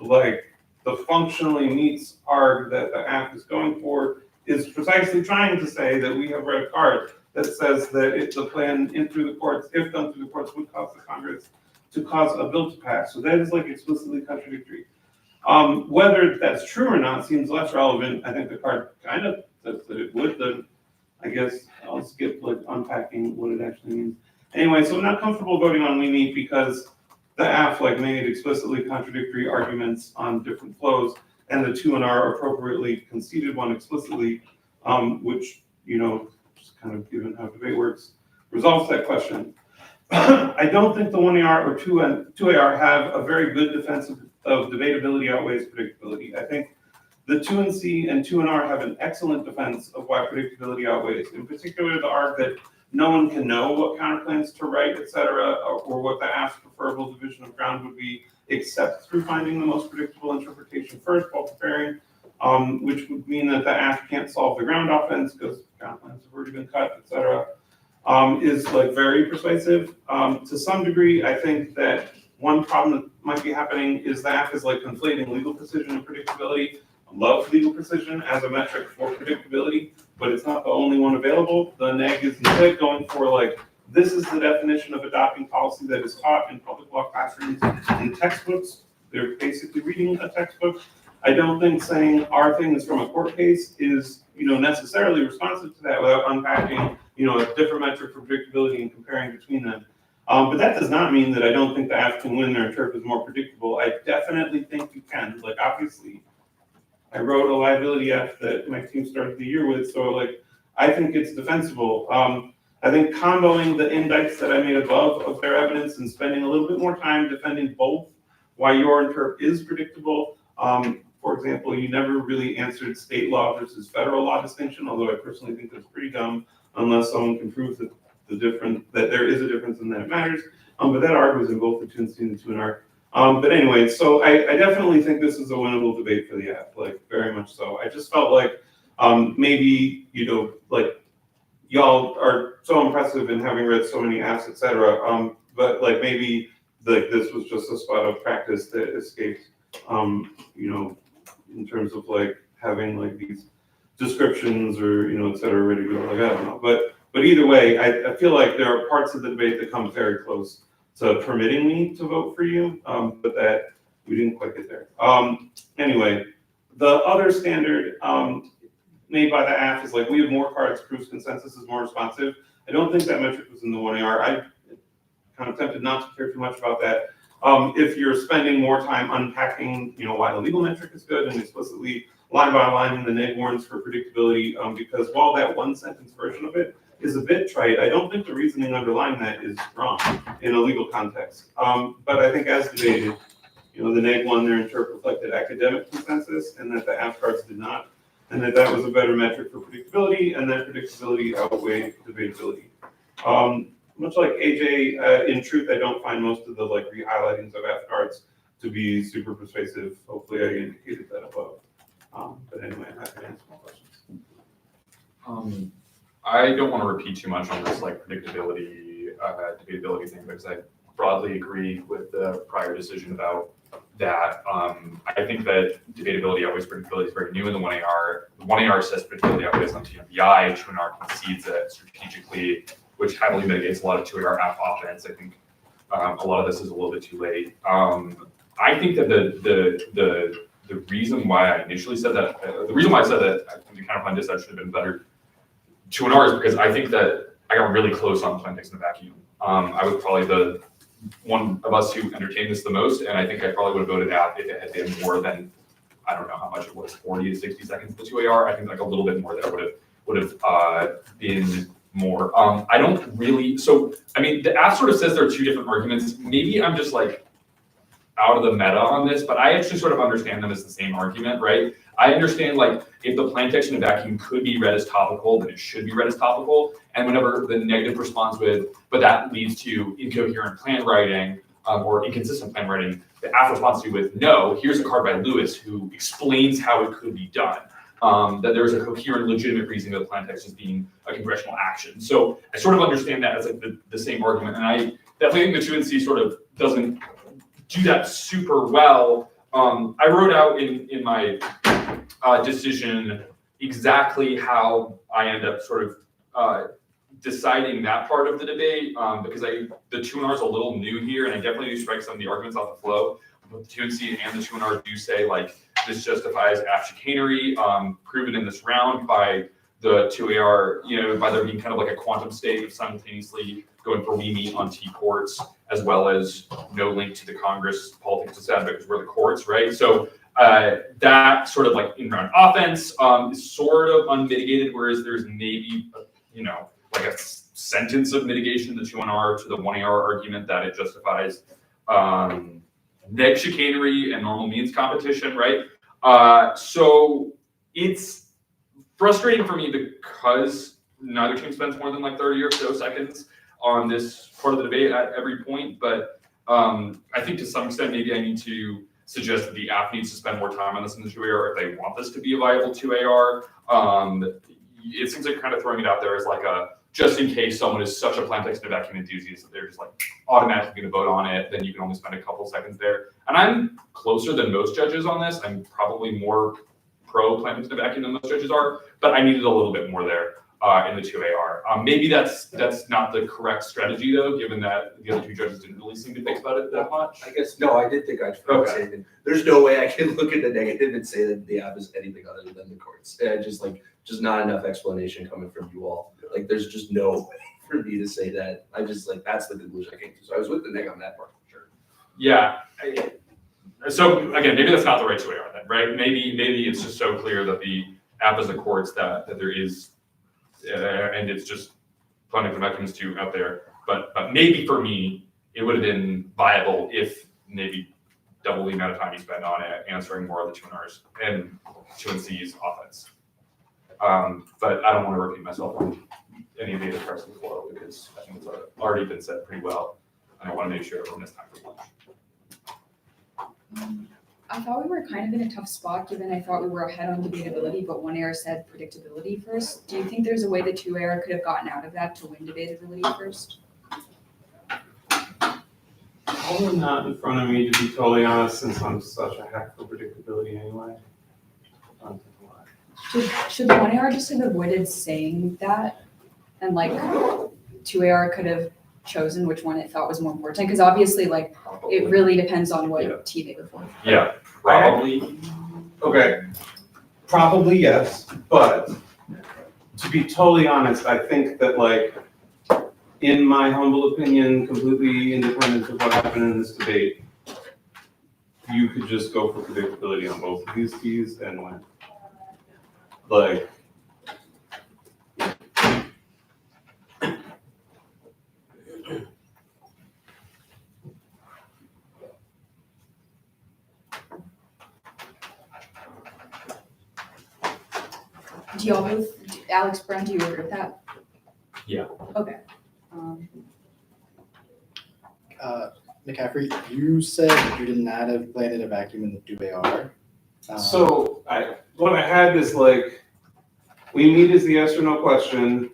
Like the functionally meets arg that the act is going for is precisely trying to say that we have read a card that says that if the plan in through the courts, if done through the courts, would cause the Congress to cause a bill to pass. So that is like explicitly contradictory. Whether that's true or not seems less relevant. I think the card kind of says that it would, then I guess I'll skip like unpacking what it actually means. Anyway, so I'm not comfortable voting on we meet because the AF like made explicitly contradictory arguments on different flows, and the 2NR appropriately conceded one explicitly, which, you know, just kind of given how debate works, resolves that question. I don't think the 1AR or 2AR have a very good defense of debatability outweighs predictability. I think the 2NC and 2NR have an excellent defense of why predictability outweighs. In particular, the arg that no one can know what counterplans to write, et cetera, or what the AF's preferable division of ground would be, except through finding the most predictable interpretation first while preparing, which would mean that the AF can't solve the ground offense because counterplans have already been cut, et cetera, is like very persuasive. To some degree, I think that one problem that might be happening is the AF is like conflating legal precision and predictability. I love legal precision as a metric for predictability, but it's not the only one available. The neg is instead going for like, this is the definition of adopting policy that is taught in public law classrooms in textbooks. They're basically reading a textbook. I don't think saying our thing is from a court case is, you know, necessarily responsive to that without unpacking, you know, a different metric for predictability and comparing between them. But that does not mean that I don't think the AF can win their interp is more predictable. I definitely think you can. Like, obviously, I wrote a liability F that my team started the year with, so like, I think it's defensible. I think comboing the indicts that I made above of their evidence and spending a little bit more time defending both why your interp is predictable. For example, you never really answered state law versus federal law distinction, although I personally think that's pretty dumb unless someone can prove that that there is a difference and that it matters. But that argument was in both the 2NC and the 2NR. But anyway, so I definitely think this is a winnable debate for the app, like very much so. I just felt like maybe, you know, like y'all are so impressive in having read so many apps, et cetera. But like maybe like this was just a spot of practice that escaped, you know, in terms of like having like these descriptions or, you know, et cetera, ready to go. Like, I don't know. But either way, I feel like there are parts of the debate that come very close to permitting me to vote for you, but that we didn't quite get there. Anyway, the other standard made by the AF is like, we have more cards, proves consensus is more responsive. I don't think that metric was in the 1AR. I kind of tempted not to care too much about that. If you're spending more time unpacking, you know, why the legal metric is good and explicitly line by line in the neg warrants for predictability, because while that one sentence version of it is a bit trite, I don't think the reasoning underlying that is wrong in a legal context. But I think as debated, you know, the neg one, their interp reflected academic consensus and that the AF cards did not, and that was a better metric for predictability, and that predictability outweighed debatability. Much like AJ, in truth, I don't find most of the like re-highlightings of AF cards to be super persuasive. Hopefully I indicated that above. But anyway, I'm happy to answer more questions. I don't want to repeat too much on this like predictability, debatability thing, because I broadly agree with the prior decision about that. I think that debatability outweighs predictability is very new in the 1AR. The 1AR says predictability outweighs on TMBI, 2NR concedes it strategically, which heavily mitigates a lot of 2AR app offense. I think a lot of this is a little bit too late. I think that the reason why I initially said that, the reason why I said that I think the counterplan dispatch should have been better 2NR is because I think that I got really close on plain text in a vacuum. I was probably one of us who entertained this the most, and I think I probably would have voted app if it had been more than, I don't know how much it was, 40 to 60 seconds to 2AR. I think like a little bit more there would have been more. I don't really, so, I mean, the app sort of says there are two different arguments. Maybe I'm just like out of the meta on this, but I actually sort of understand them as the same argument, right? I understand like if the plain text in a vacuum could be read as topical, then it should be read as topical. And whenever the negative responds with, but that leads to incoherent plan writing or inconsistent plan writing, the app responds to with, no, here's a card by Lewis who explains how it could be done. That there's a coherent, legitimate reason that the plain text is being a congressional action. So I sort of understand that as like the same argument. And I definitely think the 2NC sort of doesn't do that super well. I wrote out in my decision exactly how I end up sort of deciding that part of the debate because the 2NR is a little new here, and I definitely do strike some of the arguments off the flow. But the 2NC and the 2NR do say like this justifies app chicanery, proven in this round by the 2AR, you know, by there being kind of like a quantum state of simultaneously going for we meet on T courts, as well as no link to the Congress politics decide because we're the courts, right? So that sort of like in-round offense is sort of unmitigated, whereas there's maybe, you know, like a sentence of mitigation in the 2NR to the 1AR argument that it justifies neg chicanery and normal means competition, right? So it's frustrating for me because neither team spends more than like 30 or so seconds on this part of the debate at every point, but I think to some extent maybe I need to suggest that the app needs to spend more time on this in the 2AR if they want this to be a viable 2AR. It seems like kind of throwing it out there as like a just in case someone is such a plain text and vacuum enthusiast that they're just like automatically going to vote on it, then you can only spend a couple seconds there. And I'm closer than most judges on this. I'm probably more pro plain text and vacuum than most judges are, but I needed a little bit more there in the 2AR. Maybe that's not the correct strategy though, given that the other two judges didn't really seem to think about it that much. I guess, no, I did think I'd say anything. There's no way I can look at the negative and say that the app is anything other than the courts. Just not enough explanation coming from you all. Like, there's just no way for me to say that. I just like, that's the conclusion I came to. So I was with the neg on that part, for sure. Yeah. So again, maybe that's not the right 2AR then, right? Maybe it's just so clear that the app is the courts that there is, and it's just plain text and vacuums too out there. But maybe for me, it would have been viable if maybe double the amount of time you spend on it, answering more of the 2NRs and 2NC's offense. But I don't want to repeat myself on any of the other parts of the flow because I think it's already been said pretty well. And I want to make sure everyone has time for lunch. I thought we were kind of in a tough spot given I thought we were ahead on debatability, but 1AR said predictability first. Do you think there's a way the 2AR could have gotten out of that to win debatability first? Probably not in front of me, to be totally honest, since I'm such a hack for predictability anyway. Should the 1AR just have avoided saying that? And like 2AR could have chosen which one it thought was more important? Because obviously like it really depends on what T they go for. Yeah, probably. Okay, probably yes, but to be totally honest, I think that like, in my humble opinion, completely independent of what happened in this debate, you could just go for predictability on both of these keys and win. Like, Do y'all both, Alex, Brown, do you agree with that? Yeah. Okay. McCaffrey, you said you did not have planted a vacuum in the 2AR. so what I had is like, we meet is the yes or no question,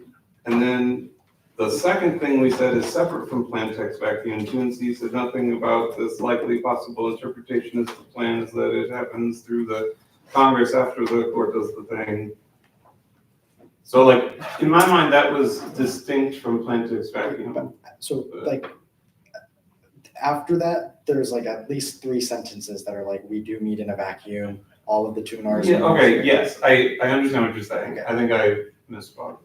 and then the second thing we said is separate from plain text vacuum. 2NC said nothing about this likely possible interpretation as the plan is that it happens through the Congress after the court does the thing. So like, in my mind, that was distinct from plain text vacuum. So like, after that, there's like at least 3 sentences that are like, we do meet in a vacuum, all of the 2NRs. Yeah, okay, yes, I understand what you're saying. I think I misspoke.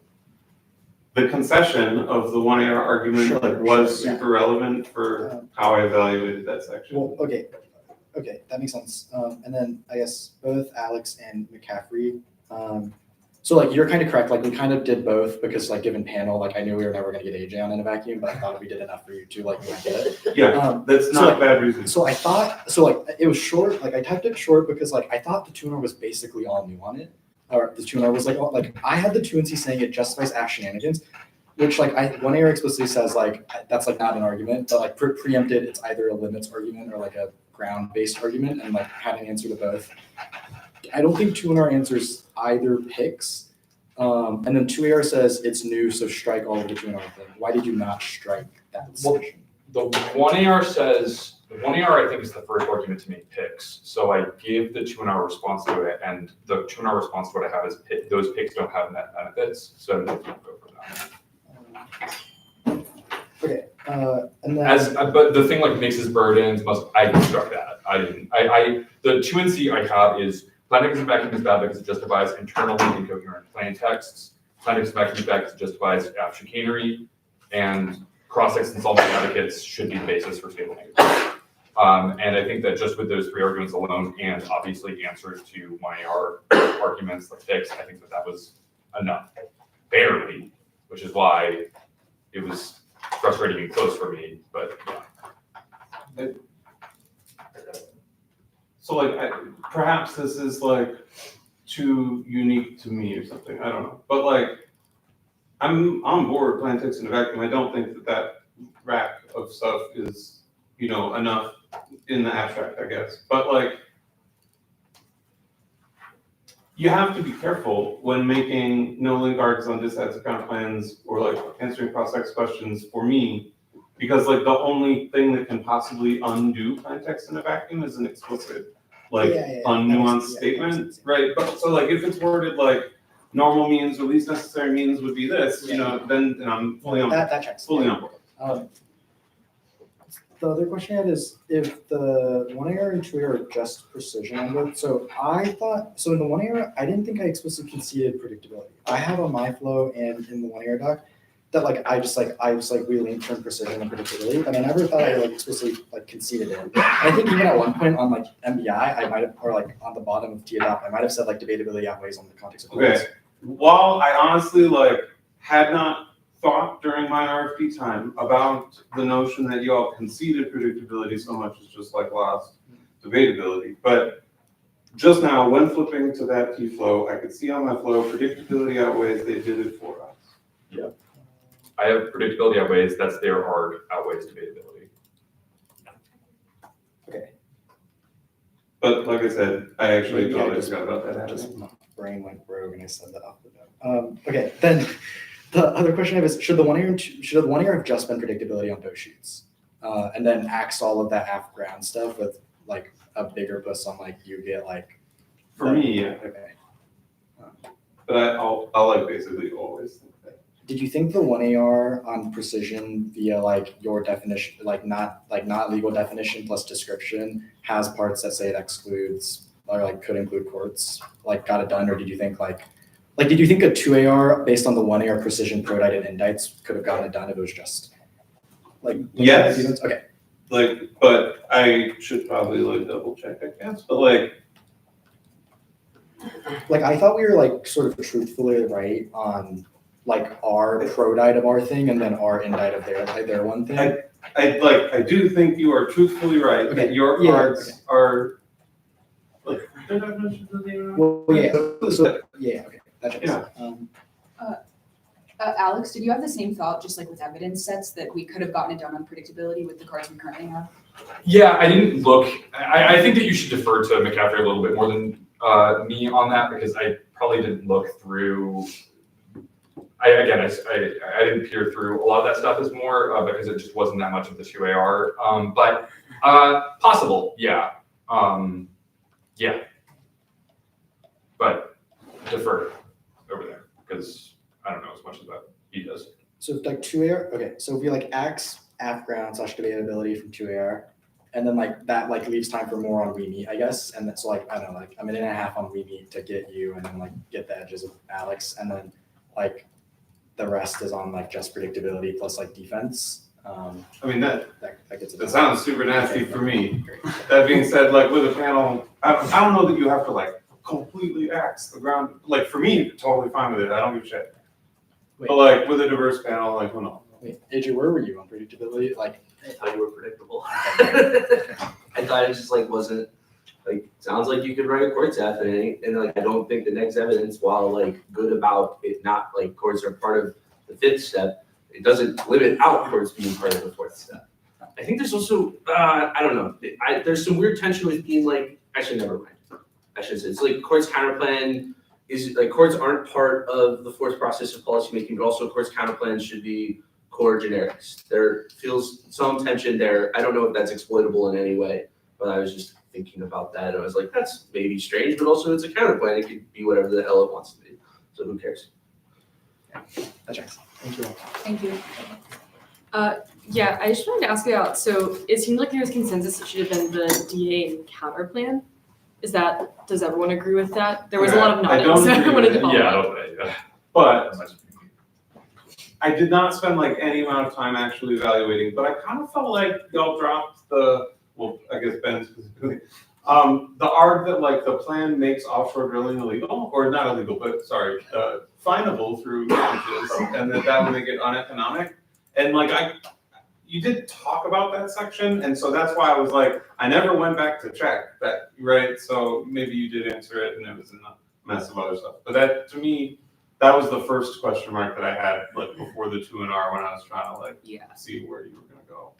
the concession of the 1AR argument Sure, was sure, yeah. super relevant for how I evaluated that section. Well, okay, that makes sense. And then I guess both Alex and McCaffrey, so like you're kind of correct, like we kind of did both because like given panel, like I knew we were never gonna get AJ on in a vacuum, but I thought we did enough for you to like get it. Yeah, that's so, not like, bad reason. So I thought, so like it was short, like I typed it short because like I thought the tuner was basically all new on it. Or the tuner was like, I had the truancy saying it justifies act shenanigans, which like 1AR explicitly says like, that's like not an argument, but like preempted, it's either a limits argument or like a ground-based argument and like had an answer to both. I don't think 2NR answers either picks. And then 2AR says it's new, so strike all of the 2NR thing. Why did you not strike that section? The 1AR says, the 1AR I think is the first argument to make picks. So I gave the 2NR response to it, and the 2NR response to what I have is those picks don't have net benefits, so I'm not gonna go for that. Okay, and then But the thing like mixes burdens, I struck that. I didn't. The 2NC I have is plaintext and vacuum is bad because it justifies internally incoherent plain texts. Plaintext and vacuum is bad because it justifies app chicanery, and cross-text and solving predicates should be the basis for stable negative. And I think that just with those three arguments alone, and obviously answers to 1AR arguments like fix, I think that was enough, barely, which is why it was frustrating and close for me, but yeah. So like, perhaps this is like too unique to me or something, I don't know. But like, I'm on board plain text in a vacuum. I don't think that rack of stuff is, enough in the abstract, I guess. But like, you have to be careful when making no link args on disads account plans or like answering cross-text questions for me, because like the only thing that can possibly undo plain text in a vacuum is an explicit, like unnuanced statement, right? But so like if it's worded like normal means or least necessary means would be this, then I'm fully on that checks. fully on board. The other question I had is if the 1AR and 2AR are just precision on both. So I thought, so in the 1AR, I didn't think I explicitly conceded predictability. I have on my flow and in the 1AR doc that like I was like we lean from precision and predictability, and I never thought I like explicitly like conceded it. And I think even at one point on like MBI, I might have, or like on the bottom of TADOP, I might have said like debatability outweighs on the context of Okay. While I honestly like had not thought during my RFP time about the notion that you all conceded predictability so much as just like lost debatability, but just now when flipping to that T flow, I could see on my flow predictability outweighs, they did it for us. Yeah. I have predictability outweighs, that's their arg outweighs debatability. Okay. But like I said, I actually Yeah, totally just- forgot about that Just happening. my brain went rogue and I said that off the note. Okay, then the other question I have is should the 1AR have just been predictability on both sheets? And then axe all of that half ground stuff with like a bigger push on like you get like For me, yeah. Okay. But I'll like basically always think that. Did you think the 1AR on precision via like your definition, like not legal definition plus description has parts that say it excludes or like could include courts, like got it done? Or did you think did you think a 2AR based on the 1AR precision prototype and indicts could have gotten it done if it was just like Yes. Okay. Like, but I should probably like double check, I guess, but like, I thought we were like sort of truthfully right on like our prototype of our thing and then our indict of their one thing. I do think you are truthfully right, that your Yeah, cards are like, their definitions of the. Well, yeah. So yeah. Okay. That checks. Yeah. Alex, did you have the same thought, just like with evidence sets, that we could have gotten it done on predictability with the cards we currently have? Yeah, I didn't look, I think that you should defer to McCaffrey a little bit more than me on that, because I probably didn't look through, I didn't peer through a lot of that stuff as more because it just wasn't that much of the 2AR, but possible, yeah. Yeah. But defer over there, because I don't know as much as that he does. So like 2AR, okay, so if we like axe app ground / debatability from 2AR, and then like that like leaves time for more on we meet, I guess, and that's like I don't know, like a minute and a half on we meet to get you, and then like get the edges of Alex, and then like the rest is on like just predictability plus like defense. I mean, that Gets it. that sounds super nasty for me. That being said, like with a panel, I don't know that you have to like completely axe the ground. Like for me, totally fine with it. I don't give a shit. Wait. But like with a diverse panel, like, well, no. Wait, AJ, where were you on predictability? Like, I thought you were predictable. I thought it just like wasn't, like, sounds like you could write a courts F and like, I don't think the next evidence, while like good about it not, like courts are part of the fifth step, it doesn't limit out courts being part of the fourth step. I think there's also, I don't know, there's some weird tension with being like, actually never mind. I should say, it's like courts counterplan is, like courts aren't part of the fourth process of policymaking, but also courts counterplans should be core generics. There feels some tension there. I don't know if that's exploitable in any way, but I was just thinking about that. And I was like, that's maybe strange, but also it's a counterplan. It could be whatever the hell it wants to be. So who cares? that checks. Thank you. Thank you. Yeah, I just wanted to ask about, so it seemed like there was consensus it should have been the DA and counter plan. Does everyone agree with that? There was a lot of I nodding, don't so I agree wanted with to it. follow Yeah, up. yeah. But I did not spend like any amount of time actually evaluating, but I kind of felt like y'all dropped well, I guess Ben specifically, the arg that like the plan makes offshore drilling illegal, or not illegal, but sorry, finable through damages, and that would make it uneconomic. And like you did talk about that section, and so that's why I was like, I never went back to check that, right? So maybe you did answer it, and it was in a mess of other stuff. But that, to me, that was the first question mark that I had, like before the 2 and R, when I was trying to like see where you were gonna go.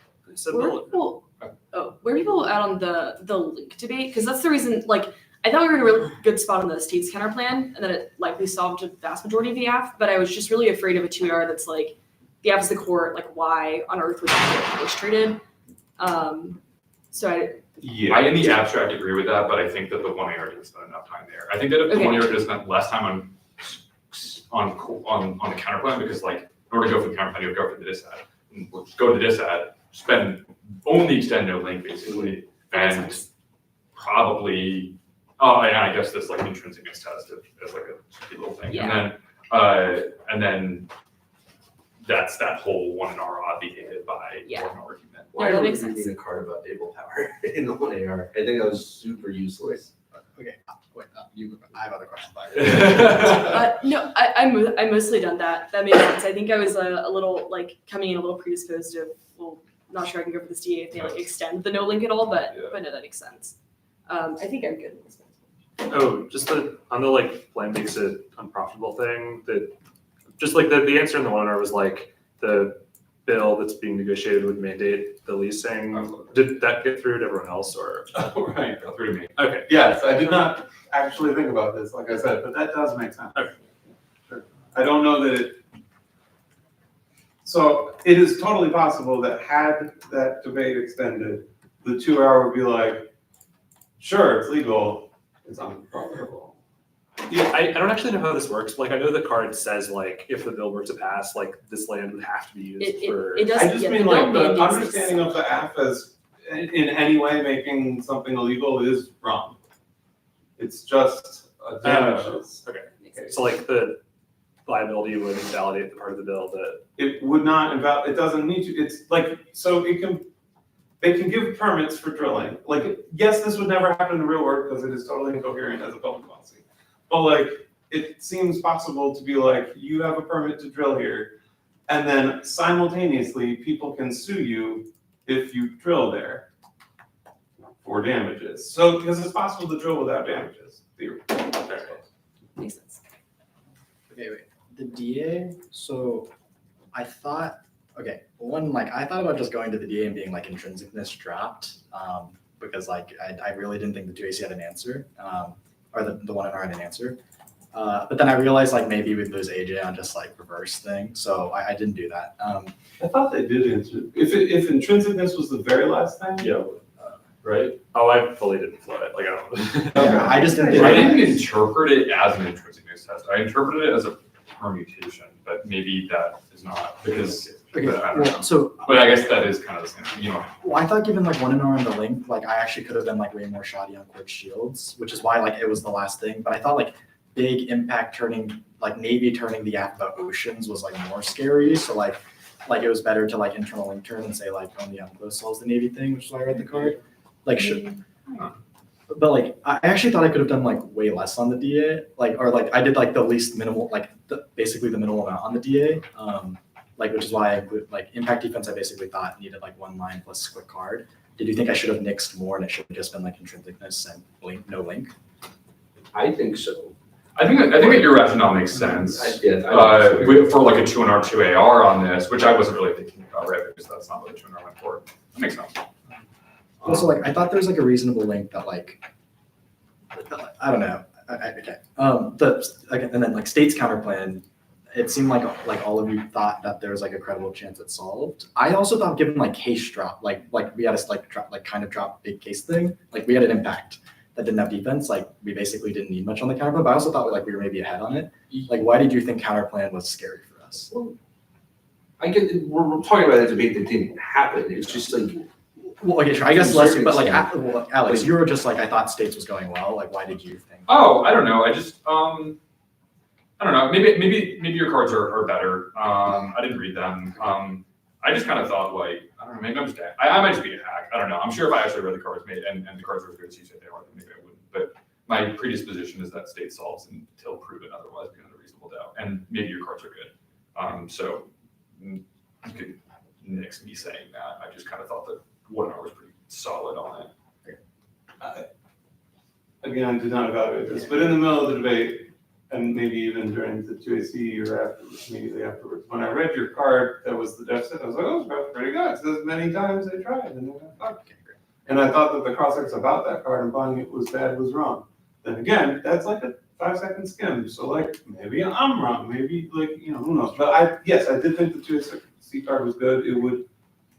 Where are people at on the link debate? Because that's the reason, like, I thought we were in a really good spot on the state's counter plan, and then it likely solved a vast majority of the AF, but I was just really afraid of a 2AR that's like, the AF is the court, like why on earth would that get illustrated? I in the abstract agree with that, but I think that the 1AR didn't spend enough time there. I think that if the Okay. 1AR could have spent less time on the counter plan, because like in order to go for the counter plan, you would go for the disad. And we'll just go to the disad, only extend no link basically, and probably I guess this like intrinsicness test as like a little thing, and then that's that whole 1R obviated by one argument. Why that are we makes sense. reading a card about able power in the 1AR? I think that was super useless. Okay, wait, I have other questions. No, I'm mostly done that. That makes sense. I think I was a little like coming in a little predisposed to, well, not sure I can go for this DA if they like extend the no link at all, but no, that makes sense. I think I'm good. Oh, just on the like plan makes it unprofitable thing, that just like the answer in the 1R was like the bill that's being negotiated would mandate the leasing. Did that get through to everyone else or? Oh, right. Got through to me. Okay. Yes, I did not actually think about this, like I said, but that does make sense. Okay. Sure. I don't know that so it is totally possible that had that debate extended, the 2R would be like, sure, it's legal, it's unprofitable. Yeah, I don't actually know how this works. Like I know the card says like if the bill were to pass, like this land would have to be used for. It does. I just yeah, mean the like bill the mandates understanding of the AF as in any way making something illegal is wrong. It's just a damages. Okay. So like the liability would invalidate the part of the bill that. It would not it doesn't need to, it's like, so they can give permits for drilling. Like, yes, this would never happen in the real world because it is totally incoherent as a public policy. But like, it seems possible to be like, you have a permit to drill here, and then simultaneously, people can sue you if you drill there for damages. So, because it's possible to drill without damages, theoretically. Makes sense. Okay, wait. The DA, so I thought, okay, one, like, I thought about just going to the DA and being like intrinsicness dropped, because like, I really didn't think the 2AC had an answer, or the 1R had an answer. But then I realized like maybe we'd lose AJ on just like reverse thing, so I didn't do that. I thought they did answer. If intrinsicness was the very last thing? Yeah. Right? Oh, I fully didn't flow it. Like I don't. Yeah, I just didn't. I didn't interpret it as an intrinsicness test. I interpreted it as a permutation, but maybe that is not because. Okay, but I don't know. well, so. But I guess that is kind of the same, you know. Well, I thought given like 1R on the link, like I actually could have been like way more shoddy on Quartz Shields, which is why like it was the last thing. But I thought like big impact like Navy turning the app about oceans was like more scary. So like it was better to like internal link turn and say like only unclosed solves the Navy thing, which is why I read the card. Like but like I actually thought I could have done like way less on the DA, or I did like the least minimal, like basically the minimal amount on the DA. Like which is why I include like impact defense. I basically thought needed like 1 line plus quick card. Did you think I should have nixed more and it should have just been like intrinsicness and no link? I think so. I think that your rationale makes sense. For like a 2-and-R 2AR on this, which I wasn't really thinking about, right? Because that's not what a 2-and-R went for. That makes sense. Also, like I thought there was like a reasonable link that like I don't know. Okay. And then like state's counterplan. It seemed like all of you thought that there was like a credible chance it solved. I also thought given like case drop, like we had a kind of drop big case thing. Like we had an impact that didn't have defense. Like we basically didn't need much on the counterplan. But I also thought like we were maybe ahead on it. Like why did you think counterplan was scary for us? Well, we're talking about a debate that didn't happen. It's just like. Well, okay, sure. I guess less, but like Alex, you were just like I thought states was going well. Like why did you think? Oh, I don't know. I just I don't know. Maybe your cards are better. I didn't read them. I just kind of thought like I don't know. Maybe I'm just I might just be a hack. I don't know. I'm sure if I actually read the cards and the cards were as good as you said they are, then maybe I wouldn't. But my predisposition is that state solves until proven otherwise beyond a reasonable doubt. And maybe your cards are good. So you could nix me saying that. I just kind of thought that 1-hour was pretty solid on it. Again, I did not evaluate this, but in the middle of the debate, and maybe even during the 2AC or afterwards, immediately afterwards, when I read your card, that was the deficit, I was like, oh, that's pretty good. It says many times they tried, and they got fucked. And I thought that the cross-X about that card and buying it was bad was wrong. Then again, that's like a 5-second skim. So like, maybe I'm wrong. Maybe like, who knows? But yes, I did think the 2AC card was good. It would,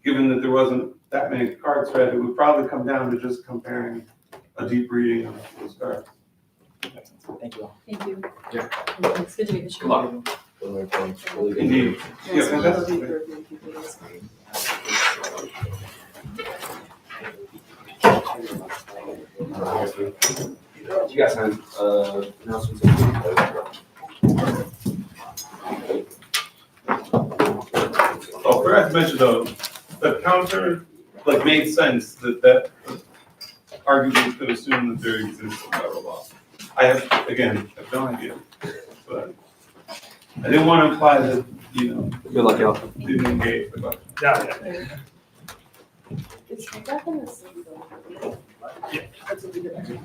given that there wasn't that many cards read, it would probably come down to just comparing a deep reading of those cards. Thank you all. Thank you. Yeah. It's good to meet you. Good luck. Indeed. Yeah, fantastic. You guys have announcements? Oh, forgot to mention though, the counter made sense that arguably could assume that there exists a federal law. I have no idea, but I didn't want to imply that, Good luck, y'all. didn't engage the question. Yeah. Is that in the same building? Yeah. That's a good idea.